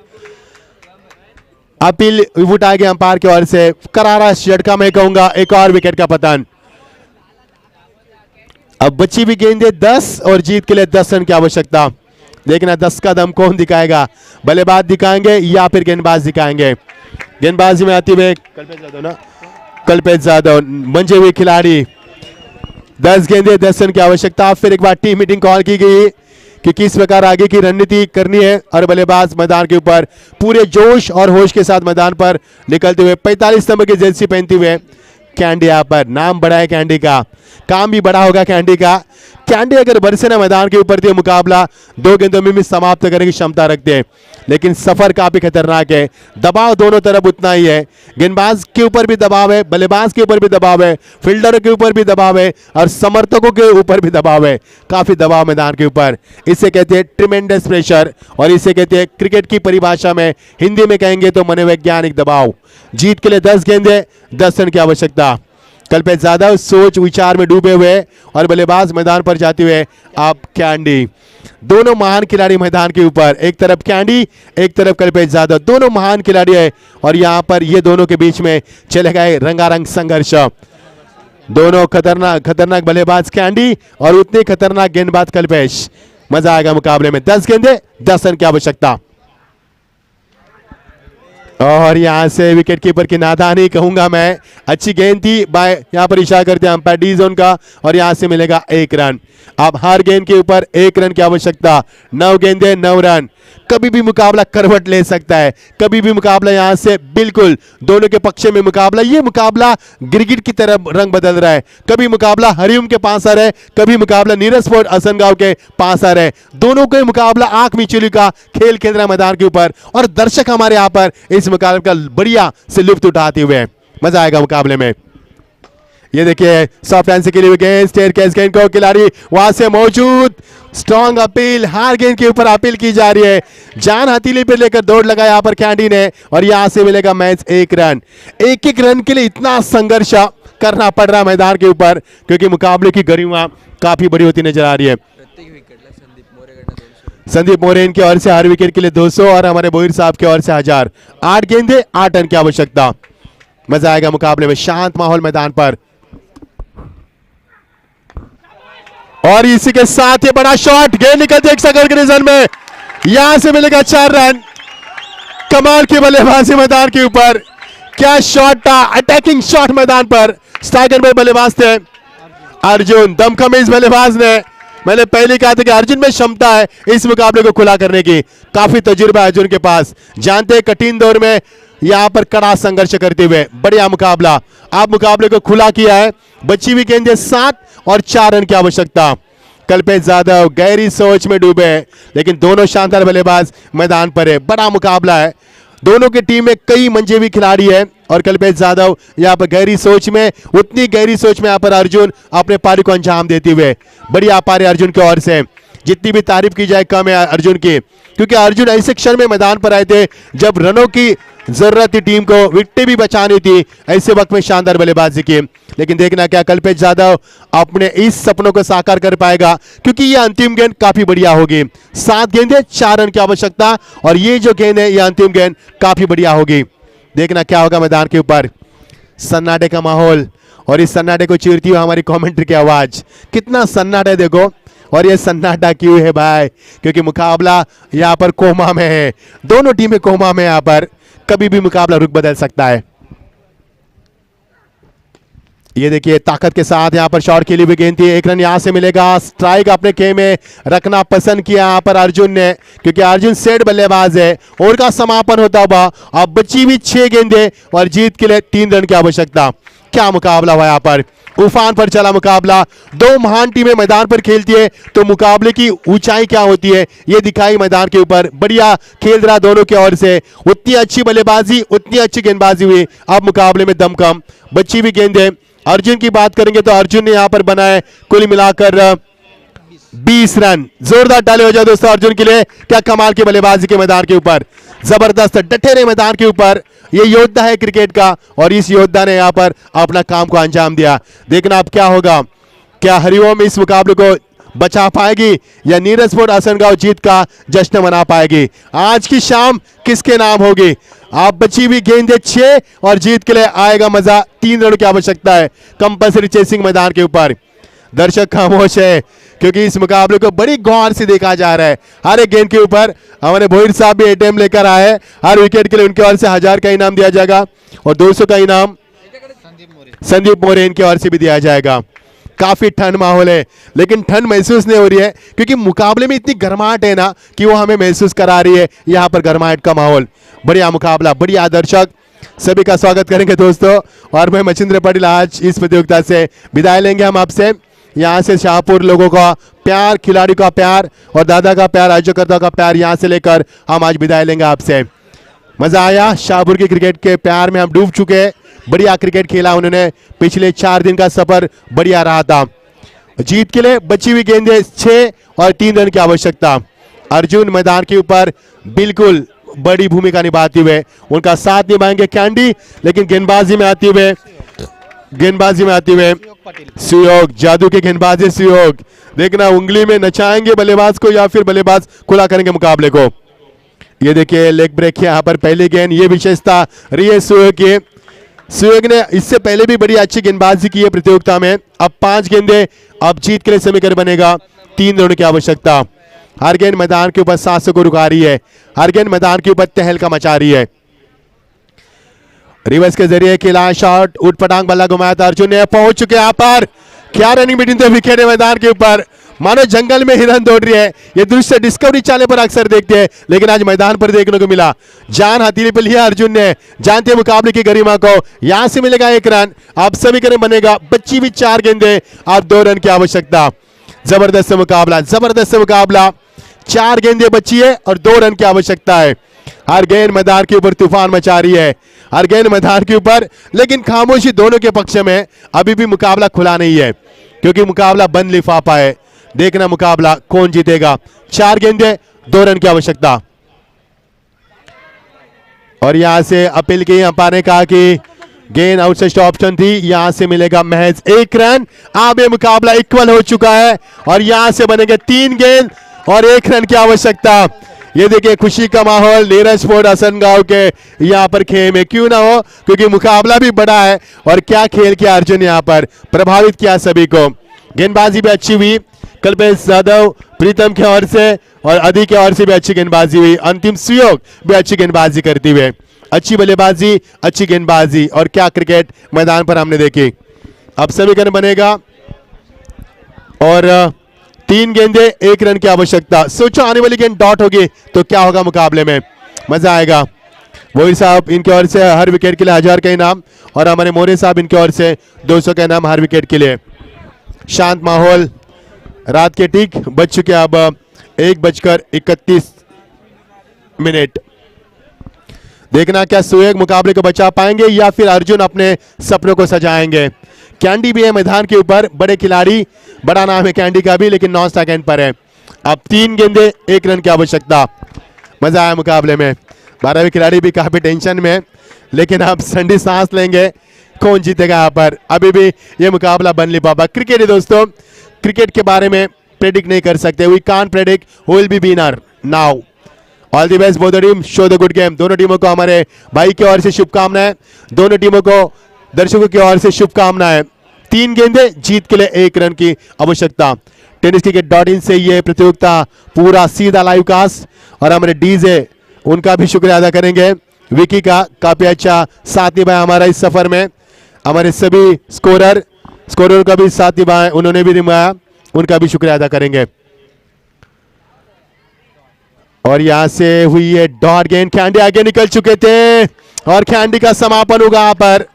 अपील उठाए गए अंपायर की ओर से। करारा झटका मैं कहूंगा, एक और विकेट का पतन। अब बची भी गेंदे 10 और जीत के लिए 10 रन की आवश्यकता। देखना 10 का दम कौन दिखाएगा, बल्लेबाज दिखाएंगे या फिर गेंदबाज दिखाएंगे। गेंदबाजी में आते हुए कल्पेश जाधव मंजे हुए खिलाड़ी। 10 गेंदे 10 रन की आवश्यकता। फिर एक बार टीम मीटिंग कॉल की गई कि किस प्रकार आगे की रणनीति करनी है, और बल्लेबाज मैदान के ऊपर पूरे जोश और होश के साथ मैदान पर निकलते हुए 45 नंबर की जर्सी पहनते हुए कैंडी यहाँ पर। नाम बड़ा है कैंडी का, काम भी बड़ा होगा कैंडी का। कैंडी अगर बरसे ना मैदान के ऊपर, तो मुकाबला 2 गेंदों में भी समाप्त करने की क्षमता रखते हैं, लेकिन सफर काफी खतरनाक है। दबाव दोनों तरफ उतना ही है। गेंदबाज के ऊपर भी दबाव है, बल्लेबाज के ऊपर भी दबाव है, फील्डरों के ऊपर भी दबाव है, और समर्थकों के ऊपर भी दबाव है। काफी दबाव मैदान के ऊपर। इसे कहते हैं ट्रिमेंडस प्रेशर, और इसे कहते हैं क्रिकेट की परिभाषा में, हिंदी में कहेंगे तो मनोवैज्ञानिक दबाव। जीत के लिए 10 गेंदे 10 रन की आवश्यकता। कल्पेश यादव सोच विचार में डूबे हुए, और बल्लेबाज मैदान पर जाते हुए आप कैंडी। दोनों महान खिलाड़ी मैदान के ऊपर, एक तरफ कैंडी, एक तरफ कल्पेश जाधव, दोनों महान खिलाड़ी है और यहाँ पर ये दोनों के बीच में चले गए रंगारंग संघर्ष। दोनों खतरनाक बल्लेबाज कैंडी और उतने खतरनाक गेंदबाज कल्पेश। मजा आएगा मुकाबले में। 10 गेंदे 10 रन की आवश्यकता और यहां से विकेट कीपर की नादानी कहूंगा मैं, अच्छी गेंद थी बाय, यहां पर इशारा करते हैं अंपायर डी जोन का और यहां से मिलेगा 1 रन। अब हर गेंद के ऊपर 1 रन की आवश्यकता। 9 गेंदे 9 रन। कभी भी मुकाबला करवट ले सकता है, कभी भी मुकाबला यहां से बिल्कुल दोनों के पक्ष में मुकाबला। ये मुकाबला गिरगिट की तरह रंग बदल रहा है। कभी मुकाबला हरिओम के पास आ रहा है, कभी मुकाबला नीरज स्पोर्ट असनगांव के पास आ रहा है। दोनों का मुकाबला आंख मिचौली का खेल खेल रहा है मैदान के ऊपर और दर्शक हमारे यहाँ पर इस मुकाबले का बढ़िया से लुत्फ उठाते हुए। मजा आएगा मुकाबले में। ये देखिए सॉफ्ट हैंड से खेली हुई गेंद, स्टेयरकेस गेंद को खिलाड़ी वहां से मौजूद, स्ट्रॉन्ग अपील, हार गेंद के ऊपर अपील की जा रही है। जान हथेली पे लेकर दौड़ लगा यहाँ पर कैंडी ने और यहां से मिलेगा मैच 1 रन। एक रन के लिए इतना संघर्ष करना पड़ रहा है मैदान के ऊपर क्योंकि मुकाबले की गरिमा काफी बड़ी होती नजर आ रही है। संदीप मोरे इनकी ओर से हर विकेट के लिए 200 और हमारे बोहिर साहब की ओर से 1000। 8 गेंदे 8 रन की आवश्यकता। मजा आएगा मुकाबले में, शांत माहौल मैदान पर। और इसी के साथ ये बड़ा शॉट, गेंद निकलती है सर्कल के रीजन में, यहां से मिलेगा 4 रन। कमाल की बल्लेबाजी मैदान के ऊपर, क्या शॉट था, अटैकिंग शॉट मैदान पर। स्ट्राइकर में बल्लेबाज थे अर्जुन, दमखम इस बल्लेबाज ने। मैंने पहले कहा था कि अर्जुन में क्षमता है इस मुकाबले को खुला करने की, काफी तजुर्बा है अर्जुन के पास। जानते हैं कठिन दौर में यहां पर कड़ा संघर्ष करते हुए बढ़िया मुकाबला। आप मुकाबले को खुला किया है। बची हुई गेंदें 7 और 4 रन की आवश्यकता। कल्पेश जाधव गहरी सोच में डूबे हैं लेकिन दोनों शानदार बल्लेबाज मैदान पर है। बड़ा मुकाबला है, दोनों की टीम में कई मंजेवी खिलाड़ी है और कल्पेश जाधव यहाँ पर गहरी सोच में, उतनी गहरी सोच में यहाँ पर अर्जुन अपने पारी को अंजाम देते हुए। बढ़िया पारी अर्जुन की ओर से, जितनी भी तारीफ की जाए कम है अर्जुन की, क्योंकि अर्जुन ऐसे क्षण में मैदान पर आए थे जब रनों की जरूरत थी, टीम को विकेटें भी बचानी थी, ऐसे वक्त में शानदार बल्लेबाजी की। लेकिन देखना क्या कल्पेश जाधव अपने इस सपनों को साकार कर पाएगा क्योंकि ये अंतिम गेंद काफी बढ़िया होगी। 7 गेंदें 4 रन की आवश्यकता और ये जो गेंद है ये अंतिम गेंद काफी बढ़िया होगी। देखना क्या होगा मैदान के ऊपर। सन्नाटे का माहौल और इस सन्नाटे को चीरती हुई हमारी कमेंट्री की आवाज। कितना सन्नाटा है देखो, और ये सन्नाटा क्यों है भाई, क्योंकि मुकाबला यहाँ पर कोमा में है। दोनों टीमें कोमा में, यहाँ पर कभी भी मुकाबला रुख बदल सकता है। ये देखिए ताकत के साथ यहाँ पर शॉट खेली हुई गेंद थी, 1 रन यहाँ से मिलेगा। स्ट्राइक अपने के में रखना पसंद किया यहाँ पर अर्जुन ने क्योंकि अर्जुन सेट बल्लेबाज है। ओवर का समापन होता हुआ अब बची हुई 6 गेंदें और जीत के लिए 3 रन की आवश्यकता। क्या मुकाबला हुआ यहाँ पर, उफान पर चला मुकाबला। 2 महान टीमें मैदान पर खेलती है तो मुकाबले की ऊंचाई क्या होती है ये दिखाई मैदान के ऊपर। बढ़िया खेल रहा दोनों की ओर से, उतनी अच्छी बल्लेबाजी उतनी अच्छी गेंदबाजी हुई। अब मुकाबले में दमखम बची हुई गेंदें। अर्जुन की बात करेंगे तो अर्जुन ने यहां पर बनाए कुल मिलाकर 20 रन। जोरदार ताली हो जाए दोस्तों अर्जुन के लिए, क्या कमाल की बल्लेबाजी के मैदान के ऊपर, जबरदस्त डटे रहे मैदान के ऊपर। ये योद्धा है क्रिकेट का और इस योद्धा ने यहां पर अपना काम को अंजाम दिया। देखना अब क्या होगा, क्या हरिओम इस मुकाबले को बचा पाएगी या नीरज स्पोर्ट असनगांव जीत का जश्न मना पाएगी। आज की शाम किसके नाम होगी। आप बची हुई गेंदें 6 और जीत के लिए आएगा मजा। 3 रनों की आवश्यकता है कंपल्सरी चेसिंग मैदान के ऊपर। दर्शक खामोश है क्योंकि इस मुकाबले को बड़ी गौर से देखा जा रहा है। हर एक गेंद के ऊपर हमारे बोहिर साहब भी एटीएम लेकर आए हैं। हर विकेट के लिए उनकी ओर से 1000 का इनाम दिया जाएगा और 200 का इनाम संदीप मोरे इनकी ओर से भी दिया जाएगा। काफी ठंड माहौल है लेकिन ठंड महसूस नहीं हो रही है क्योंकि मुकाबले में इतनी गर्माहट है ना कि वो हमें महसूस करा रही है यहाँ पर गर्माहट का माहौल। बढ़िया मुकाबला, बढ़िया दर्शक, सभी का स्वागत करेंगे दोस्तों। और मैं मचिंद्र पटेल आज इस प्रतियोगिता से विदाई लेंगे हम आपसे। यहाँ से शाहपुर लोगों का प्यार, खिलाड़ी का प्यार और दादा का प्यार, आयोजकर्ता का प्यार यहाँ से लेकर हम आज विदाई लेंगे आपसे। मजा आया, शाहपुर की क्रिकेट के प्यार में हम डूब चुके हैं। बढ़िया क्रिकेट खेला उन्होंने, पिछले 4 दिन का सफर बढ़िया रहा था। जीत के लिए बची हुई गेंदें 6 और 3 रन की आवश्यकता। अर्जुन मैदान के ऊपर बिल्कुल बड़ी भूमिका निभाते हुए, उनका साथ निभाएंगे कैंडी, लेकिन गेंदबाजी में आते हुए गेंदबाजी में आते हुए सुयोग, जादू के गेंदबाज है सुयोग। देखना उंगली में नचाएंगे बल्लेबाज को या फिर बल्लेबाज खुला करेंगे मुकाबले को। ये देखिए लेग ब्रेक यहाँ पर पहली गेंद, ये विशेषता रही है सुयोग की। सुयोग ने इससे पहले भी बड़ी अच्छी गेंदबाजी की है प्रतियोगिता में। अब 5 गेंदे, अब जीत के लिए समीकरण बनेगा 3 रनों की आवश्यकता। हर गेंद मैदान के ऊपर सांसों को रुका रही है, हर गेंद मैदान के ऊपर तहलका मचा रही है। रिवर्स के जरिए खिला शॉट, उठपटांग बल्ला घुमाया था अर्जुन ने, पहुंच चुके यहाँ पर। क्या रनिंग बिटवीन द विकेट है मैदान के ऊपर, मानो जंगल में हिरन दौड़ रही है। ये दृश्य डिस्कवरी चैनल पर अक्सर देखते हैं, लेकिन आज मैदान पर देखने को मिला। जान हथेली पर लिया अर्जुन ने, जानते हैं मुकाबले की गरिमा को। यहां से मिलेगा 1 रन, अब समीकरण बनेगा। बच्ची भी 4 गेंदे, अब 2 रन की आवश्यकता। जबरदस्त मुकाबला, जबरदस्त मुकाबला। 4 गेंदे बची है और 2 रन की आवश्यकता है। हर गेंद मैदान के ऊपर तूफान मचा रही है, हर गेंद मैदान के ऊपर, लेकिन खामोशी दोनों के पक्ष में। अभी भी मुकाबला खुला नहीं है, क्योंकि मुकाबला बंद लिफाफा है। देखना मुकाबला कौन जीतेगा। 4 गेंदे, 2 रन की आवश्यकता। और यहां से अपील की, अंपायर ने कहा कि गेंद आउटसाइड ऑप्शन थी, यहां से मिलेगा महज 1 रन। अब ये मुकाबला इक्वल हो चुका है और यहां से बनेंगे 3 गेंद और 1 रन की आवश्यकता। ये देखिए खुशी का माहौल नीरज स्पोर्ट असनगांव के यहाँ पर खेल में, क्यों ना हो, क्योंकि मुकाबला भी बड़ा है। और क्या खेल किया अर्जुन, यहाँ पर प्रभावित किया सभी को। गेंदबाजी भी अच्छी हुई, कल्पेश यादव, प्रीतम की ओर से और अदी की ओर से भी अच्छी गेंदबाजी हुई। अंतिम सुयोग भी अच्छी गेंदबाजी करती हुए, अच्छी बल्लेबाजी, अच्छी गेंदबाजी और क्या क्रिकेट मैदान पर हमने देखी। अब समीकरण बनेगा और 3 गेंदे, 1 रन की आवश्यकता। सोचो आने वाली गेंद डॉट होगी तो क्या होगा मुकाबले में, मजा आएगा। वही साहब इनकी ओर से हर विकेट के लिए 1000 का इनाम और हमारे मोरे साहब इनकी ओर से 200 का इनाम हर विकेट के लिए। शांत माहौल, रात के ठीक बज चुके अब 1:31। देखना क्या सुयोग मुकाबले को बचा पाएंगे या फिर अर्जुन अपने सपनों को सजाएंगे। कैंडी भी है मैदान के ऊपर, बड़े खिलाड़ी, बड़ा नाम है कैंडी का भी, लेकिन 9 सेकंड पर है। अब 3 गेंदे, 1 रन की आवश्यकता। मजा आया मुकाबले में। 12वें खिलाड़ी भी काफी टेंशन में, लेकिन अब ठंडी सांस लेंगे, कौन जीतेगा यहाँ पर। अभी भी ये मुकाबला बन नहीं पापा। क्रिकेट है दोस्तों, क्रिकेट के बारे में प्रेडिक्ट नहीं कर सकते। We can't predict who will be winner now. All the best both the team, show the good game. दोनों टीमों को हमारे भाई की ओर से शुभकामनाएं, दोनों टीमों को दर्शकों की ओर से शुभकामनाएं। 3 गेंदे, जीत के लिए 1 रन की आवश्यकता। tenniscricket.in से ये प्रतियोगिता पूरा सीधा लाइव कास्ट, और हमारे डीजे उनका भी शुक्रिया अदा करेंगे, विकी का काफी अच्छा साथ निभाया हमारा इस सफर में। हमारे सभी स्कोरर का भी साथ निभाया, उन्होंने भी निभाया, उनका भी शुक्रिया अदा करेंगे। और यहां से हुई है डॉट गेंद, कैंडी आगे निकल चुके थे और कैंडी का समापन होगा यहाँ पर।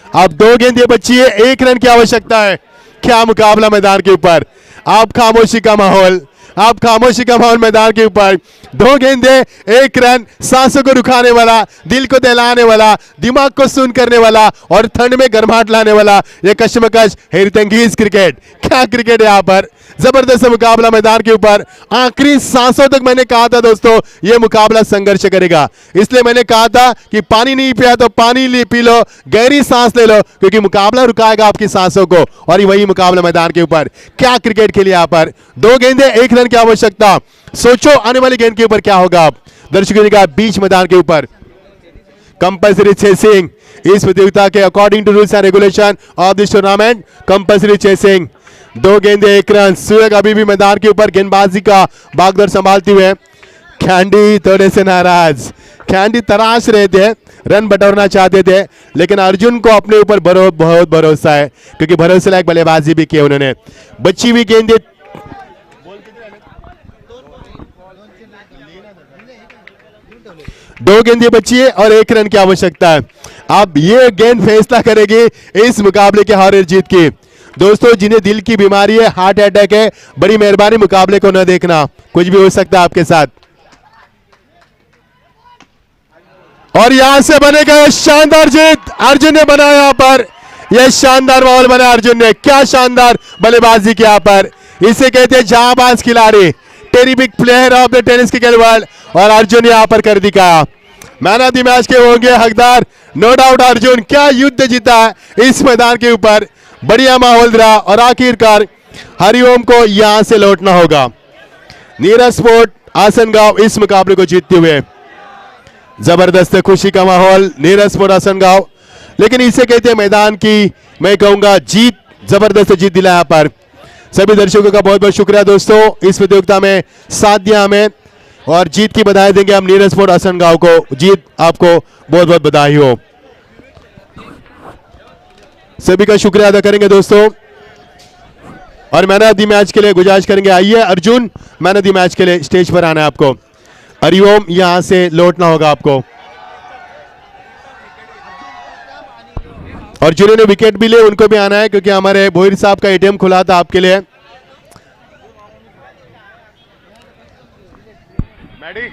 अब 2 गेंदें बची है, 1 रन की आवश्यकता है। क्या मुकाबला मैदान के ऊपर, आप खामोशी का माहौल, आप खामोशी का माहौल मैदान के ऊपर। 2 गेंदे, 1 रन, सांसों को रुकाने वाला, दिल को दहलाने वाला, दिमाग को सुन करने वाला और ठंड में गर्माहट लाने वाला ये कशमकश हैरतंगेज क्रिकेट। क्या क्रिकेट है यहाँ पर, जबरदस्त मुकाबला मैदान के ऊपर। आखिरी सांसों तक मैंने कहा था दोस्तों ये मुकाबला संघर्ष करेगा, इसलिए मैंने कहा था कि पानी नहीं पिया तो पानी पी लो, गहरी सांस ले लो, क्योंकि मुकाबला रुकाएगा आपकी सांसों को। और वही मुकाबला मैदान के ऊपर। क्या क्रिकेट खेली यहाँ पर, 2 गेंदे, 1 रन की आवश्यकता। सोचो आने वाली गेंद के ऊपर क्या होगा। आप दर्शकों का बीच मैदान के ऊपर कंपल्सरी चेसिंग इस प्रतियोगिता के according to rules and regulation of this tournament, compulsory chasing. 2 गेंदे, 1 रन। सुयोग अभी भी मैदान के ऊपर गेंदबाजी का बागडोर संभालते हुए। कैंडी थोड़े से नाराज, कैंडी तराश रहे थे, रन बटोरना चाहते थे, लेकिन अर्जुन को अपने ऊपर बहुत भरोसा है, क्योंकि भरोसे लायक बल्लेबाजी भी की उन्होंने। बची हुई गेंदे, 2 गेंदें बची है और 1 रन की आवश्यकता है। अब ये गेंद फैसला करेगी इस मुकाबले के हार जीत की। दोस्तों जिन्हें दिल की बीमारी है, हार्ट अटैक है, बड़ी मेहरबानी मुकाबले को न देखना, कुछ भी हो सकता है आपके साथ। और यहां से बनेगा यह शानदार जीत, अर्जुन ने बनाया यहाँ पर, यह शानदार माहौल बना अर्जुन ने। क्या शानदार बल्लेबाजी की यहाँ पर, इसे कहते हैं जाबाज खिलाड़ी, terrific player of the tennis cricket world. और अर्जुन यहां पर कर दिखाया, मैन ऑफ द मैच के होंगे हकदार, नो डाउट अर्जुन। क्या युद्ध जीता है इस मैदान के ऊपर, बढ़िया माहौल रहा और आखिरकार हरिओम को यहां से लौटना होगा। नीरज स्पोर्ट आसनगांव इस मुकाबले को जीतते हुए, जबरदस्त खुशी का माहौल नीरज स्पोर्ट आसनगांव। लेकिन इसे कहते हैं मैदान की, मैं कहूंगा जीत, जबरदस्त जीत दिला यहाँ पर। सभी दर्शकों का बहुत बहुत शुक्रिया दोस्तों, इस प्रतियोगिता में साथ दिया हमें, और जीत की बधाई देंगे हम नीरज स्पोर्ट आसनगांव को। जीत आपको बहुत बहुत बधाई हो। सभी का शुक्रिया अदा करेंगे दोस्तों, और मैन ऑफ द मैच के लिए गुजारिश करेंगे, आइए Arjun, man of the match के लिए स्टेज पर आना है आपको। हरिओम यहां से लौटना होगा आपको, और जिन्होंने विकेट भी लिए उनको भी आना है, क्योंकि हमारे भोईर साहब का एटीएम खुला था आपके लिए। मैडी